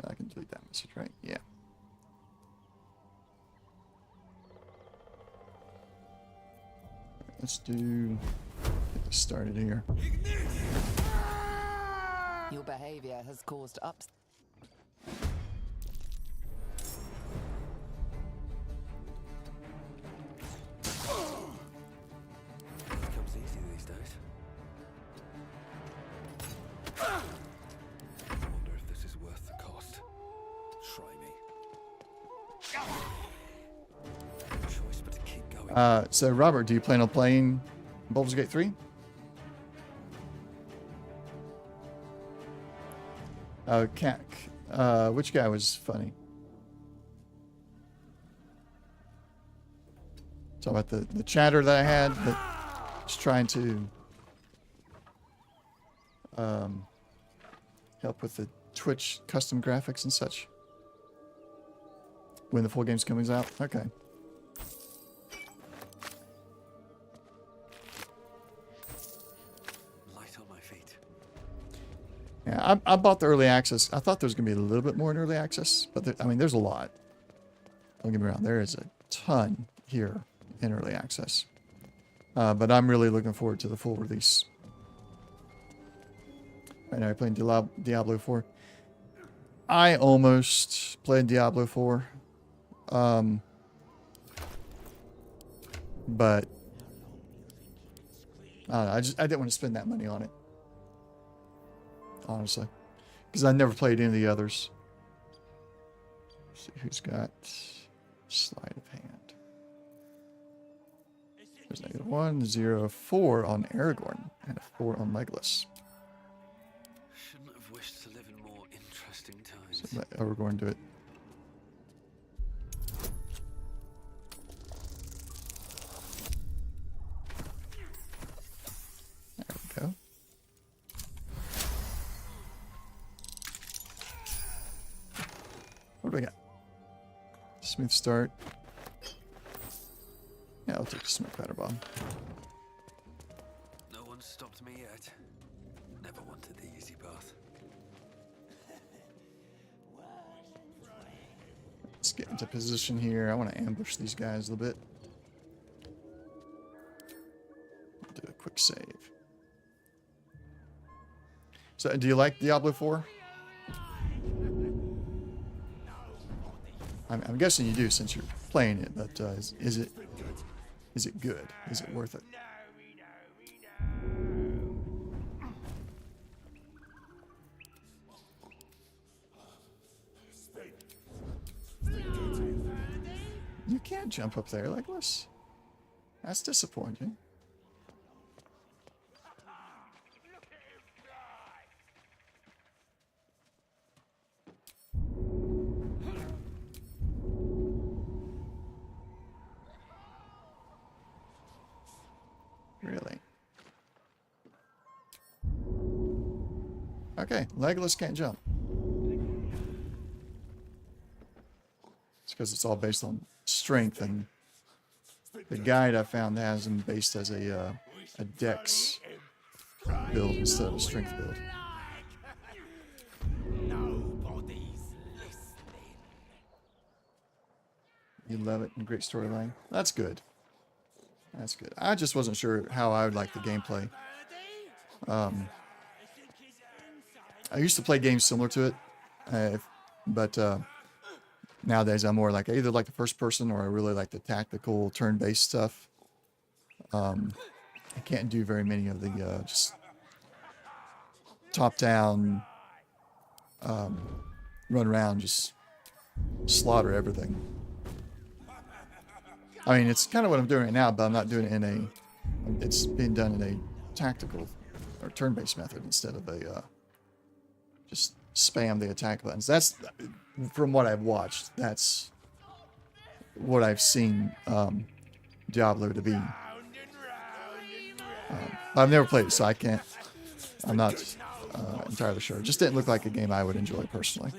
I can delete that message, right? Yeah. Let's get this started here.
Your behavior has caused ups.
Comes easy these days.
So Robert, do you plan on playing Baldur's Gate 3? Which guy was funny? Talk about the chatter that I had that was trying to help with the Twitch custom graphics and such. When the full game's coming out? Okay.
Light on my feet.
Yeah, I bought the early access. I thought there was going to be a little bit more in early access, but I mean, there's a lot. Don't get me wrong. There is a ton here in early access. But I'm really looking forward to the full release. Right now, I'm playing Diablo 4. I almost played Diablo 4. But I don't know, I didn't want to spend that money on it. Honestly. Because I never played any of the others. Let's see who's got sleight of hand. There's -1, 0, 4 on Aragorn, and a 4 on Legolas.
Shouldn't have wished to live in more interesting times.
So let Aragorn do it. There we go. What do we got? Smooth start. Yeah, I'll take the smoke powder bomb.
No one stopped me yet. Never wanted the easy path.
Let's get into position here. I want to ambush these guys a little bit. Do a quick save. So, do you like Diablo 4? I'm guessing you do since you're playing it, but is it good? Is it worth it? You can't jump up there, Legolas. That's disappointing. Really? Okay, Legolas can't jump. It's because it's all based on strength, and the guide I found has him based as a dex build instead of a strength build. You love it, and great storyline. That's good. That's good. I just wasn't sure how I would like the gameplay. I used to play games similar to it, but nowadays I'm more like I either like the first person or I really like the tactical turn-based stuff. I can't do very many of the just top-down, run around, just slaughter everything. I mean, it's kind of what I'm doing right now, but I'm not doing it in a... It's being done in a tactical or turn-based method instead of a... just spam the attack buttons. That's... From what I've watched, that's what I've seen Diablo to be. I've never played it, so I can't... I'm not entirely sure. It just didn't look like a game I would enjoy personally.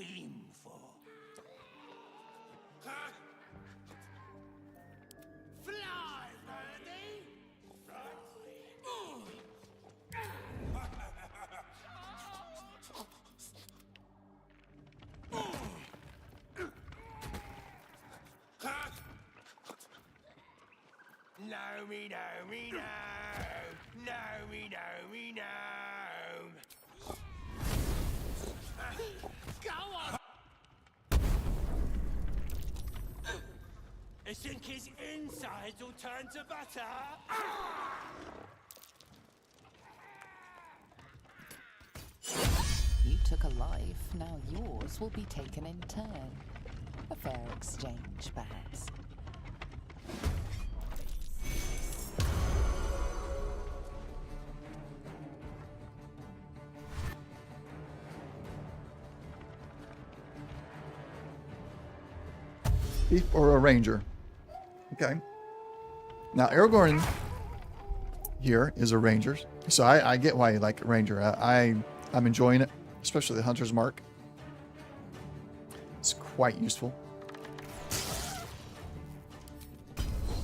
I think his insides will turn to butter.
You took a life, now yours will be taken in turn. A fair exchange, perhaps.
Thief or a ranger. Okay. Now, Aragorn here is a ranger. So I get why you like a ranger. I'm enjoying it, especially the Hunter's Mark. It's quite useful.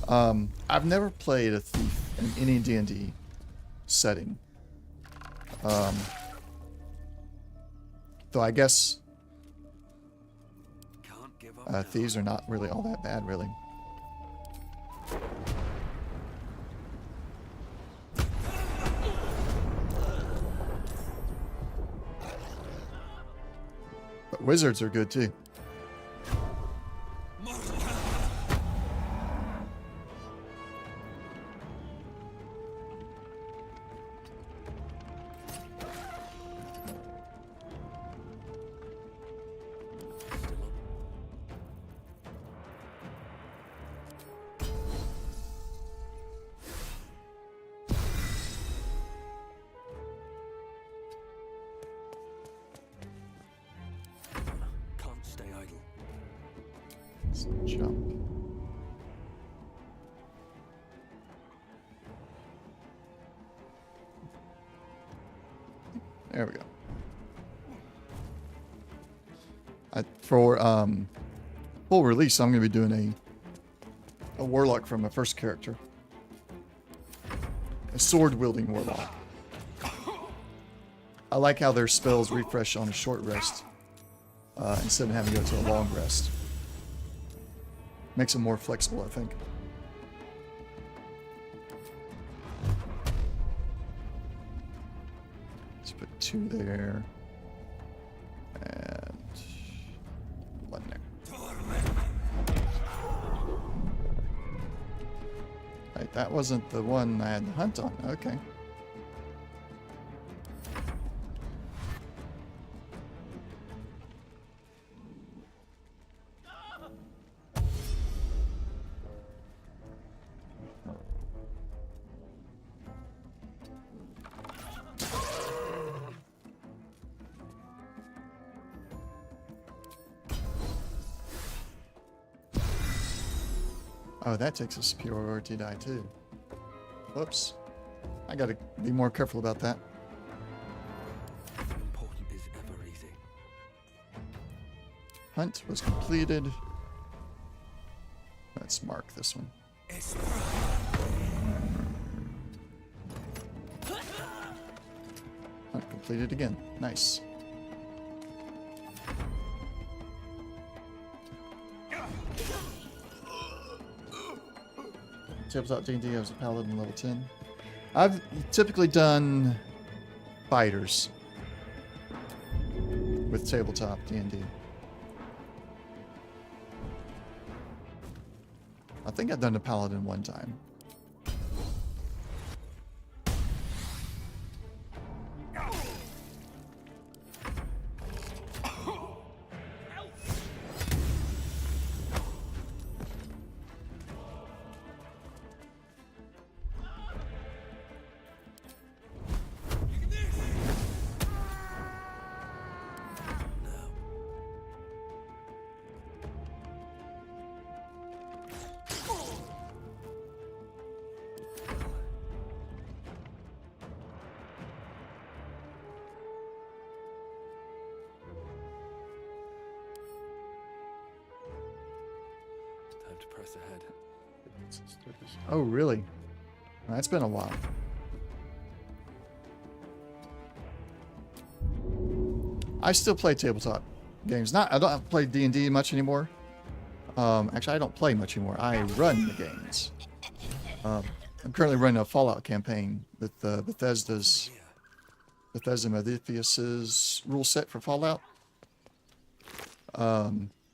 I've never played a thief in any D&D setting. Though I guess thieves are not really all that bad, really. But wizards are good too. Jump. There we go. For full release, I'm going to be doing a warlock from my first character. A sword-wielding warlock. I like how their spells refresh on a short rest instead of having to go to a long rest. Makes them more flexible, I think. Let's put 2 there. And 1 there. Right, that wasn't the one I had to hunt on. Okay. Oh, that takes a superiority die too. Whoops. I gotta be more careful about that.
Important is ever easy.
Hunt was completed. Let's mark this one. Hunt completed again. Nice. Tabletop D&D, I was a paladin level 10. I've typically done fighters with tabletop D&D. I think I've done a paladin one time.
Time to press ahead.
Oh, really? That's been a while. I still play tabletop games. I don't play D&D much anymore. Actually, I don't play much anymore. I run the games. I'm currently running a Fallout campaign with Bethesda Modiphius's rule set for Fallout.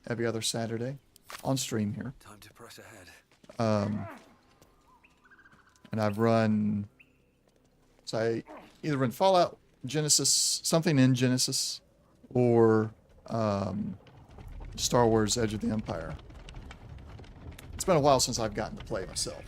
Every other Saturday on stream here.
Time to press ahead.
And I've run, so I either run Fallout, Genesis, something in Genesis, or Star Wars Edge of the Empire. It's been a while since I've gotten to play myself.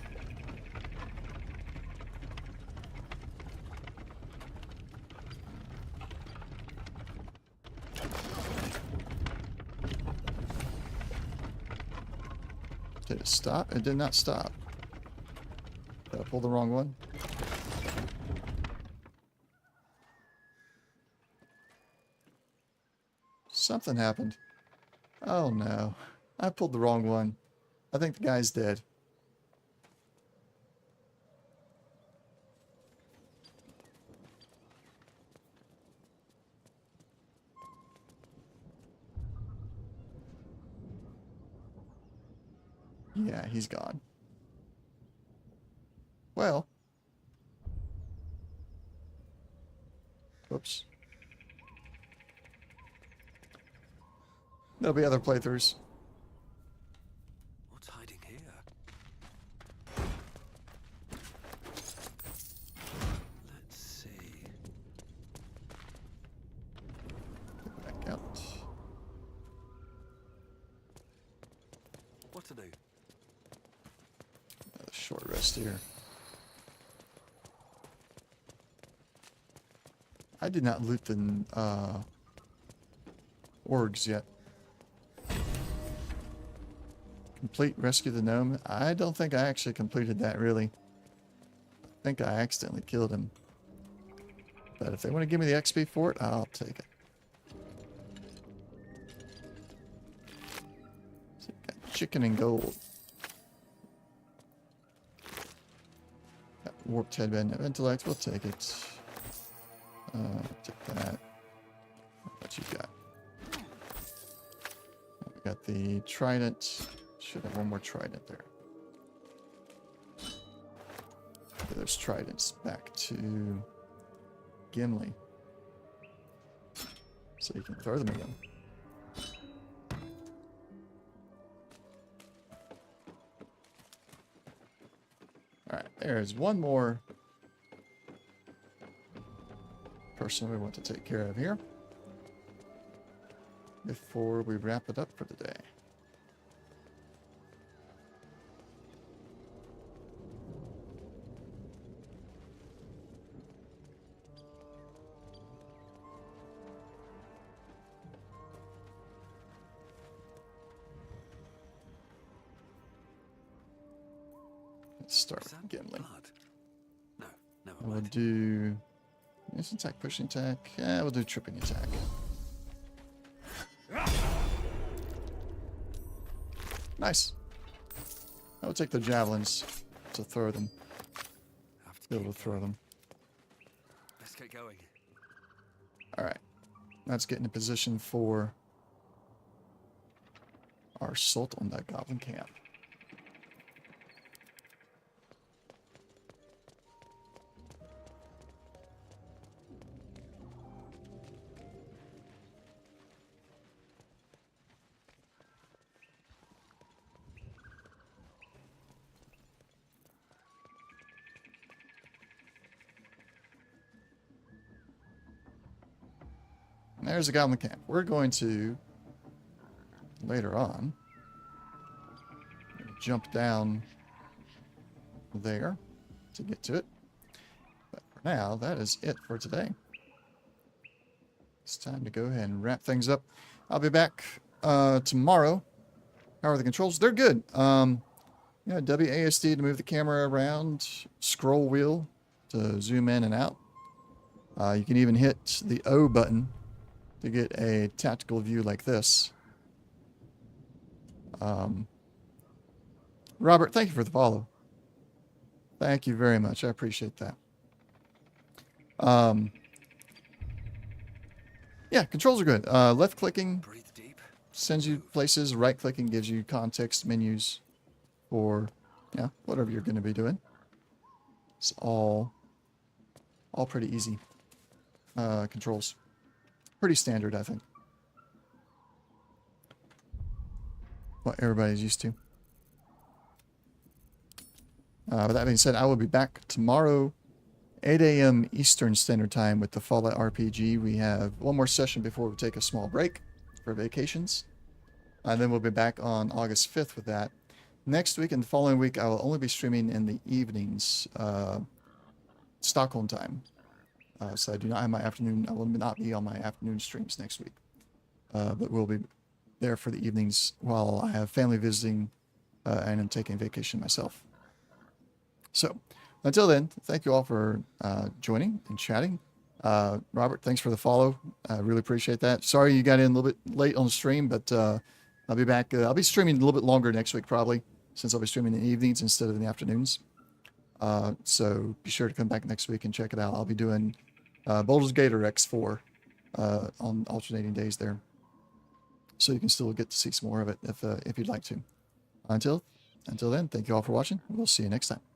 Did it stop? It did not stop. Did I pull the wrong one? Something happened. Oh no. I pulled the wrong one. I think the guy's dead. Yeah, he's gone. Well. Whoops. There'll be other playthroughs.
What's hiding here? Let's see.
Back out.
What to do?
A short rest here. I did not loot the orgs yet. Complete rescue the gnome. I don't think I actually completed that, really. I think I accidentally killed him. But if they want to give me the XP for it, I'll take it. So got chicken and gold. Got warped headband of intellect. We'll take it. Take that. What you got? We got the trident. Should have one more trident there. Okay, there's tridents back to Gimli. So you can throw them again. Alright, there's one more person we want to take care of here before we wrap it up for the day. Let's start with Gimli.
No, never
We'll
mind.
do instant attack, pushing attack. Yeah, we'll do tripping attack. Nice. I will take the javelins to throw them. Be able to throw them.
Let's get going.
Alright. Let's get in a position for our assault on that goblin camp. There's a goblin camp. We're going to, later on, jump down there to get to it. But for now, that is it for today. It's time to go ahead and wrap things up. I'll be back tomorrow. How are the controls? They're good. WASD to move the camera around, scroll wheel to zoom in and out. You can even hit the O button to get a tactical view like this. Robert, thank you for the follow. Thank you very much. I appreciate that. Yeah, controls are good. Left clicking sends you places. Right clicking gives you context menus for whatever you're going to be doing. It's all pretty easy controls. Pretty standard, I think. What everybody's used to. With that being said, I will be back tomorrow, 8 a.m. Eastern Standard Time with the Fallout RPG. We have one more session before we take a small break for vacations. And then we'll be back on August 5th with that. Next week and the following week, I will only be streaming in the evenings, Stockholm time. So I do not have my afternoon. I will not be on my afternoon streams next week. But we'll be there for the evenings while I have family visiting and I'm taking vacation myself. So until then, thank you all for joining and chatting. Robert, thanks for the follow. I really appreciate that. Sorry you got in a little bit late on the stream, but I'll be back. I'll be streaming a little bit longer next week probably, since I'll be streaming in the evenings instead of in the afternoons. So be sure to come back next week and check it out. I'll be doing Baldur's Gate or X4 on alternating days there. So you can still get to see some more of it if you'd like to. Until then, thank you all for watching. We'll see you next time.